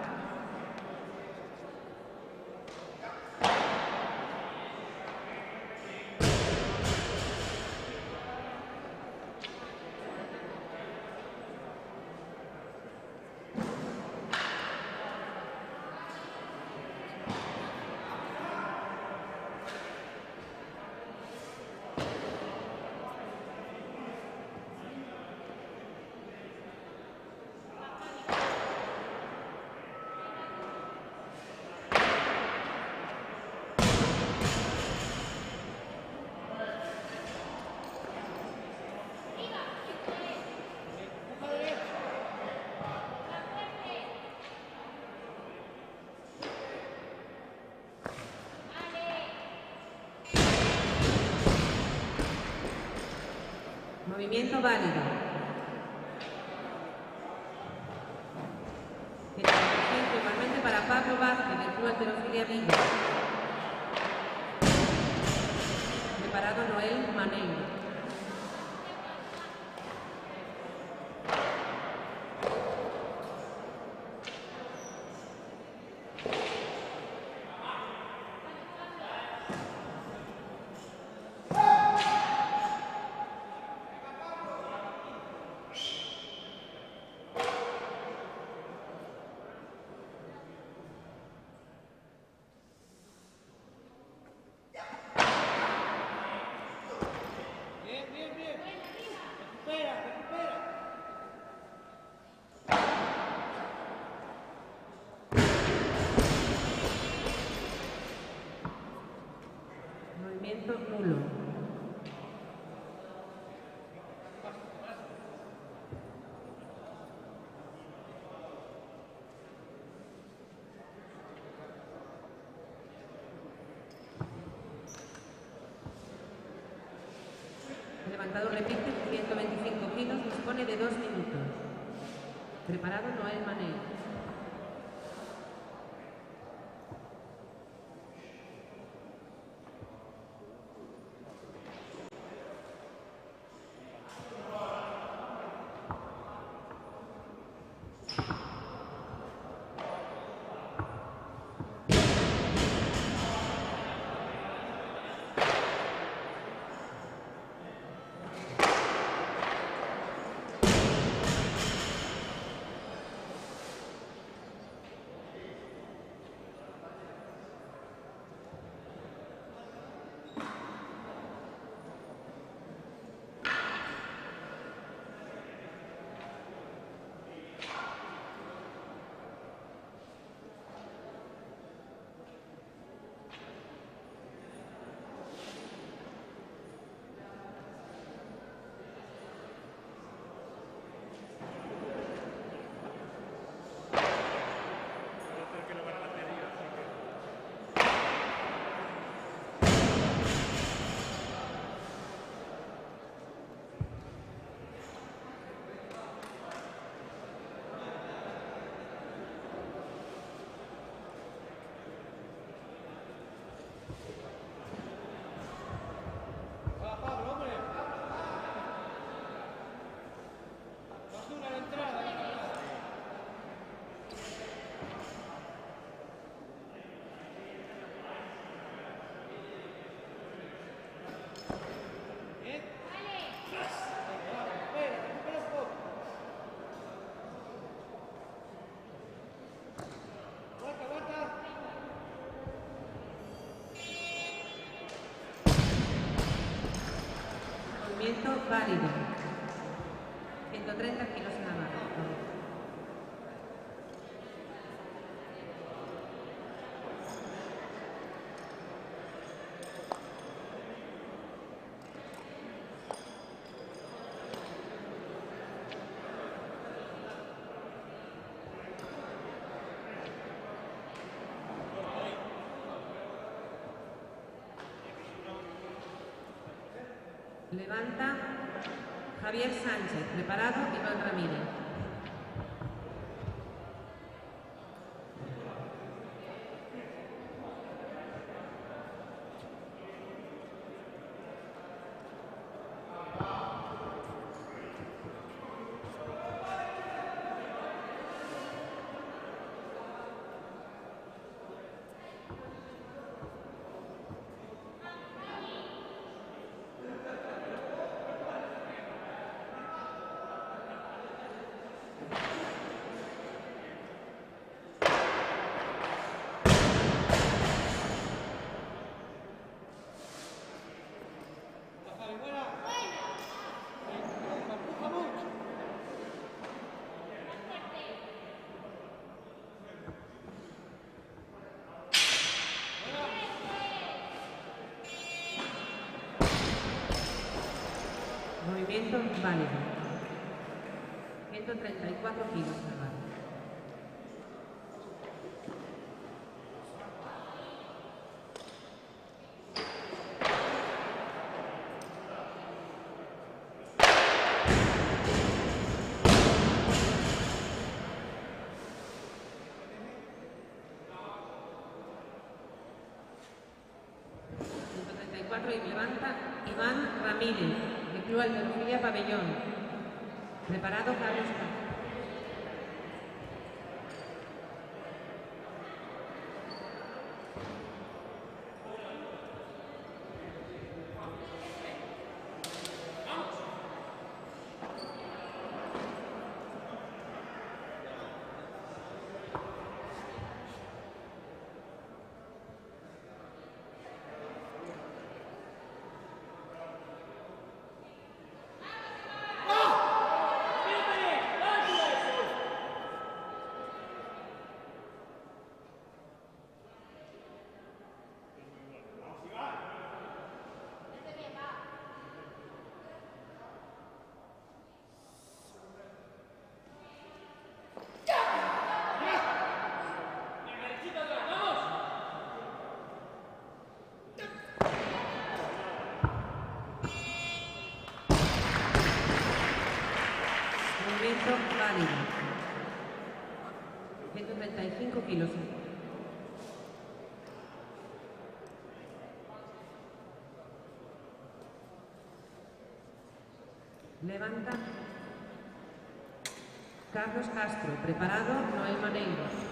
Movimiento válido. 125 igualmente para Pablo Vázquez, del Club Heterofilia Vigo. Preparado Noel Maneiro. Movimiento nulo. levantado repite, 125 kilos, dispone de 2 minutos. Preparado Noel Manel. Movimiento válido. 130 kilos en la barra. Levanta Javier Sánchez. Preparado Iván Ramírez. Movimiento válido. 134 kilos en la barra. Y levanta Iván Ramírez, de Club Alterofilia Pabellón. Preparado Carlos Paz. válido. 135 kilos. Levanta. Carlos Castro. Preparado. Noel Maneiro.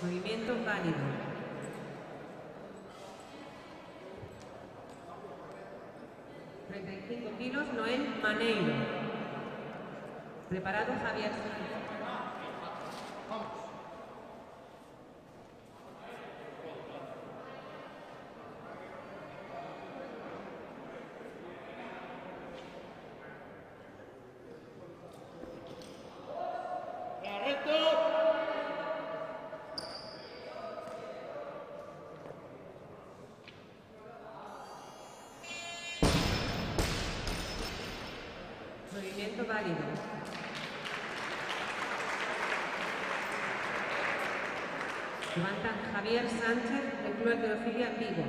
Movimiento válido. Kilos, Noel Maneiro. Preparado, Javier. Movimiento válido. Levanta Javier Sánchez, del Club Halterofilia Vigo.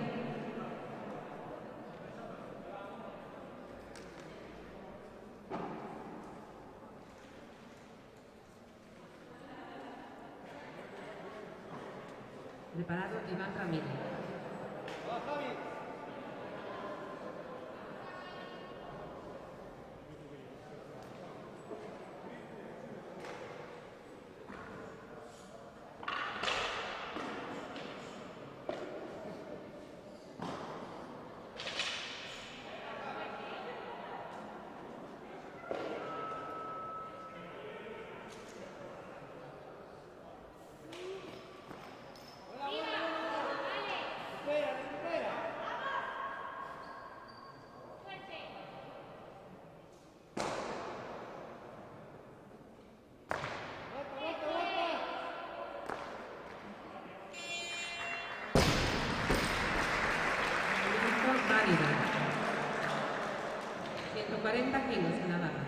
Preparado, Iván Ramírez. Válido. 140 kilos en la barra.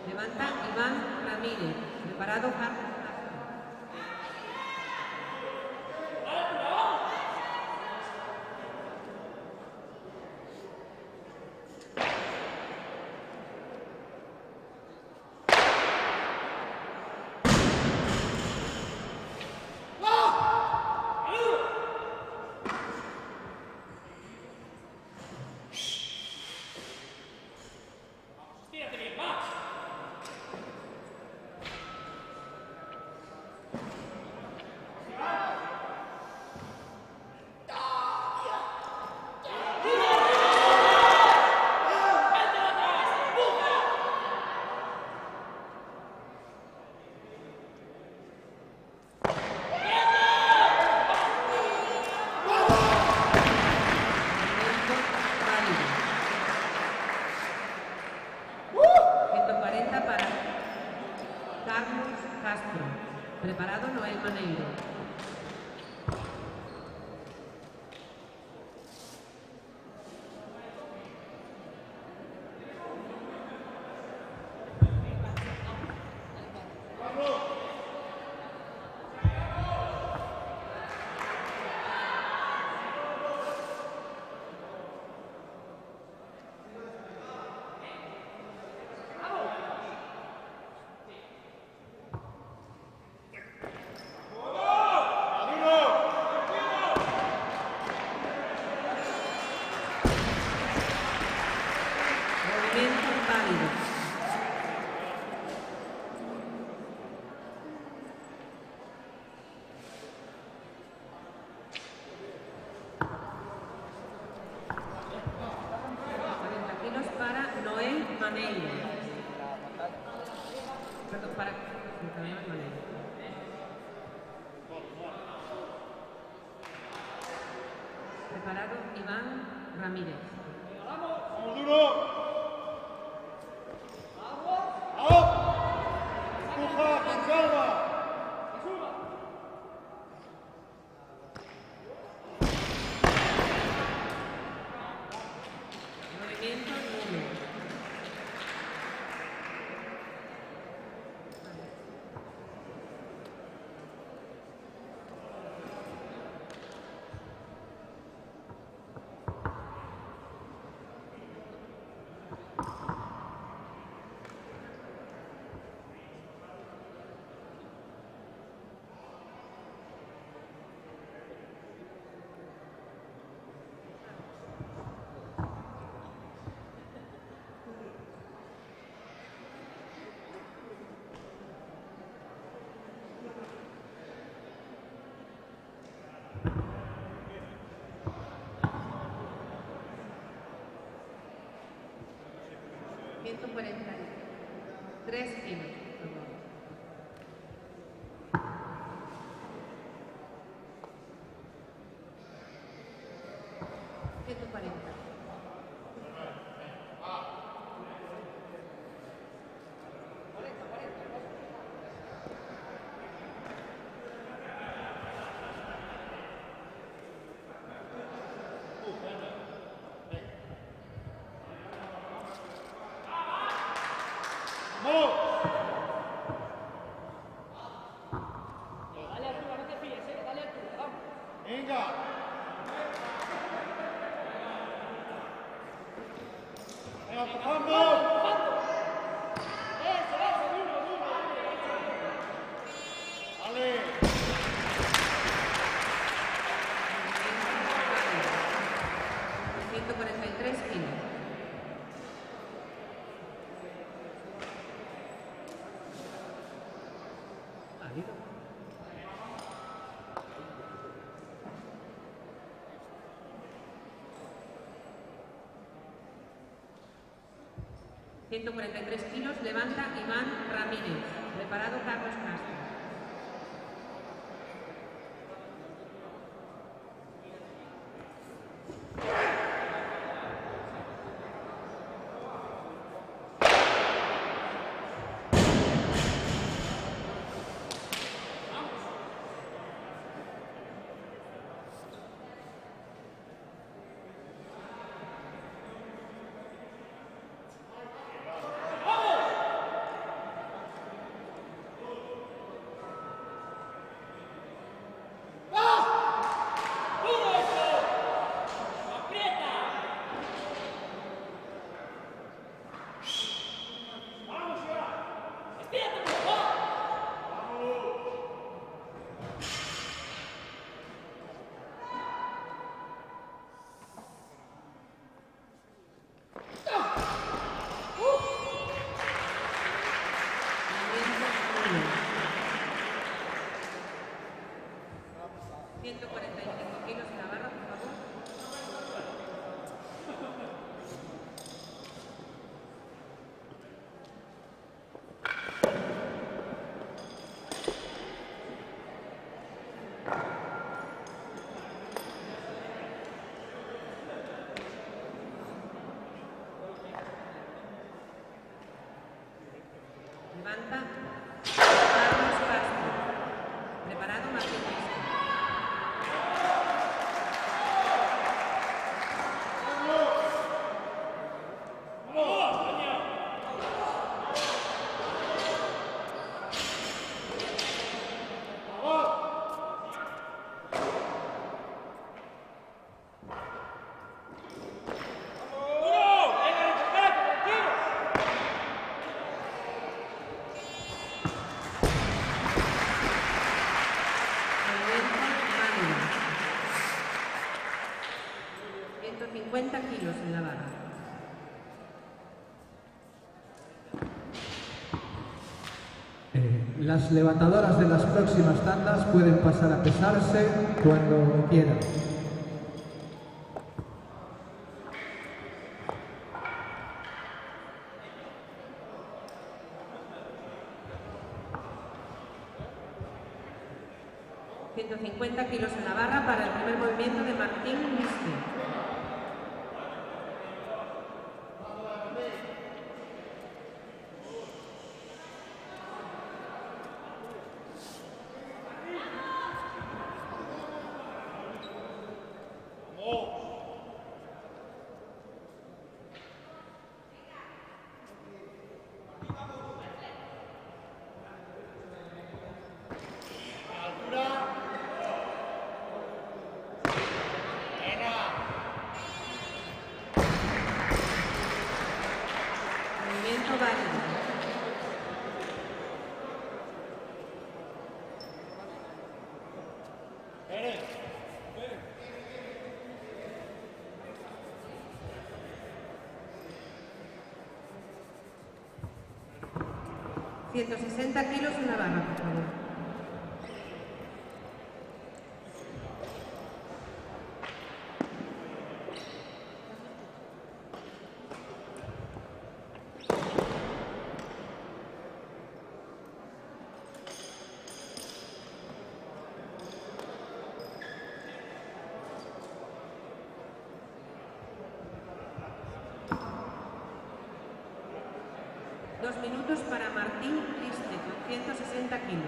Levanta Iván Ramírez. Preparado, Carlos. Carlos Castro. Preparado, Noel Maneiro. Maneiro. Perdón, para... Carlos Maneiro. Preparado Iván Ramírez. ¡Vamos duro! ¡Empuja con calma! Movimiento nulo. Tres kilos. Venga. Venga, empujando. Vale. 143 kilos. Válido. 143 kilos, levanta Iván Ramírez. Preparado Carlos Castro. Levanta Carlos Castro. Preparado Martín Luis. En la barra. Las levantadoras de las próximas tandas pueden pasar a pesarse cuando quieran. 150 kilos en la barra para el primer movimiento de Martín Liste. Movimiento válido. ...160 kilos en la barra, por favor. Dos minutos para Martín Liste, con 160 kilos.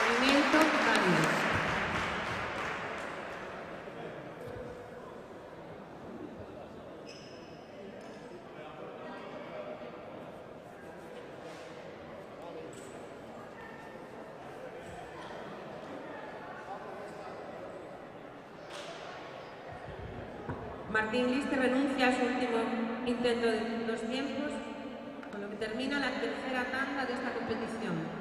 Movimiento válido. Martín Liste renuncia a su último intento de 2 tiempos, con lo que termina la tercera tanda de esta competición.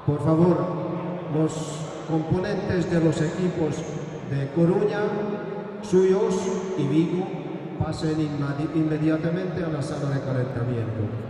Por favor, los componentes de los equipos de Coruña, Suyos y Vigo pasen inmediatamente a la sala de calentamiento.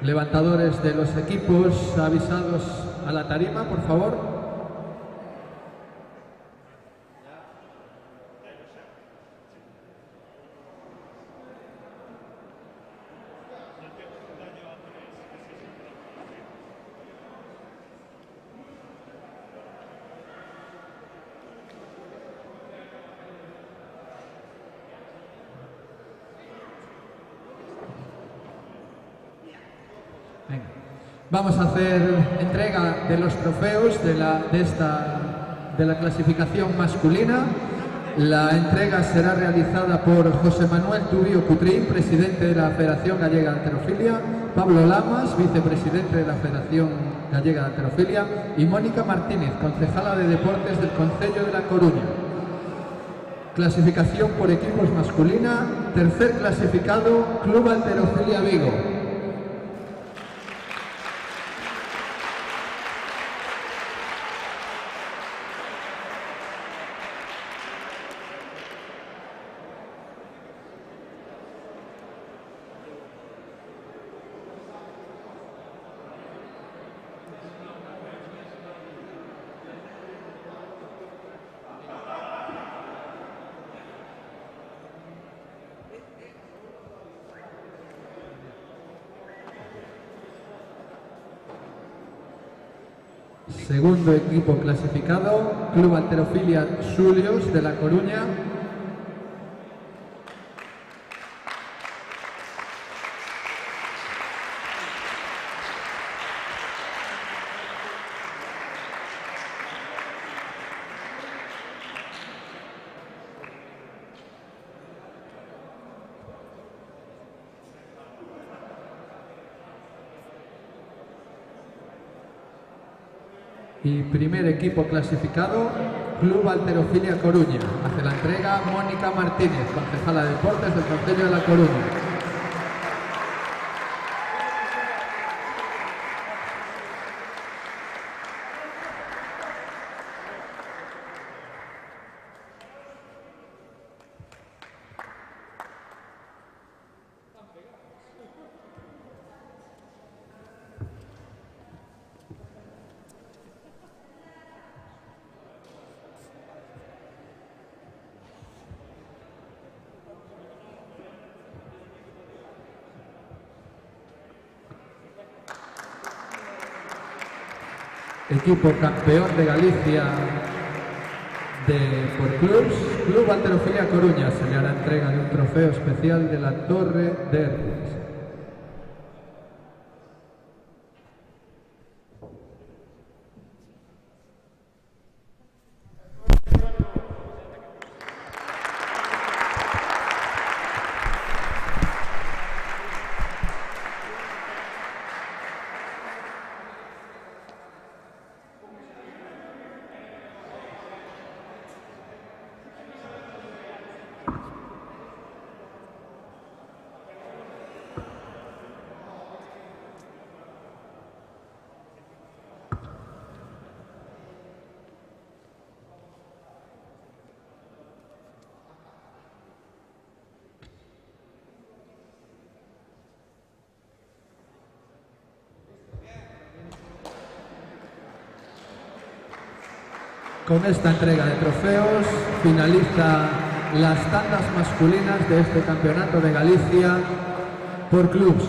Levantadores de los equipos avisados a la tarima, por favor. Venga. Vamos a hacer entrega de los trofeos de la clasificación masculina. La entrega será realizada por José Manuel Tubío Cutrín, presidente de la Federación Gallega de Halterofilia, Pablo Lamas, vicepresidente de la Federación Gallega de Halterofilia, y Mónica Martínez, concejala de Deportes del Concello de La Coruña. Clasificación por equipos masculina, tercer clasificado, Club Halterofilia Vigo. Segundo equipo clasificado, Club Halterofilia Xulios de La Coruña. Y primer equipo clasificado, Club Halterofilia Coruña. Hace la entrega Mónica Martínez, concejala de Deportes del Concello de La Coruña. Equipo campeón de Galicia por clubs, Club Halterofilia Coruña. Se le hará entrega de un trofeo especial de la Torre de Hércules. Con esta entrega de trofeos finaliza las tandas masculinas de este campeonato de Galicia por clubs.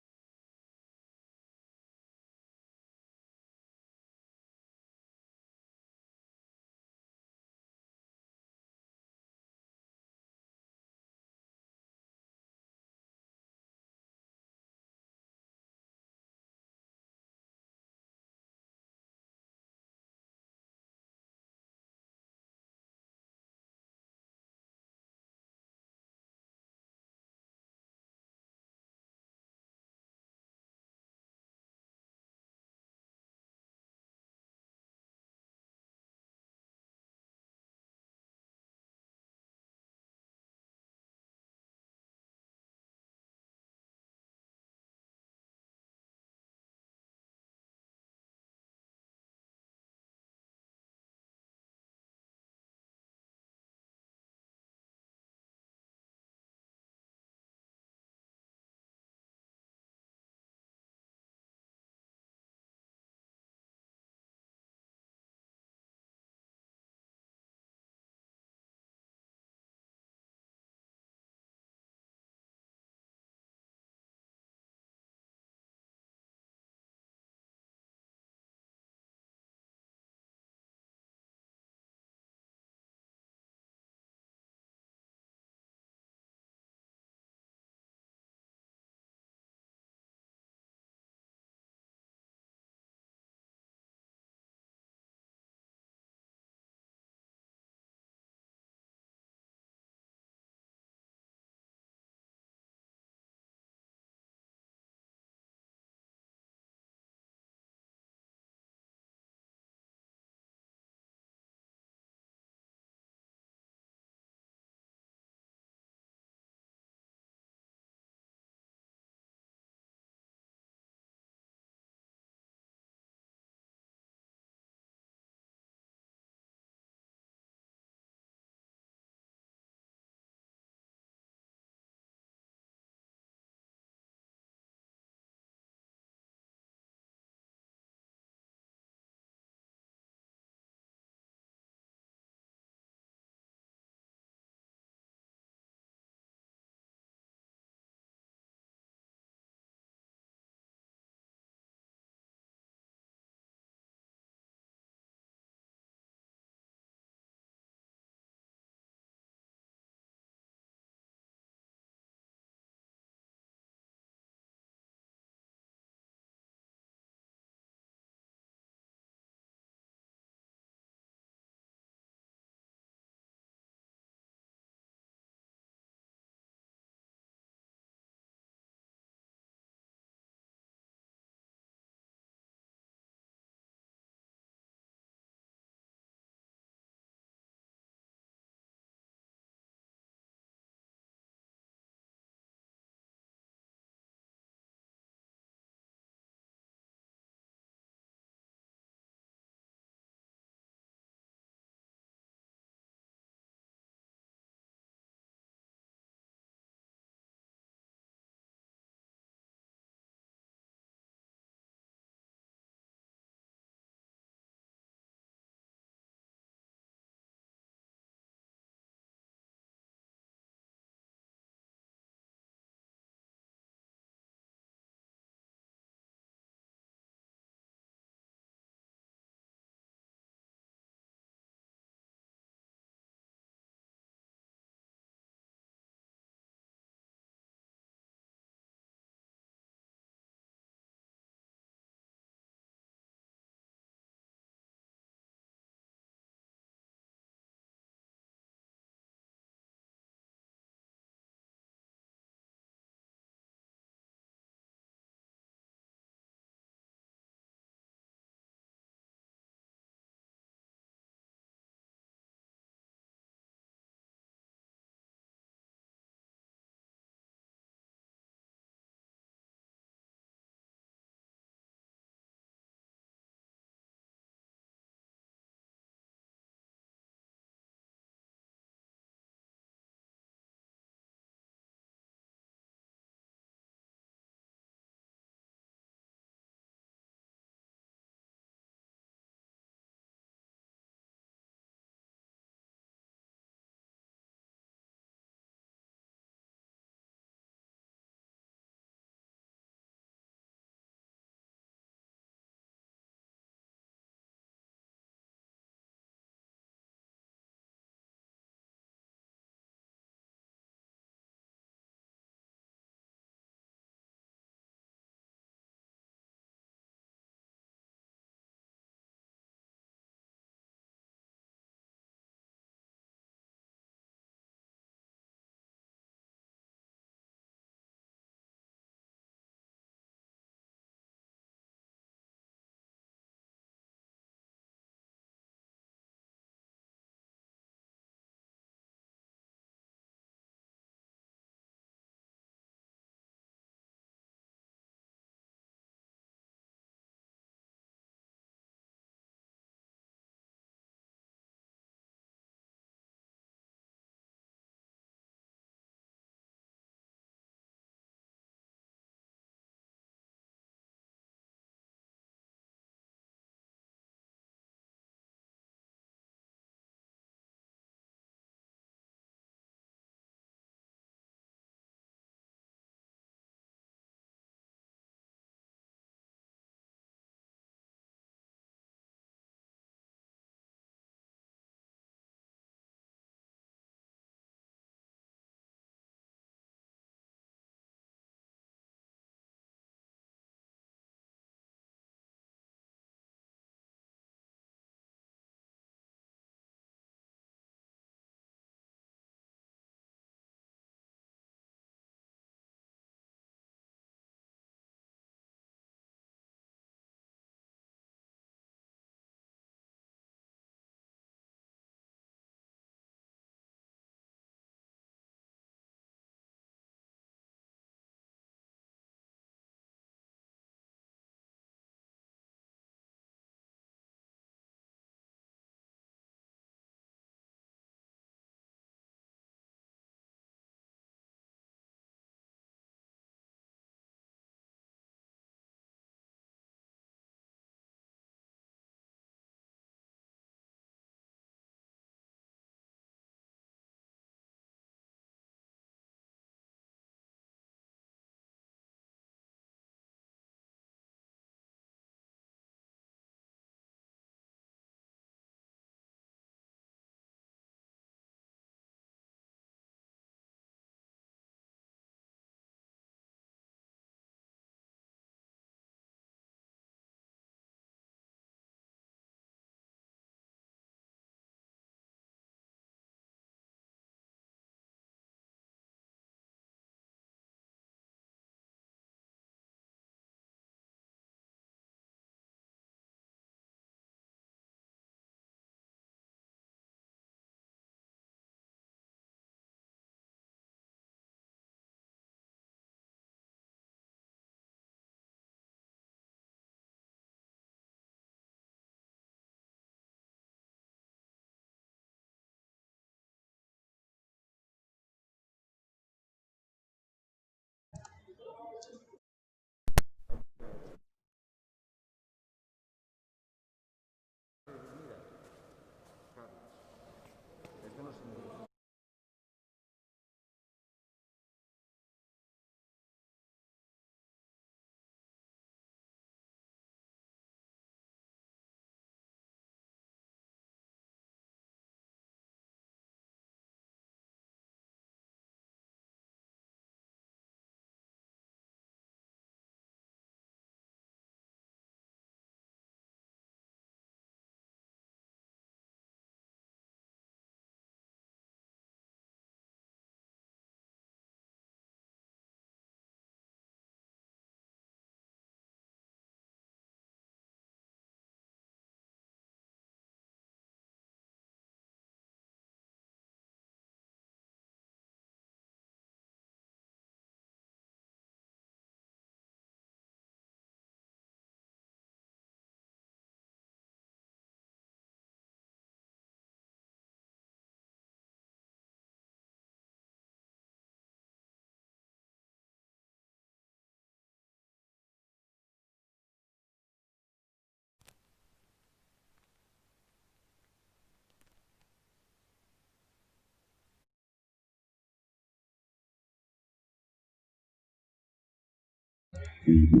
Hola,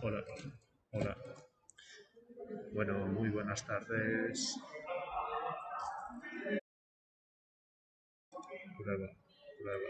hola, hola. Bueno, muy buenas tardes. Prueba, prueba.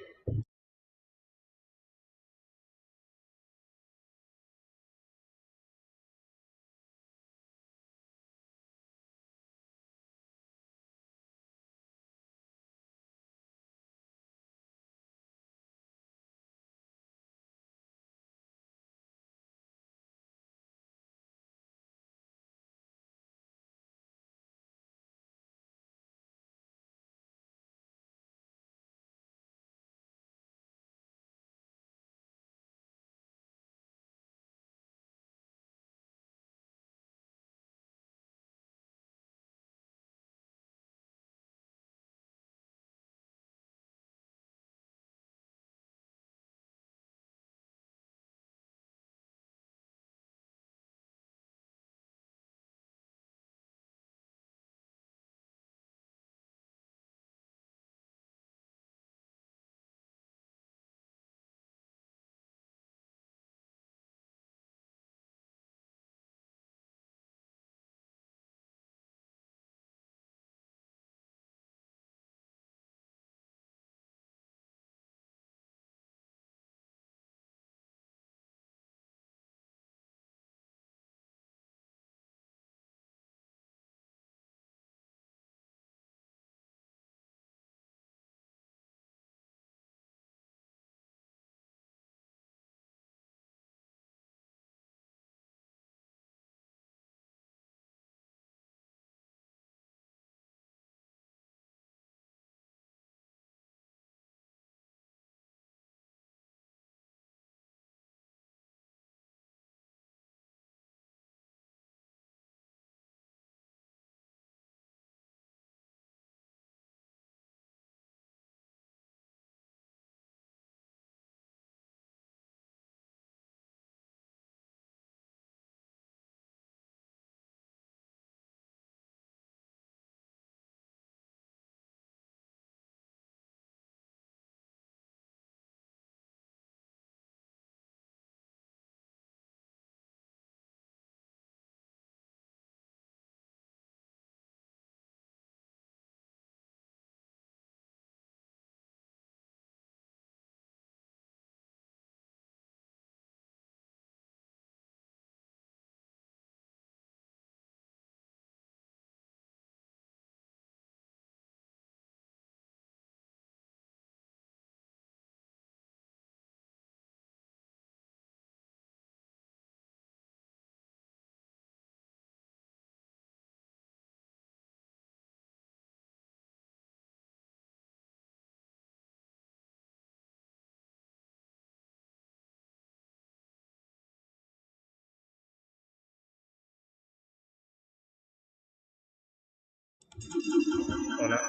Hola,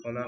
hola, hola.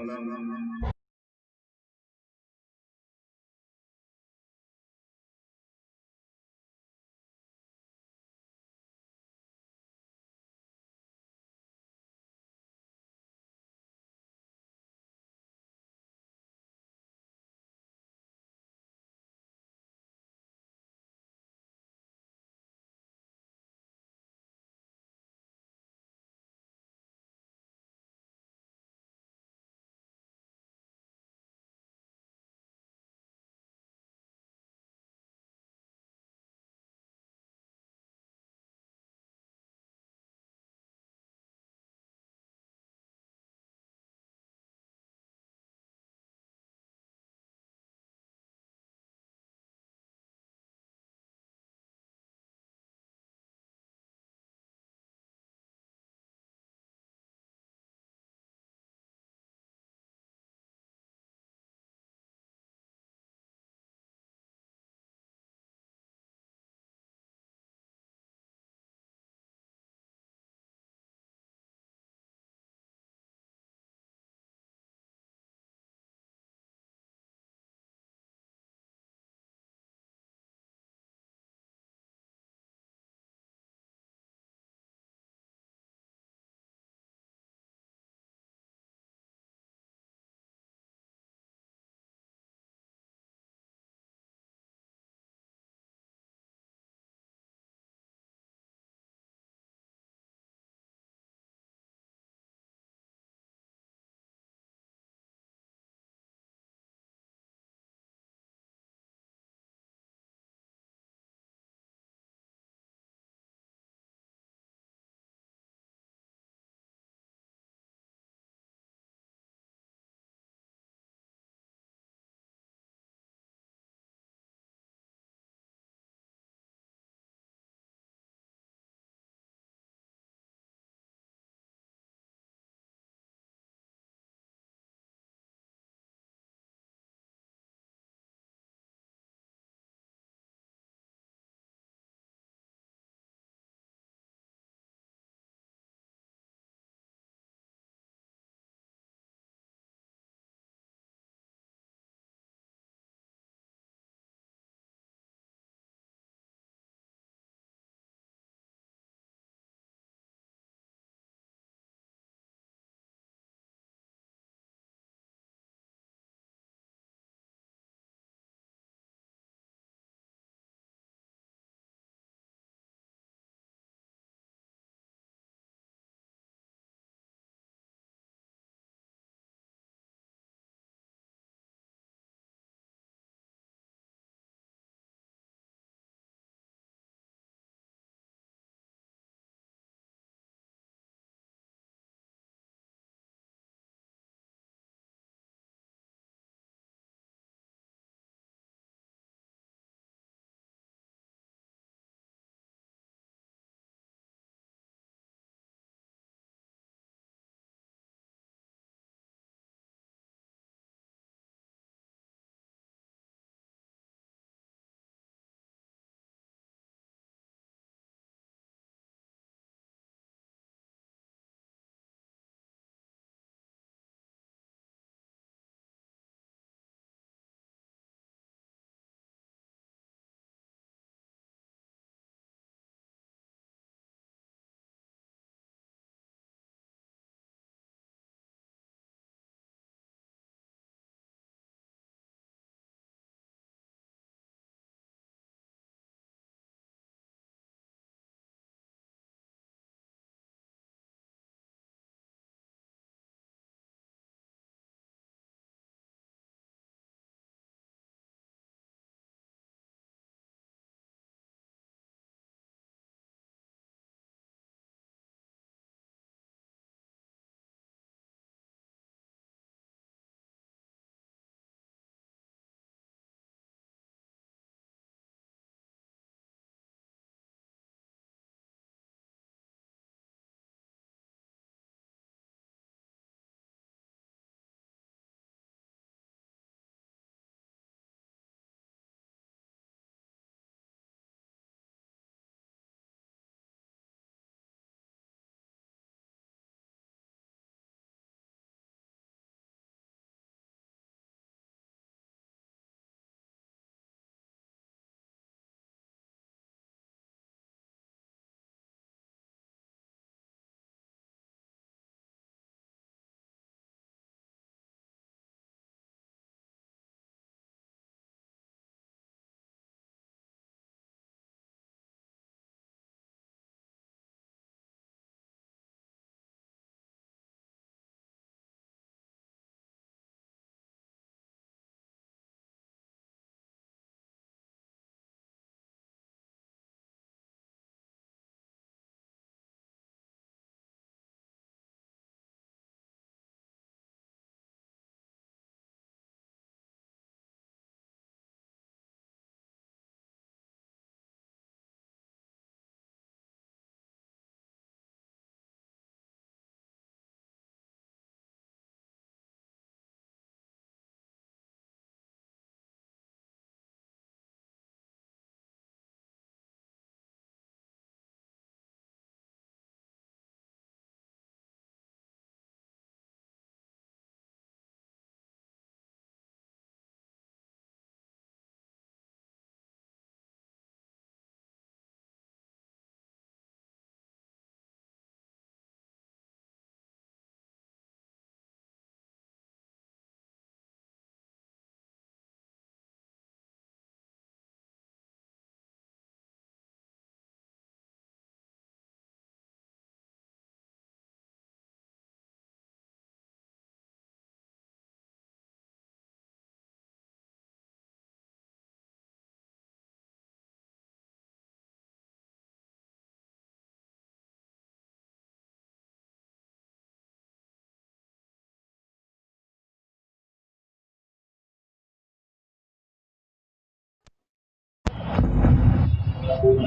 Hola.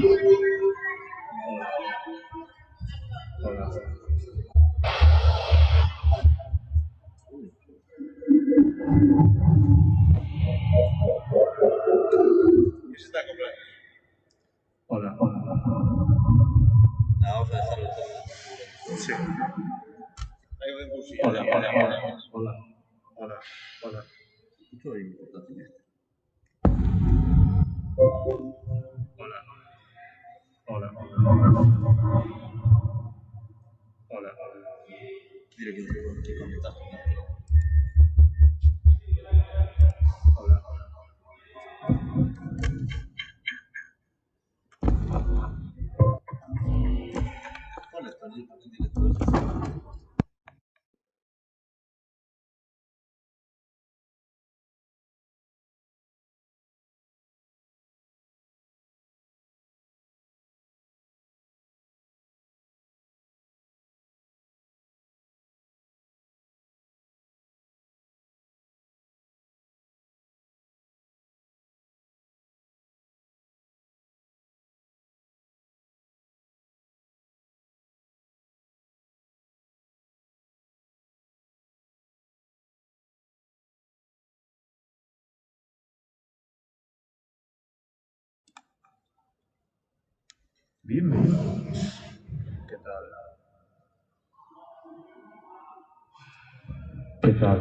¿Qué se está comprando? Hola. Vamos a dejarlo todo. Sí. Hay un impulsillo. Hola. Mucho de importancia. Hola. Dile que conectas. Bienvenidos. ¿Qué tal? ¿Qué tal?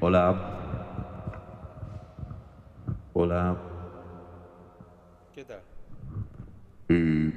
Hola. Hola. ¿Qué tal? Mm.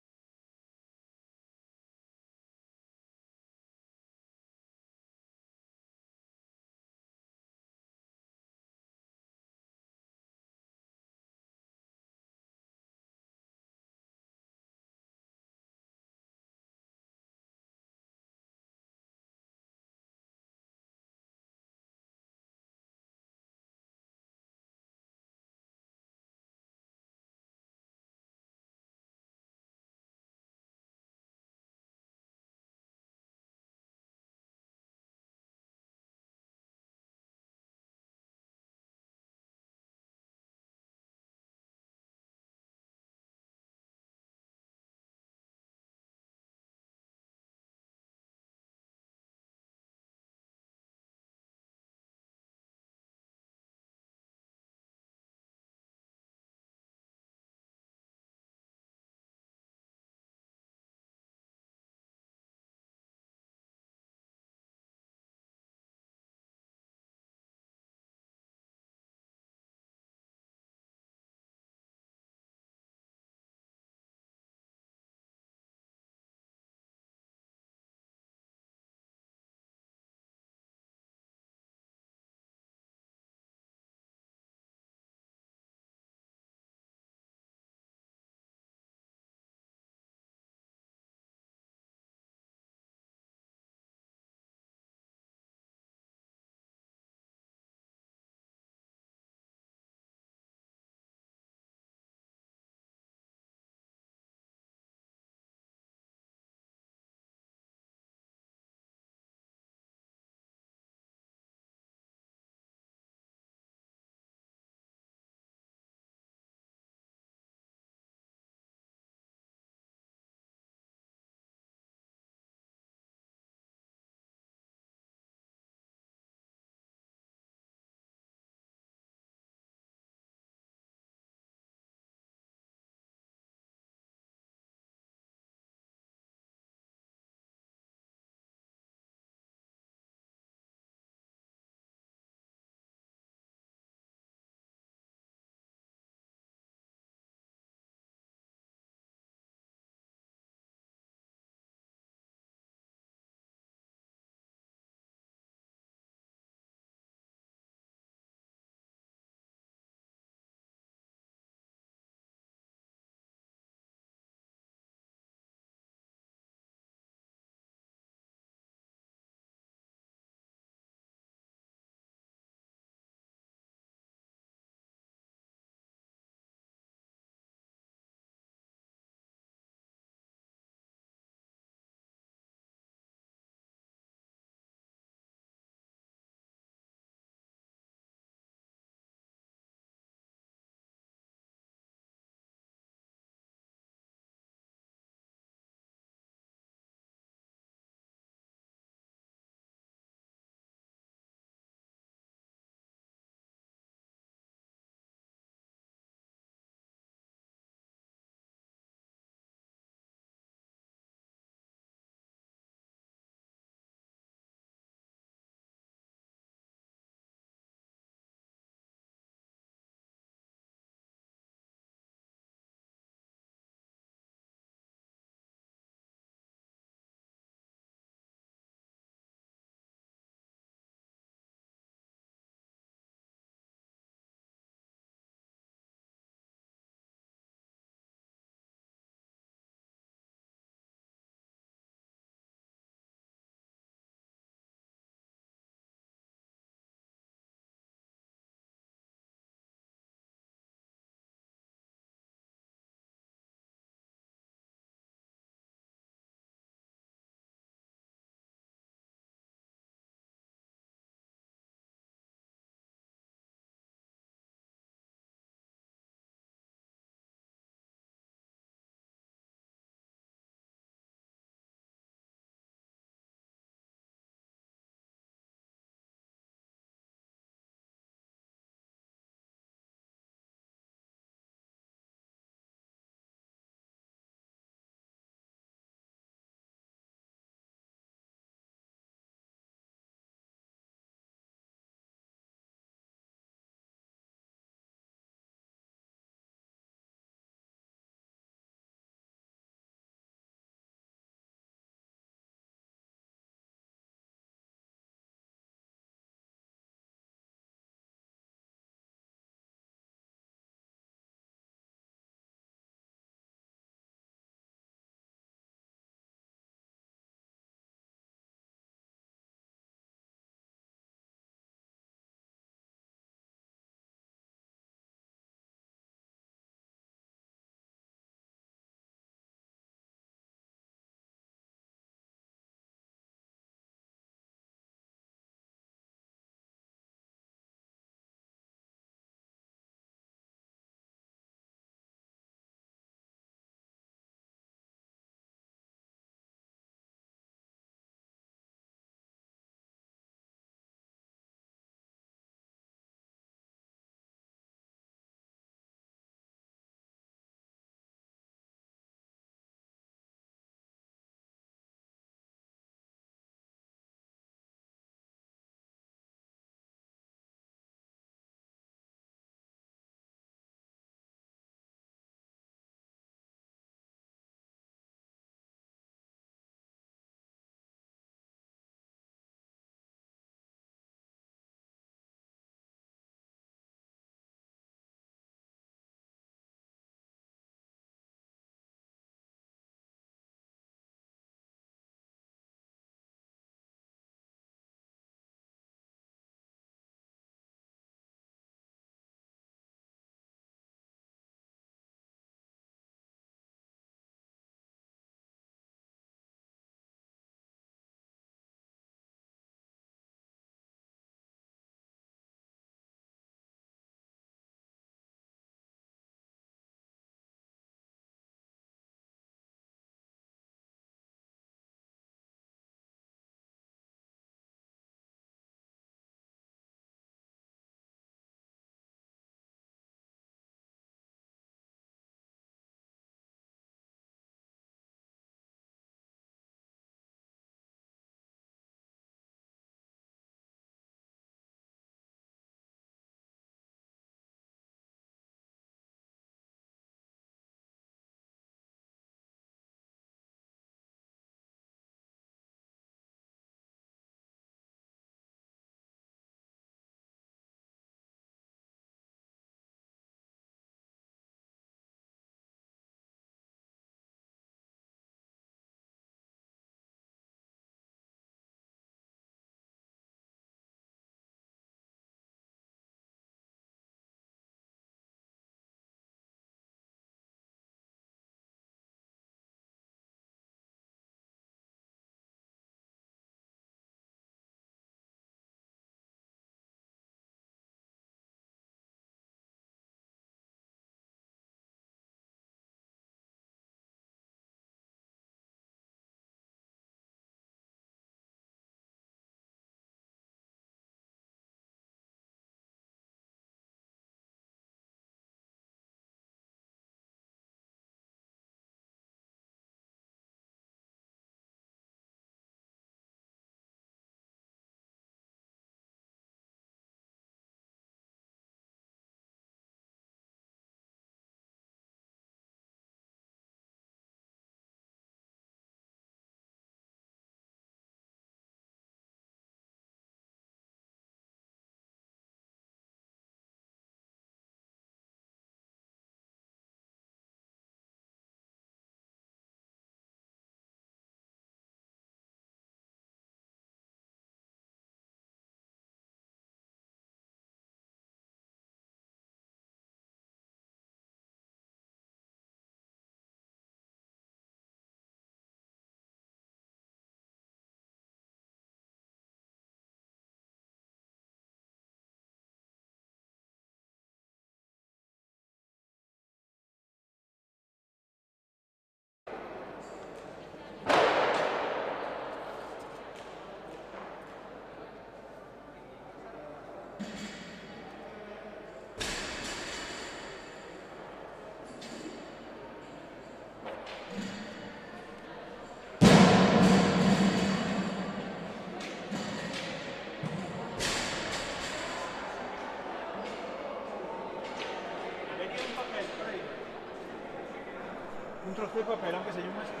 trozo de papel, aunque sea un masquito.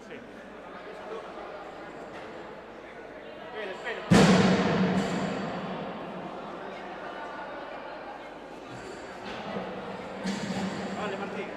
Sí. Espera. Vale, Martín.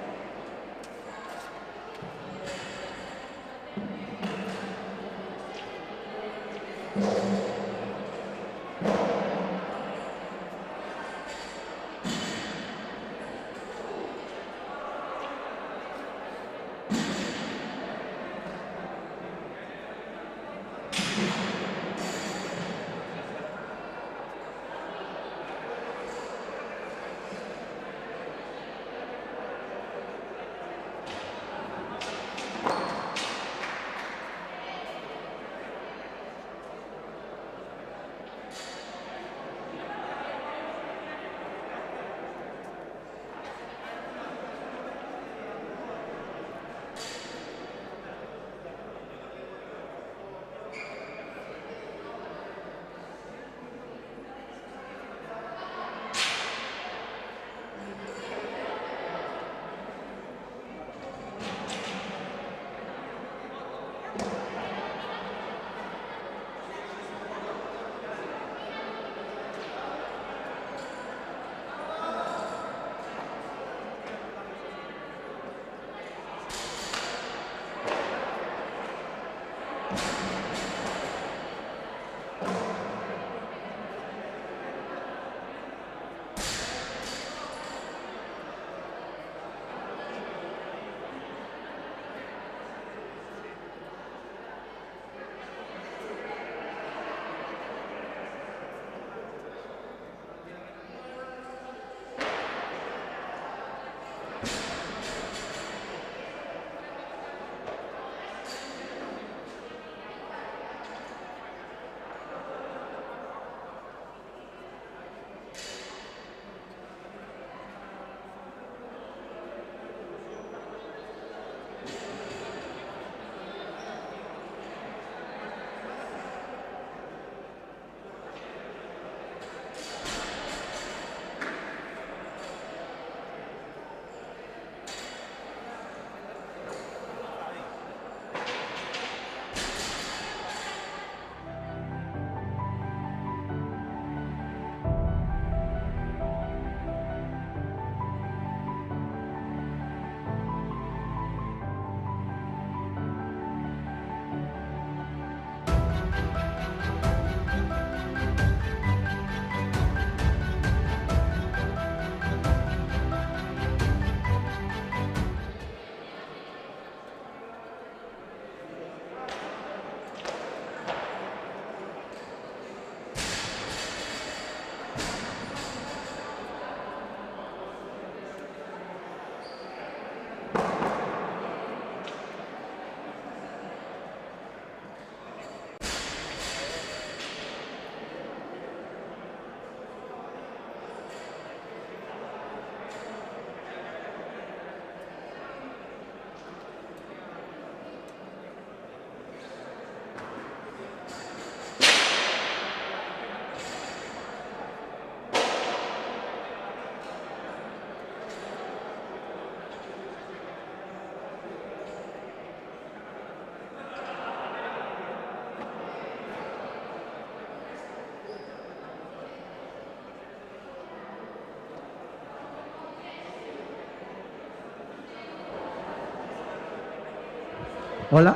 Hola.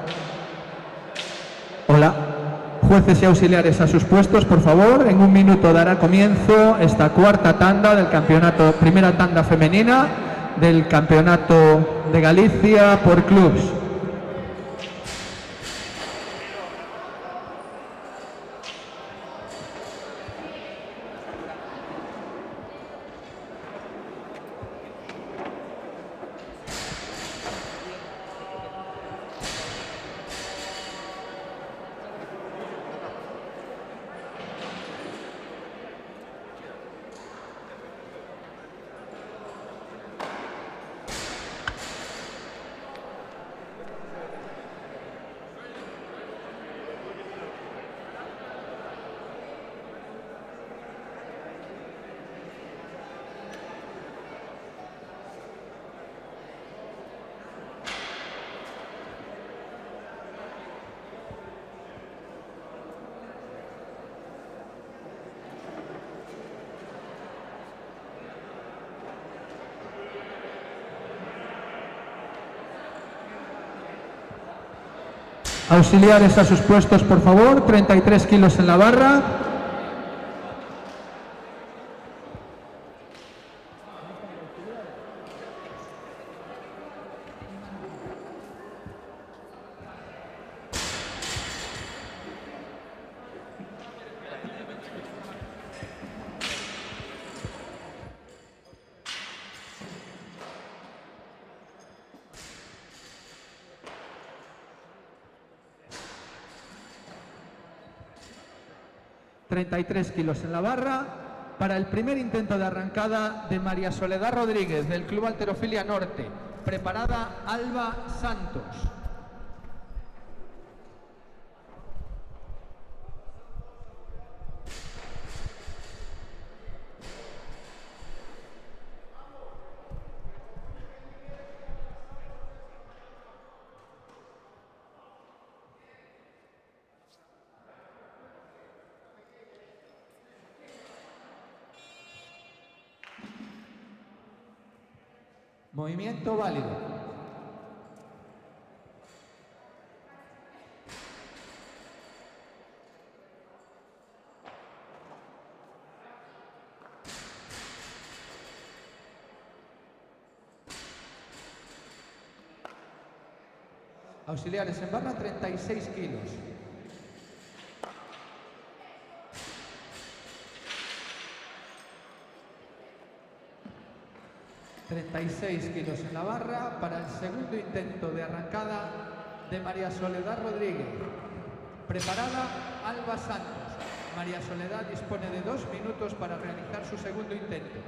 Hola. Jueces y auxiliares a sus puestos, por favor. En un minuto dará comienzo esta cuarta tanda del campeonato, primera tanda femenina del campeonato de Galicia por clubs. Auxiliares a sus puestos, por favor. 33 kilos en la barra. ...33 kilos en la barra... ...para el primer intento de arrancada... ...de María Soledad Rodríguez... ...del Club Halterofilia Norte... ...preparada Alba Santos... Movimiento válido. Auxiliares en barra, 36 kilos. ...36 kilos en la barra... ...para el segundo intento de arrancada... ...de María Soledad Rodríguez... ...preparada Alba Santos... María Soledad dispone de 2 minutos... ...para realizar su segundo intento...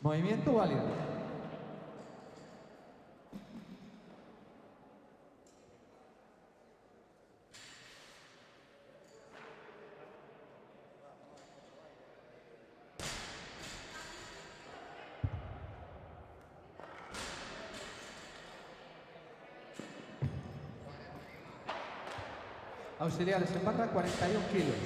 Movimiento válido. Auxiliares en barra, 41 kilos.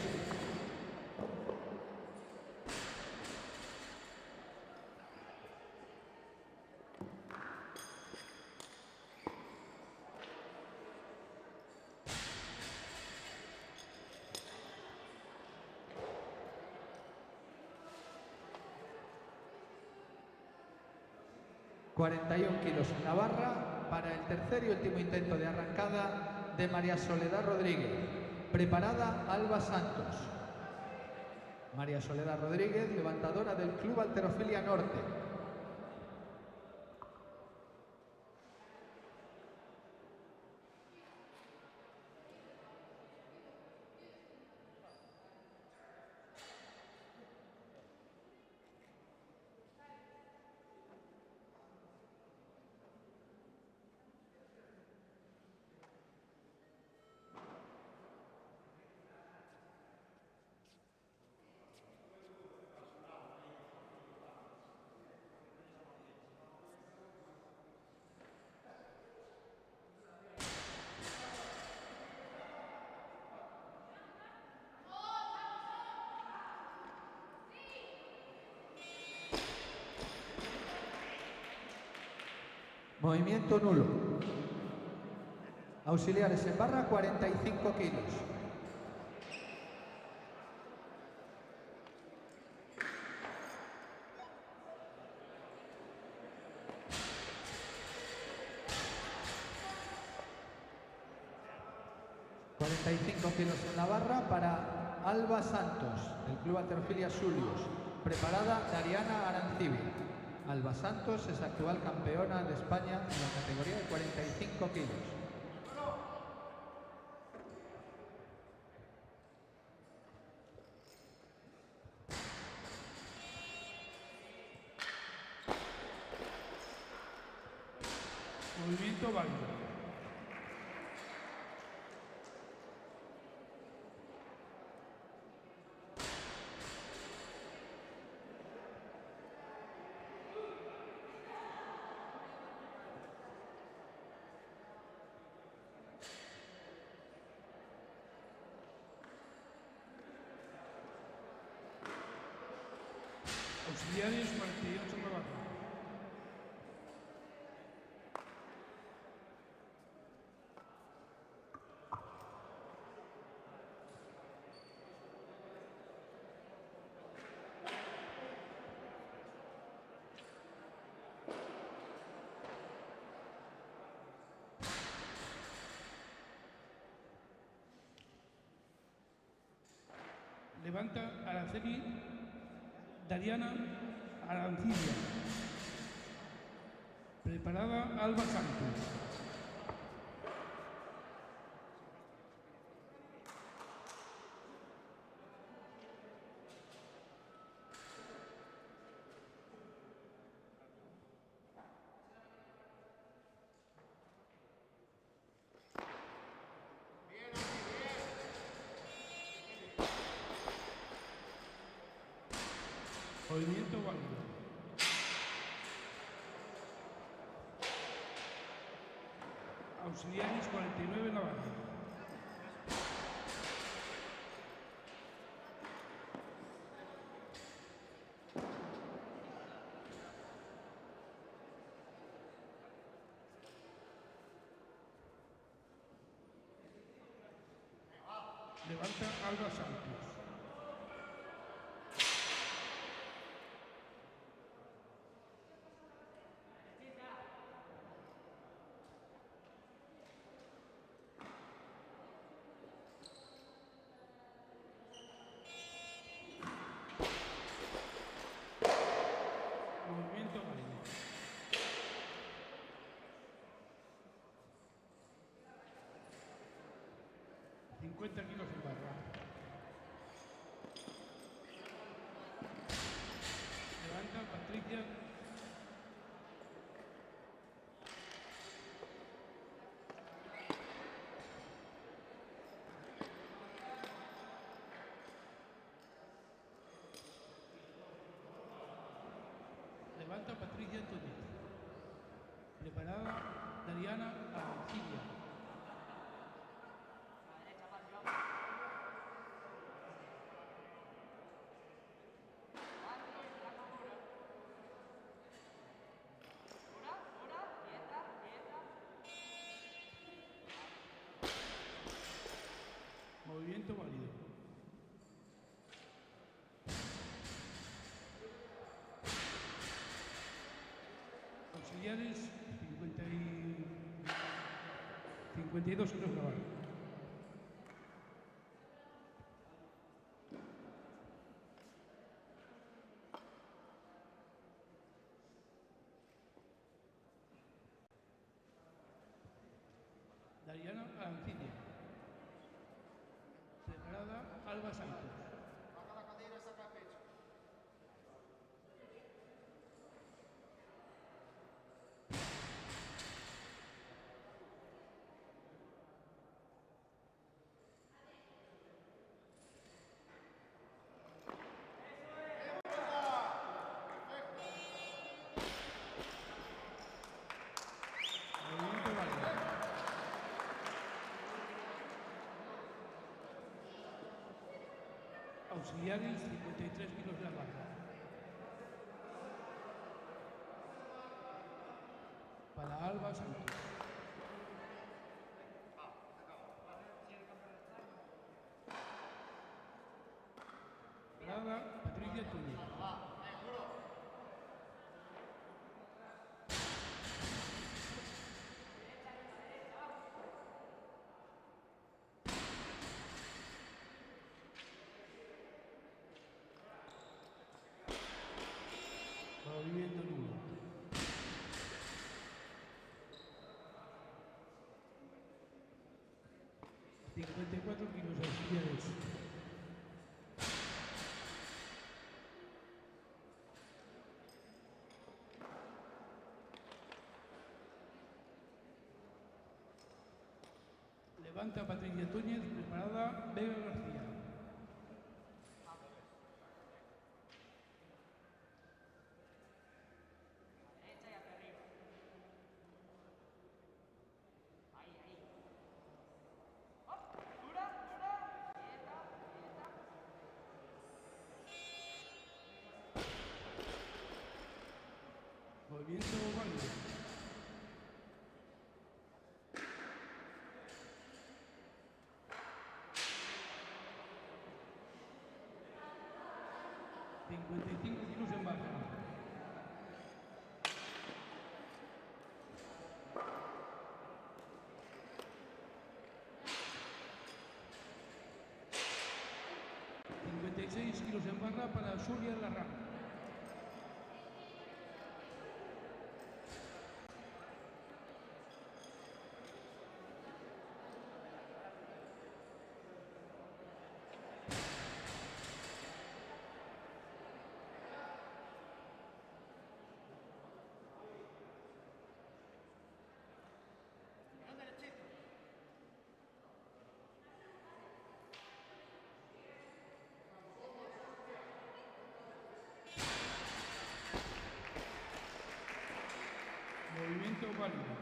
...41 kilos en la barra... ...para el tercer y último intento de arrancada... ...de María Soledad Rodríguez... ...preparada Alba Santos... María Soledad Rodríguez, levantadora del Club Halterofilia Norte... Movimiento nulo. Auxiliares en barra, 45 kilos. ...kilos en la barra para Alba Santos, del Club Halterofilia Sulios, preparada Dariana Arancibi. Alba Santos es actual campeona de España en la categoría de 45 kilos. Movimiento válido. Auxiliares 48 Navarra. Levanta Araceli Dariana Arancibia. Preparada Alba Santos. Movimiento válido. Auxiliares 49 Navarra. Levanta Alba Santos. Movimiento válido. ...50 kilos en barra. Levanta Patricia. Levanta Patricia Antonieta. Preparada Dariana Arancibia. Movimiento válido. Auxiliares 52 kilos Navarra. Dariana Arancibia. Preparada Alba Santos. Baja la cadera, saca el pecho. Movimiento válido. Auxiliares 53 kilos de la barra. Para Alba Santos. Parada Patricia Tuñi. Movimiento nulo. ...54 kilos auxiliares. Levanta Patricia Túñez, preparada Vega García. Movimiento válido. Kilos en barra. Kilos en barra para Xulia Larrán. Movimiento válido.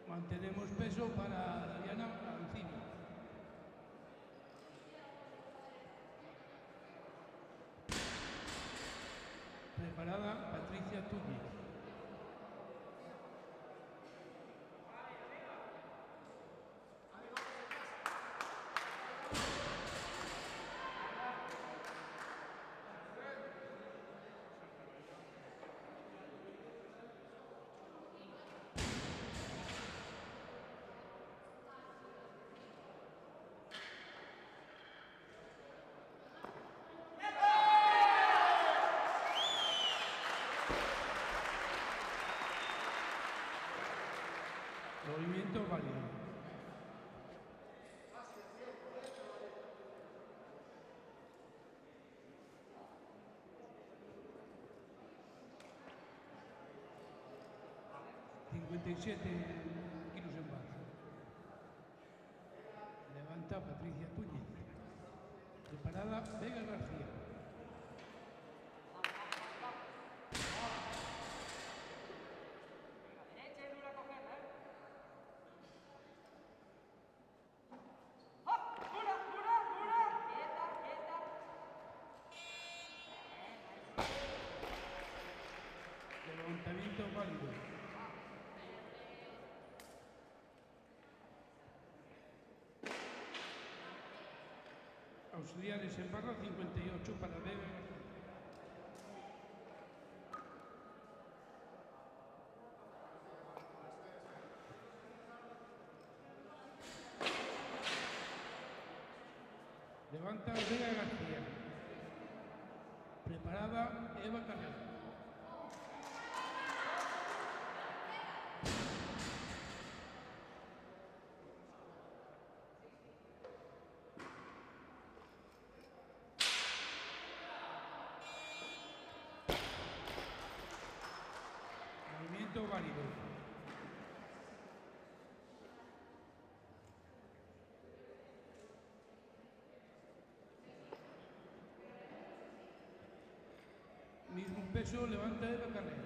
Mantenemos peso para Dariana Ancini. Preparada Patricia Túñez. Movimiento válido. ...57 kilos en barra. Levanta Patricia Túñez. Preparada Vega García. Levantamiento válido. Auxiliares en barra 58 para Vega. Levanta Vega García. Preparada Eva Carrera. Movimiento válido. Mismo peso, levanta Eva Carrera.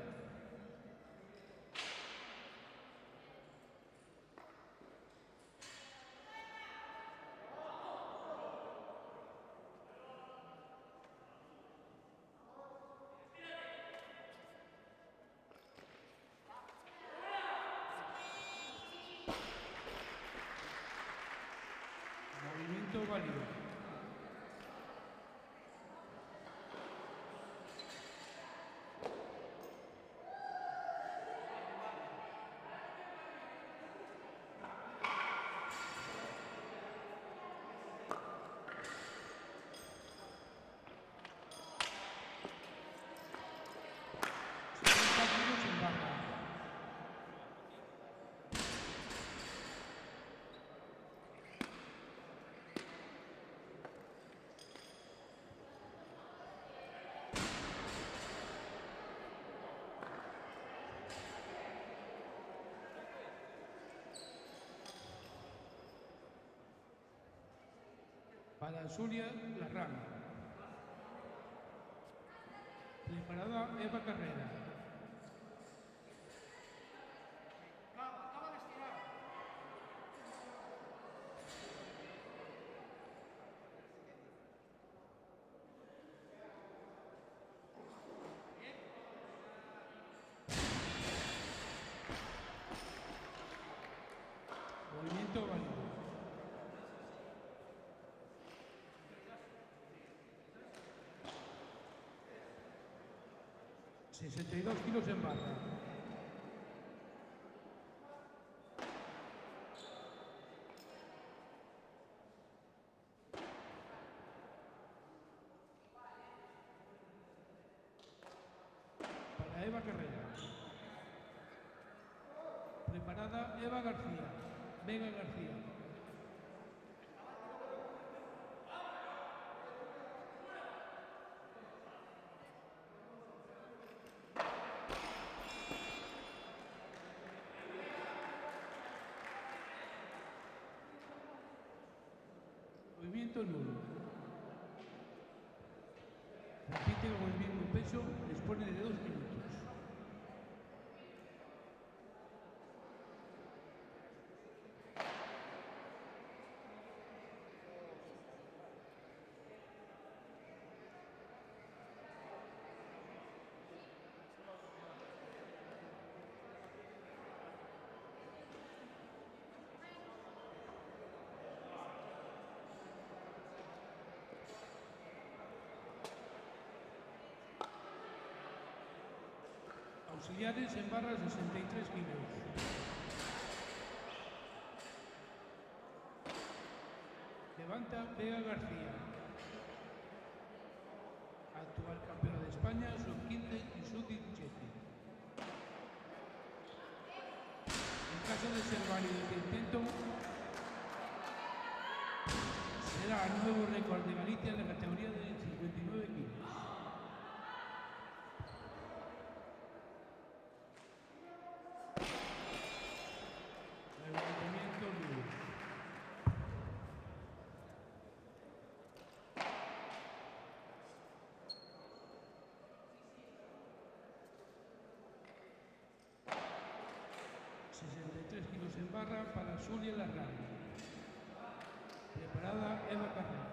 Movimiento válido. para Zulia Larrán. Preparada Eva Carrera. Acaba de estirar. Movimiento válido. ...62 kilos en barra. Para Eva Carrera. Preparada Eva García. Vega García. Movimiento nulo. Repite con el mismo peso, dispone de 2 minutos. Auxiliares en barra 63 kilos. Levanta Vega García. Actual campeona de España, sub-15 y sub-17. En caso de ser válido este intento, será nuevo récord de Galicia en la categoría de 59 kilos. Levantamiento nulo. Kilos en barra para Zulia Larrán. Preparada Eva Carrera.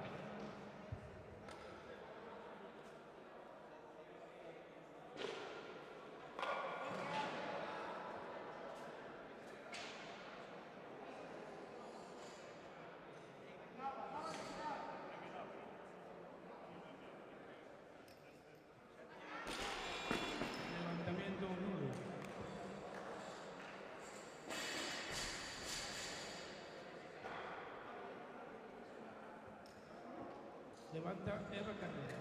Levantamiento nulo. Levanta Eva Carrera.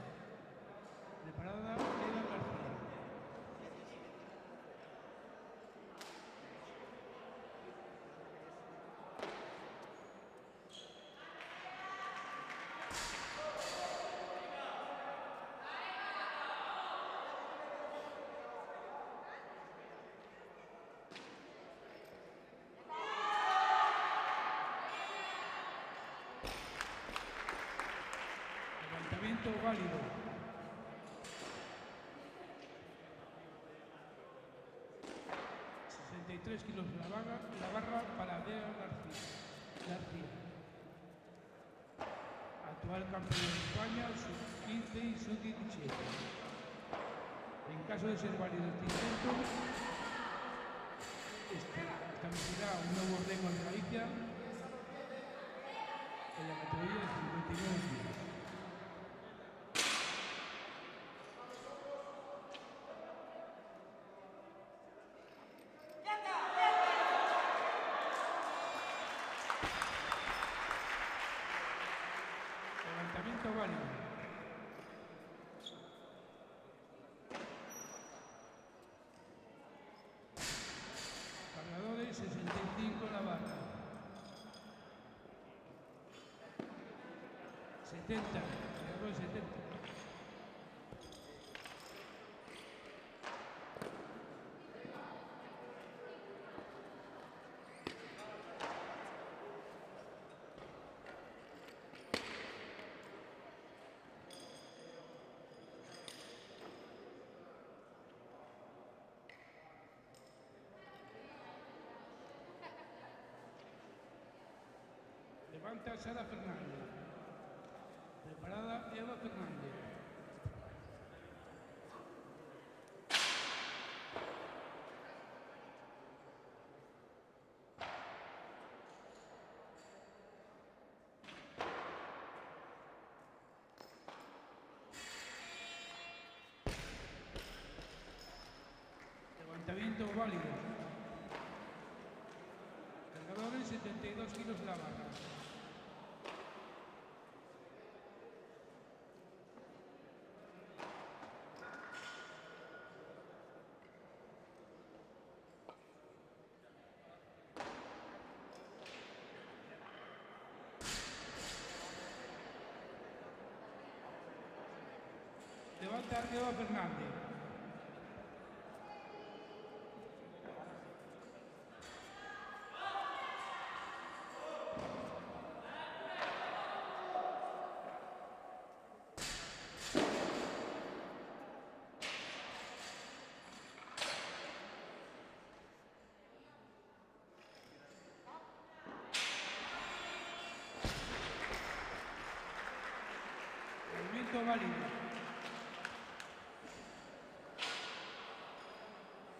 Preparada Eva García. Levantamiento válido. ...63 kilos la barra para Vega García. Actual campeón de España, sub-15 y sub-17. En caso de ser válido este intento, establecerá un nuevo récord de Galicia en la categoría de 59 kilos. Levantamiento válido. Cargadores 65 la barra. 70. Cargadores 70. Levanta Sara Fernández. Preparada Eva Fernández. Levantamiento válido. Cargadores 72 kilos la barra. Levanta Eva Fernández. Movimiento válido.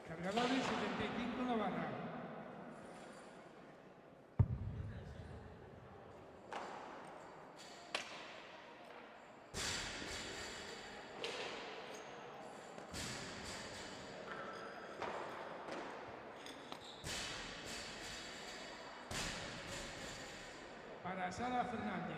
Cargadores 75 la barra. Para Sara Fernández.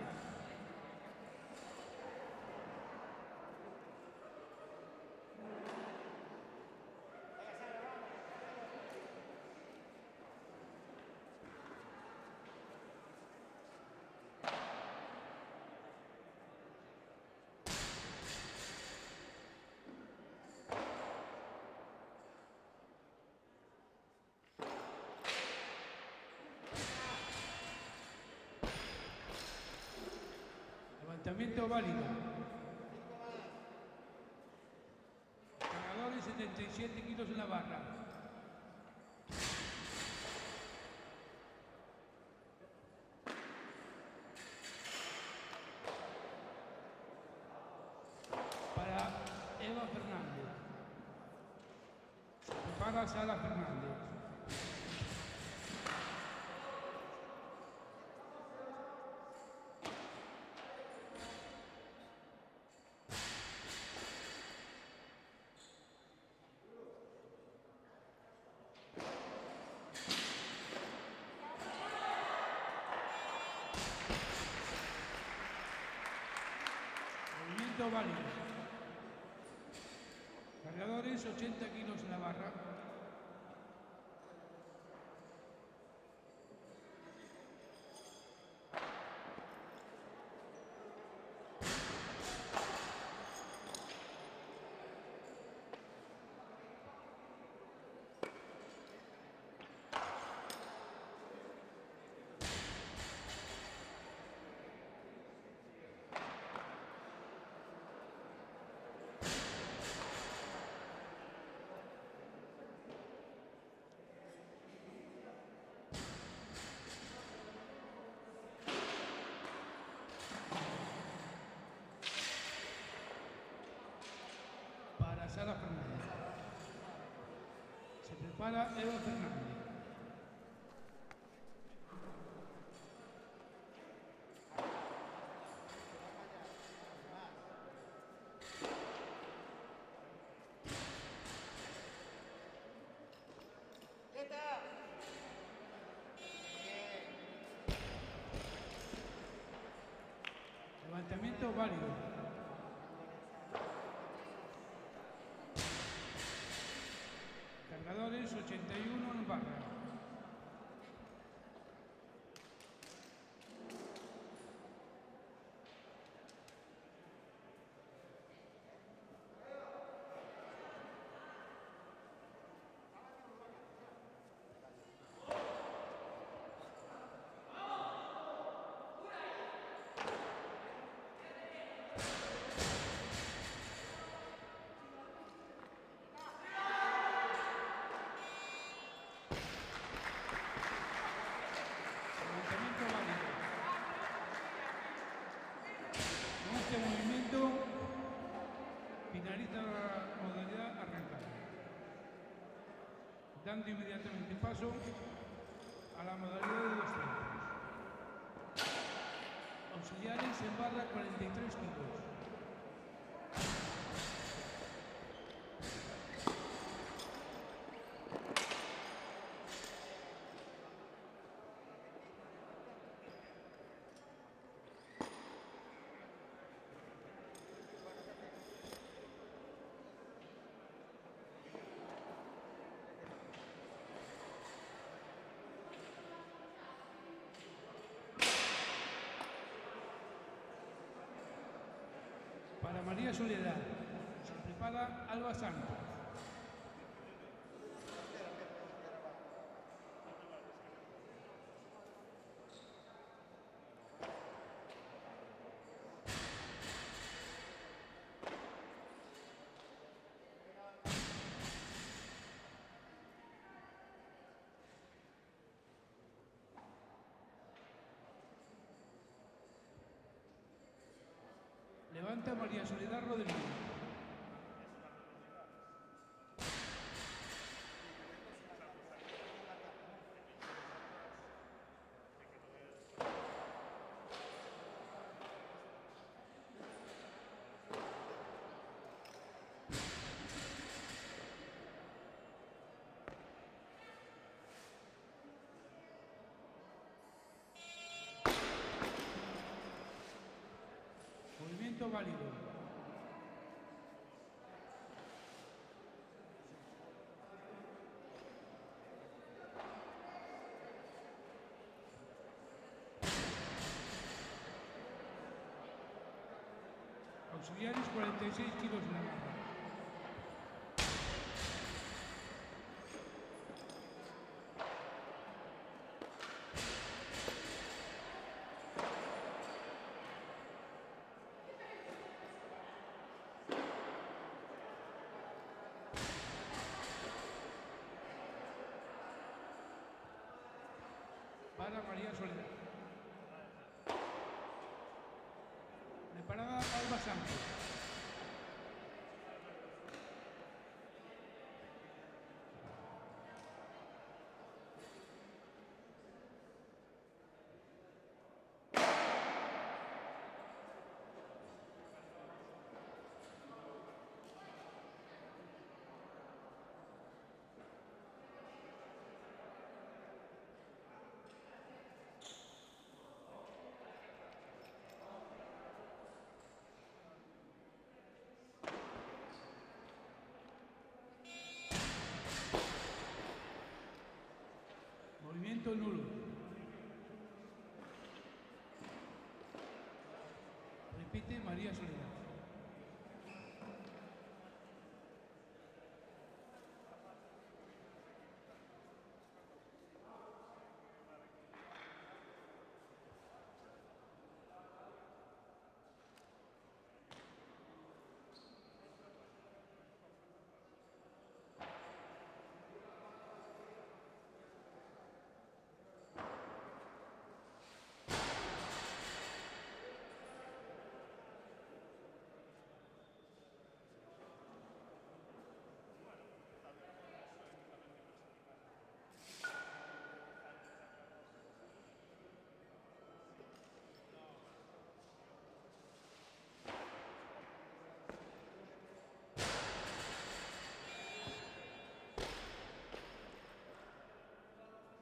Levantamiento válido. Cargadores 77 kilos en la barra. Para Eva Fernández. Se prepara Sara Fernández. Movimiento válido. Cargadores 80 kilos en la barra. Para Sara Fernández. Se prepara Eva Fernández. Levantamiento válido. Cargadores 81 en barra. dando inmediatamente paso a la modalidad de 200. Auxiliares en barra 43 kilos. Para María Soledad, se prepara Alba Santos. Levanta María Soledad Rodríguez. Movimiento válido. Auxiliares 46 kilos en la barra. Para María Soledad. Preparada Alba Santos. Movimiento nulo. Repite María Soledad.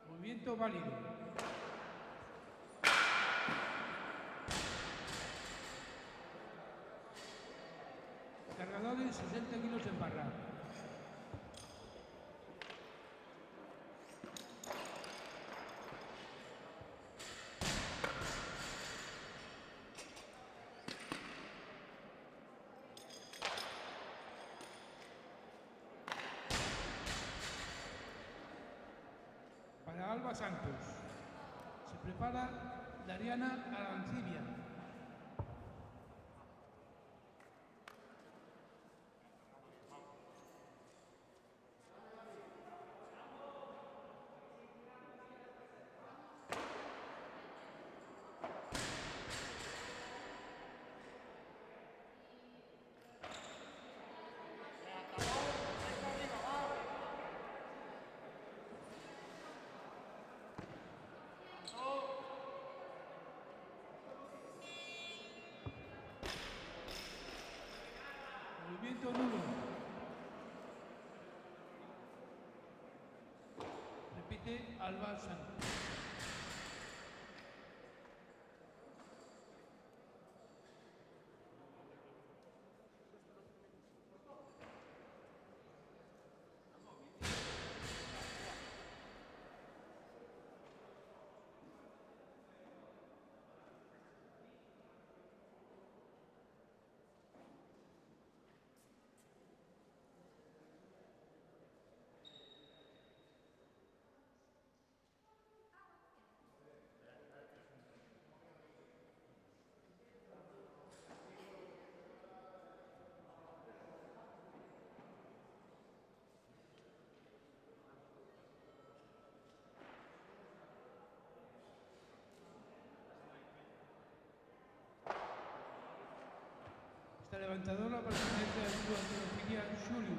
Movimiento válido. Cargadores 60 kilos en barra. Para Alba Santos. Se prepara Dariana Arancibia. sub-17 Alba Santos. Esta levantadora pertenece al club de halterofilia Xulio,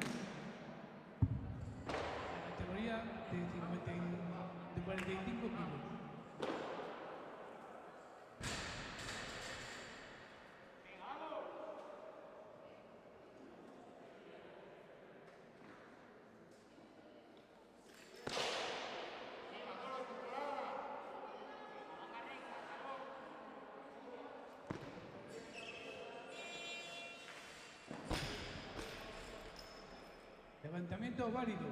en la categoría de 45 kilos. Levantamiento válido.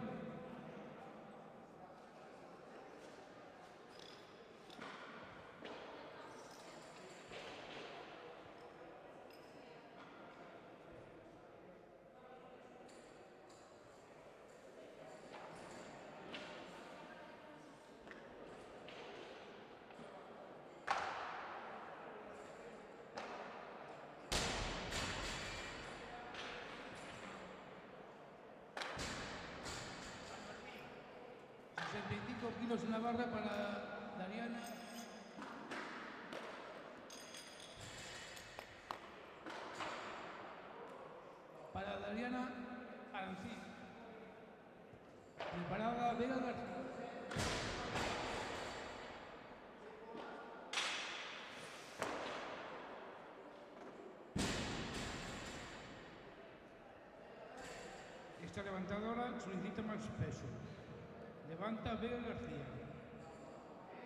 Kilos en la barra para Dariana. Para Dariana Arancí. Preparada Vega García. Esta levantadora solicita más peso. Levanta Vega García.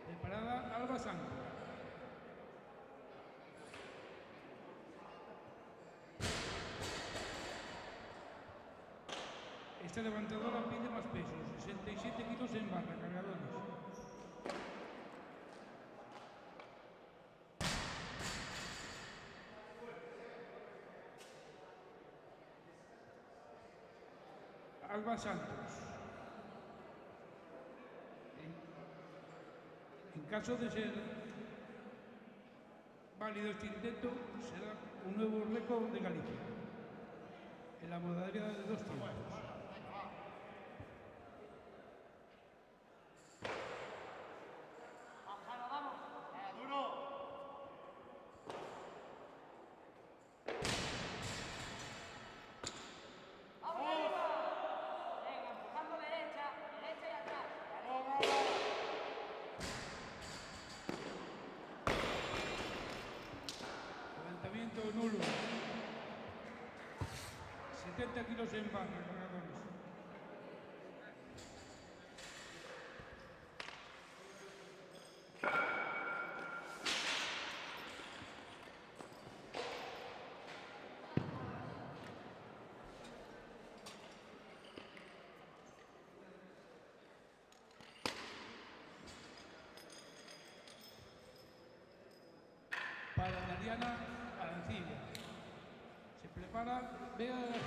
Preparada Alba Santos. Esta levantadora pide más peso, 67 kilos en barra, cargadores. Alba Santos. En caso de ser válido este intento, será un nuevo récord de Galicia en la modalidad de 2 tiempos. Nulo. 70 kilos en barra, cargadores. Para Dariana Arancilla. Se prepara Vega García.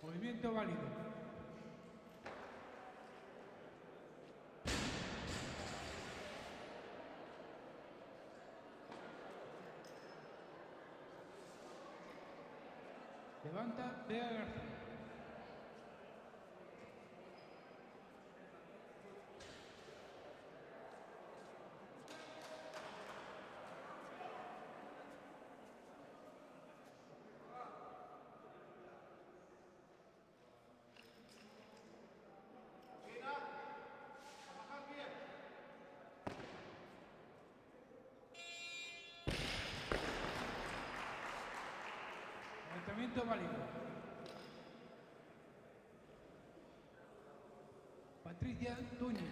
Movimiento válido. Levanta Vega García. Patricia Túñez.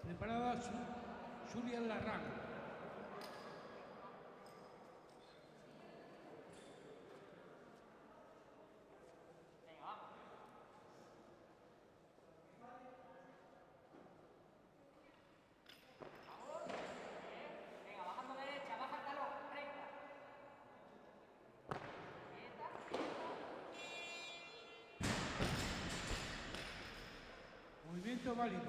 Preparada Julia Larrán. Movimiento válido.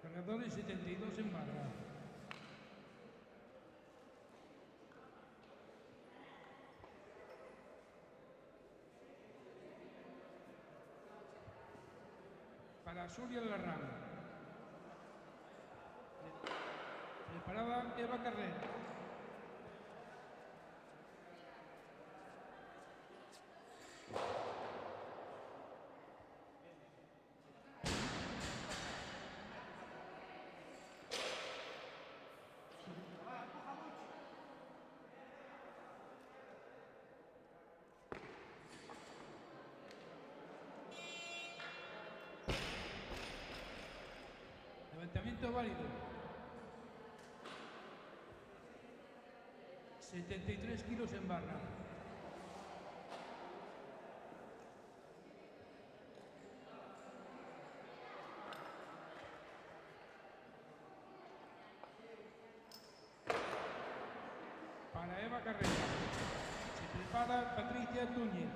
Cargadores 72 en barra. Para Julia Larrán. Preparada Eva Carrera. Levantamiento válido. 73 kilos en barra. Para Eva Carrera. Se prepara Patricia Túñez.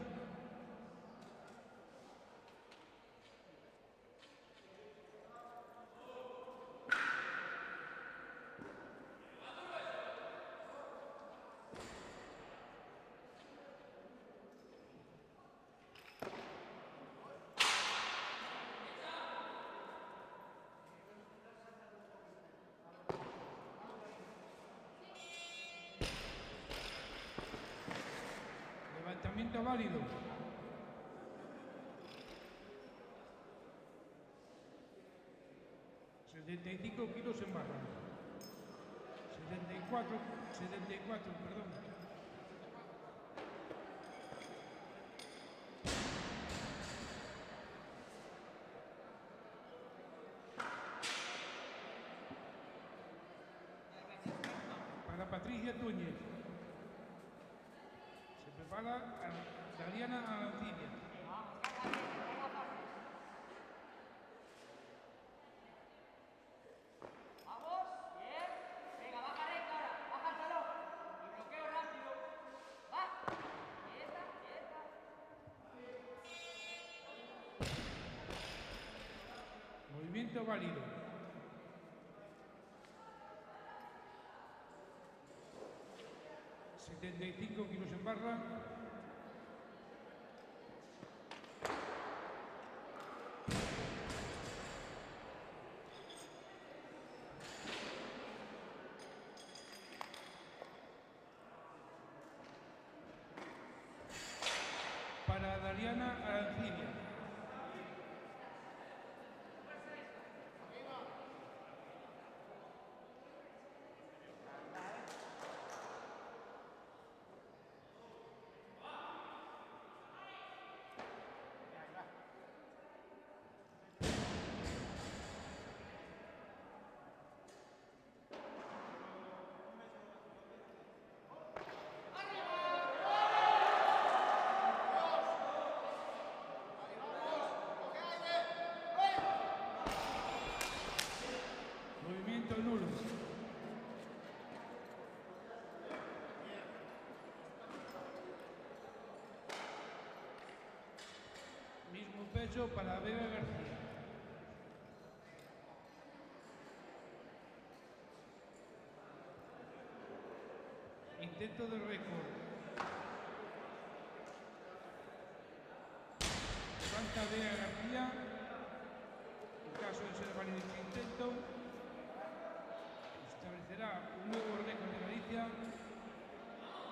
Levantamiento válido. ...75 kilos en barra. 74, perdón. Para Patricia Túñez. Se prepara Dariana Arancibia. Vamos, bien. Venga, baja recta ahora. Baja el talón. Y bloqueo rápido. Va. Quieta. Movimiento válido. ...75 kilos en barra. Para Dariana Arancibia. Movimiento nulo. Mismo peso para Beba García. Intento de récord. Levanta Bea García. En caso de ser válido este intento, establecerá un nuevo récord de Galicia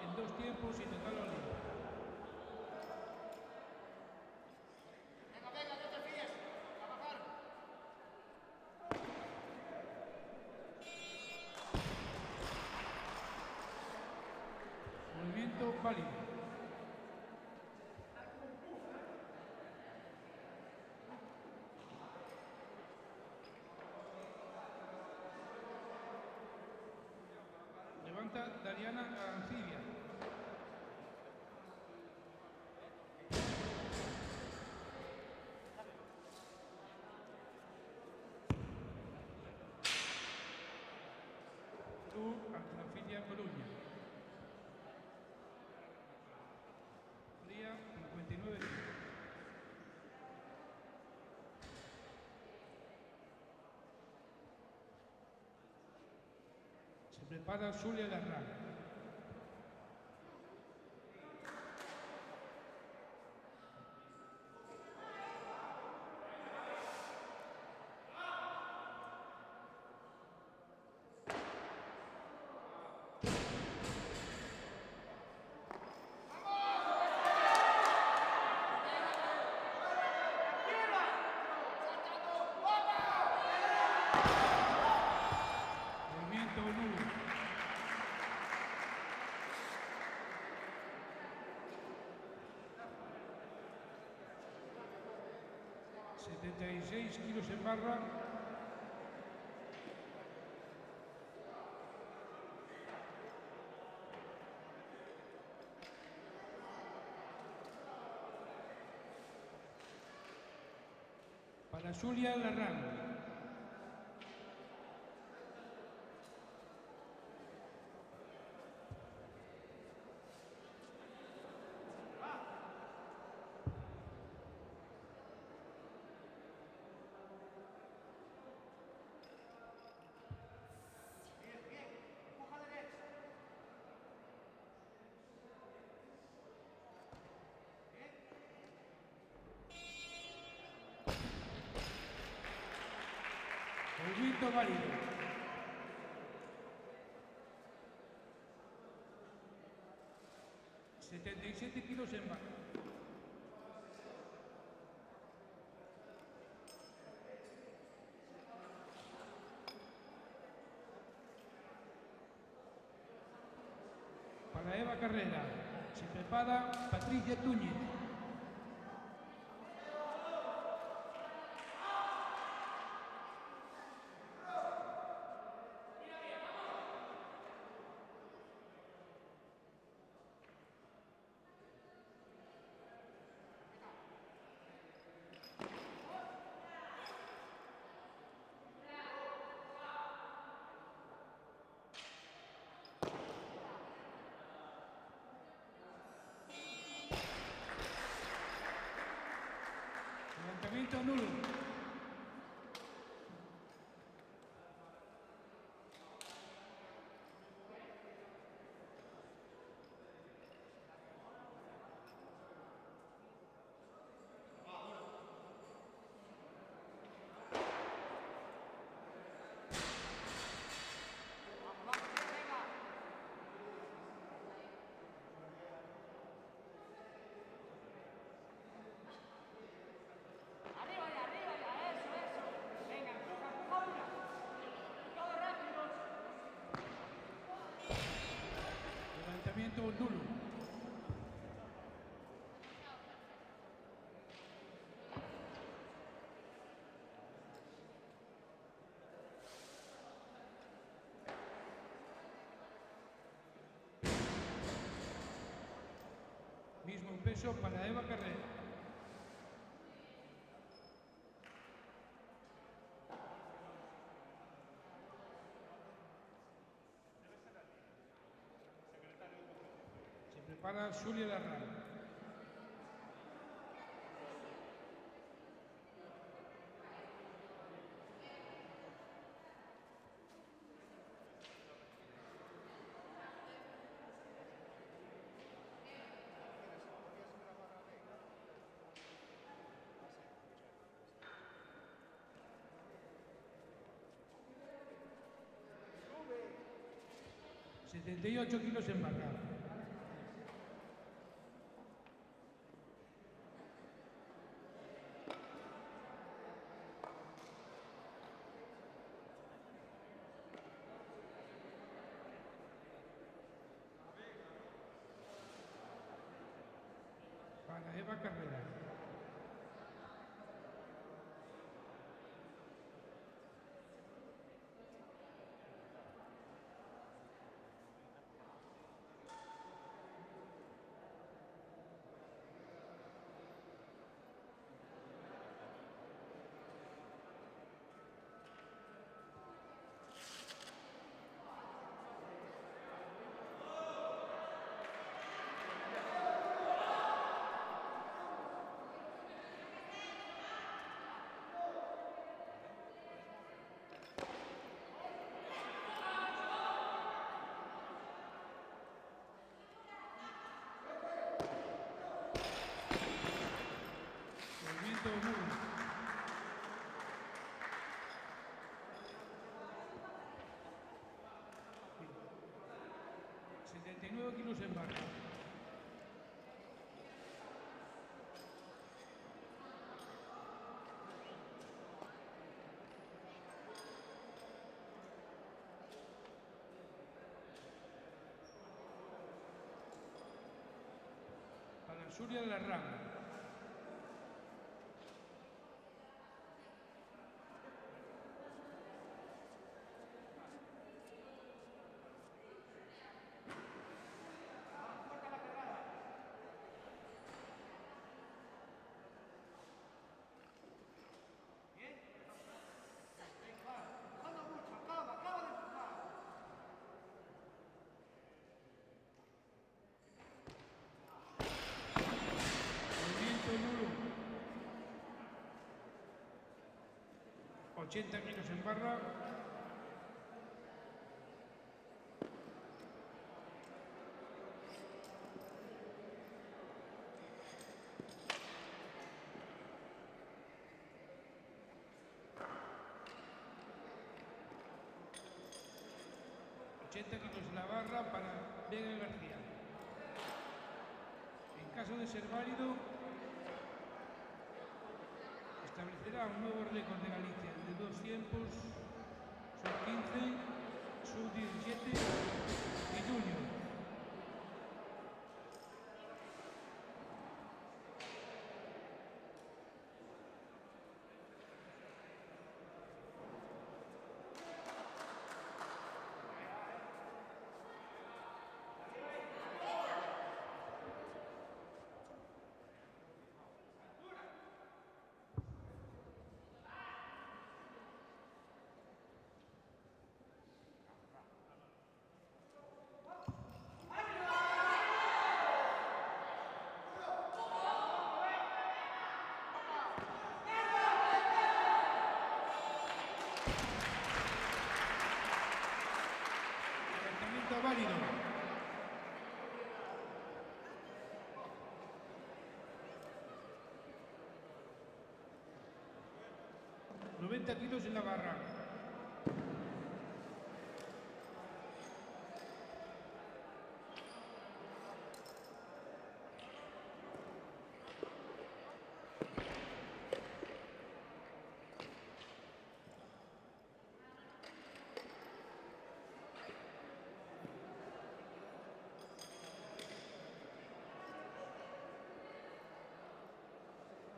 en 2 tiempos y total olímpico. Venga, no te fíes. A bajar. Adriana Arancibia. Club Alterofilia Coruña. Día 59 kilos. Se prepara Zulia Larrán. Movimiento nulo. ...76 kilos en barra. Para Zulia Larrán. Movimiento válido. ...77 kilos en barra. Para Eva Carrera. Se prepara Patricia Túñez. Levantamiento nulo. Arriba ya, eso. Venga, empuja una. Todo rápido. Levantamiento nulo. Mismo peso para Eva Carrera. Se prepara Zulia Larrán. Sube. 78 kilos en barra. Para Eva Carrera. 49 kilos en barra. Para Suria Larrán. Nulo. 80 kilos en barra. Kilos en la barra para Vega García. En caso de ser válido, establecerá un nuevo récord de Galicia de 2 tiempos, sub-15, sub-17 y junior. Válido. 90 kilos en la barra.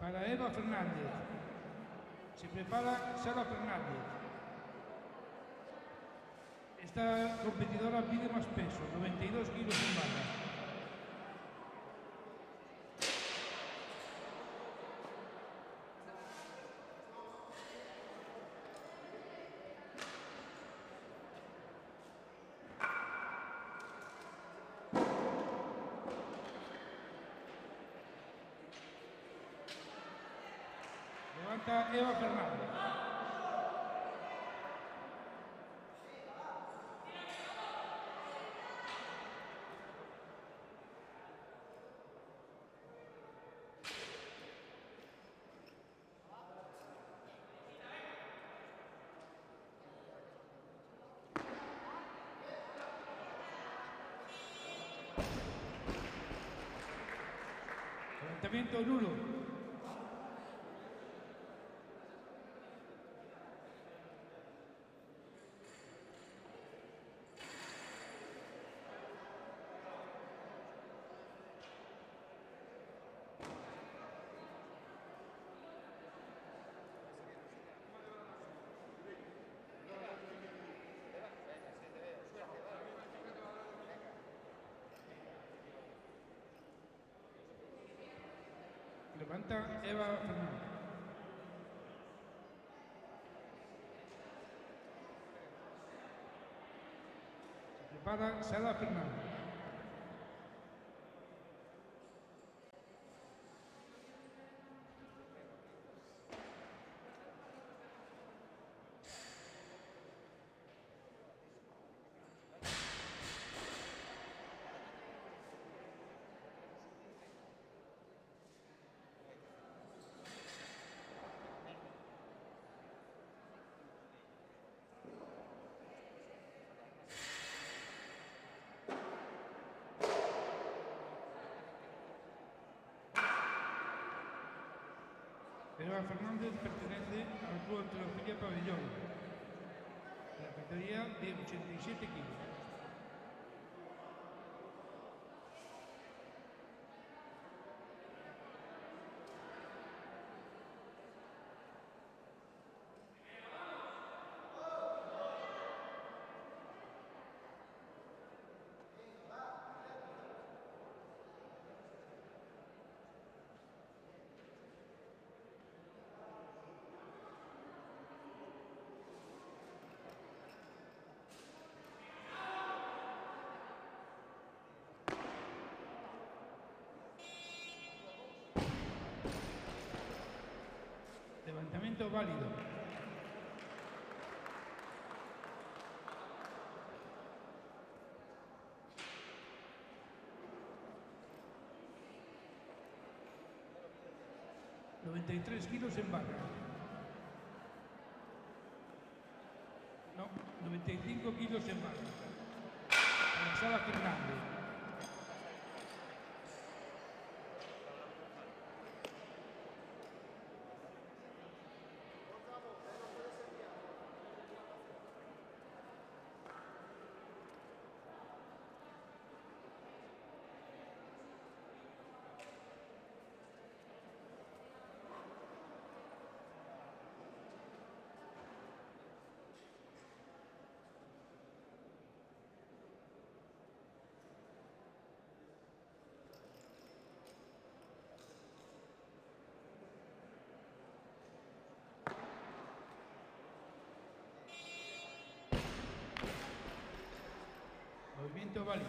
Para Eva Fernández. Se prepara Sara Fernández. Esta competidora pide más peso, 92 kilos en barra. Levanta Eva Fernández. Levantamiento nulo. Levanta Eva Fernández. Se prepara Sara Fernández. Eva Fernández pertenece al Club de Halterofilia Pabellón, de la categoría de 87 kilos. Levantamiento válido. ...93 kilos en barra. No, 95 kilos en barra. Para Sara Fernández. Movimiento válido.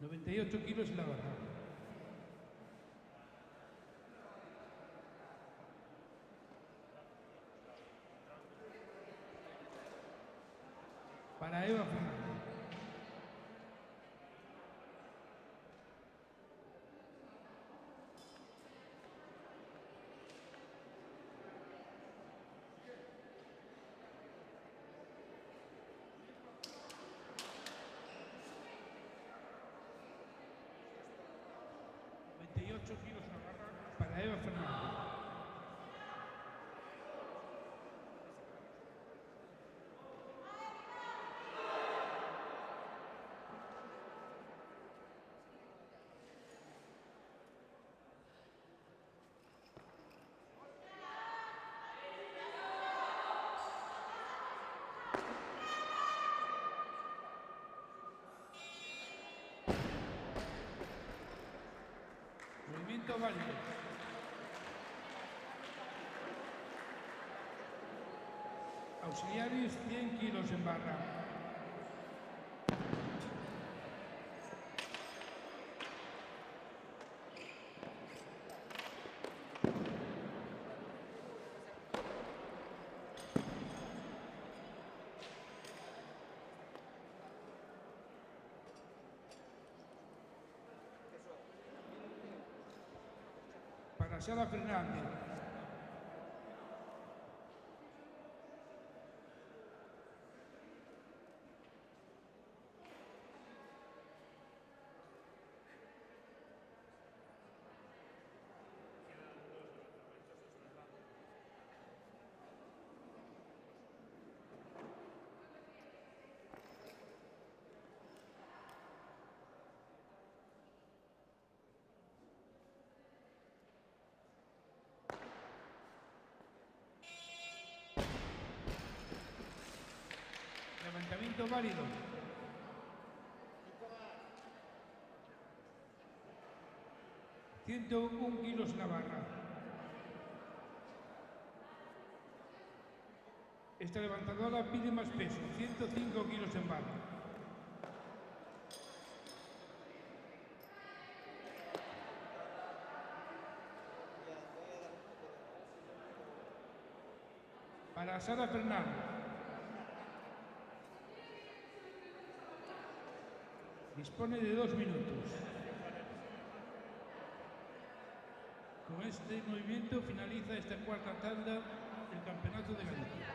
...98 kilos en la barra. Para Eva Fernández. Kilos en la barra para Eva Fernández. Movimiento válido. Auxiliares 100 kilos en barra. Para Sara Fernández. Levantamiento válido. ...101 kilos en la barra. Esta levantadora pide más peso, 105 kilos en barra. Para Sara Fernández. Dispone de 2 minutos. Con este movimiento finaliza esta cuarta tanda del Campeonato de Galicia.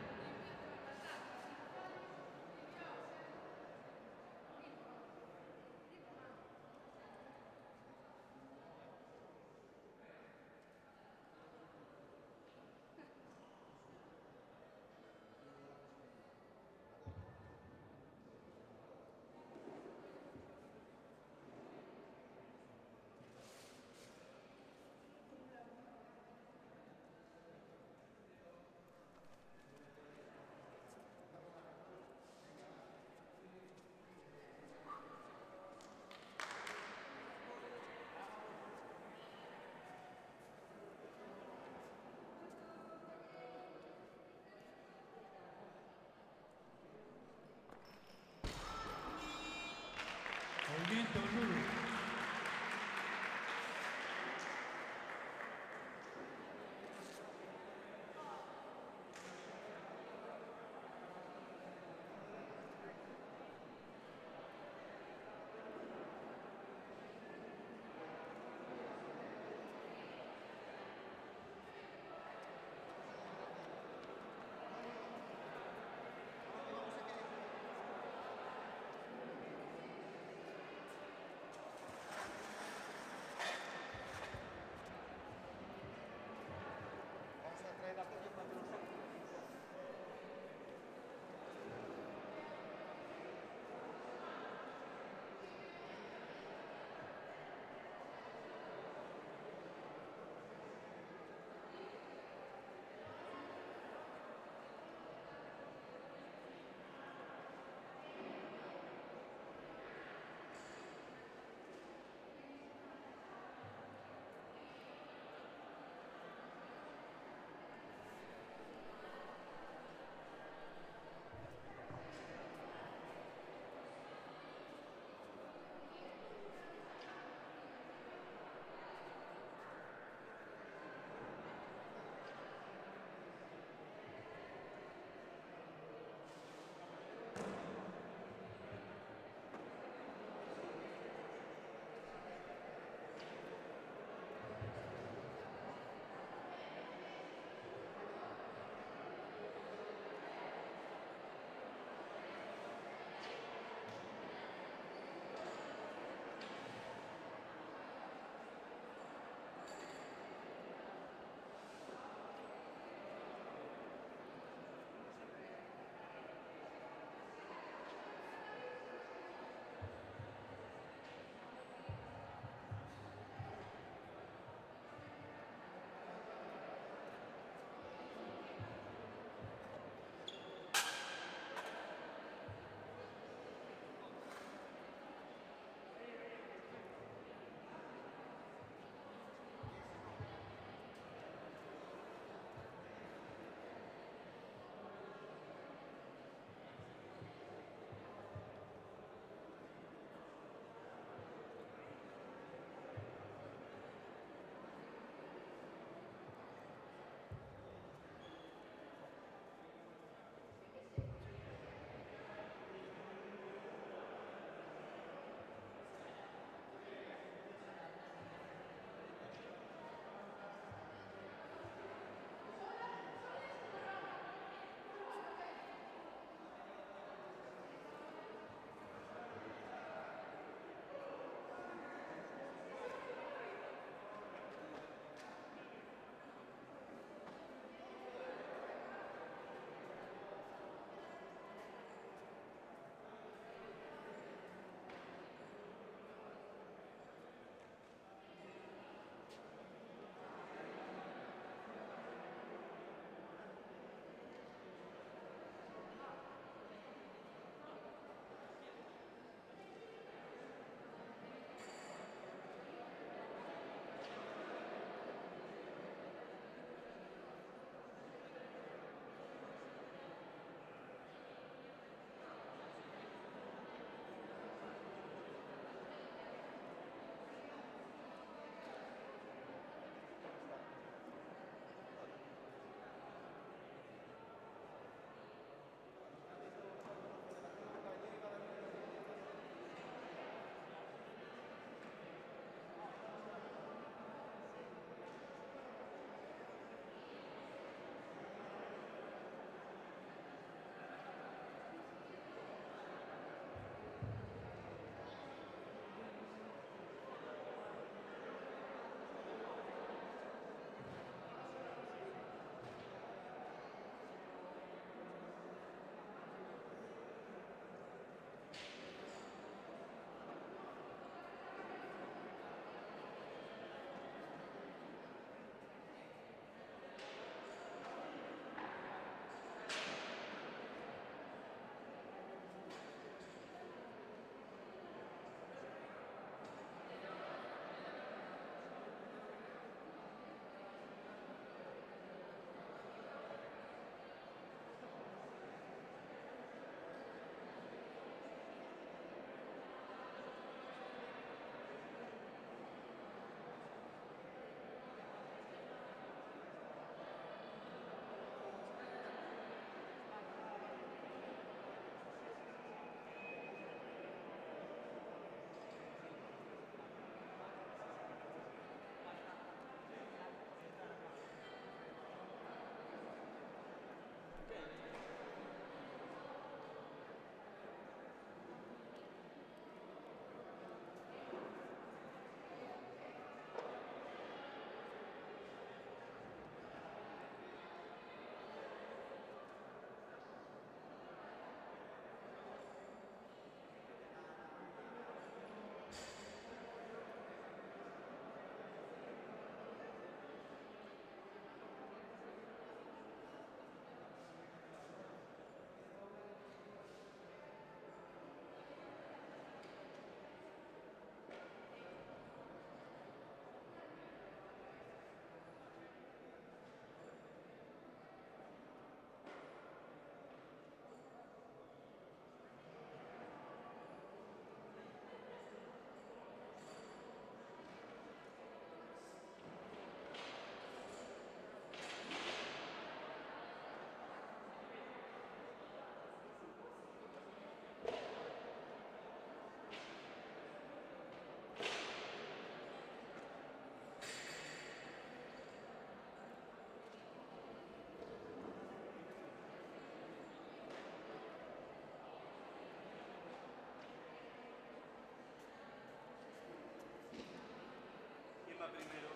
primero.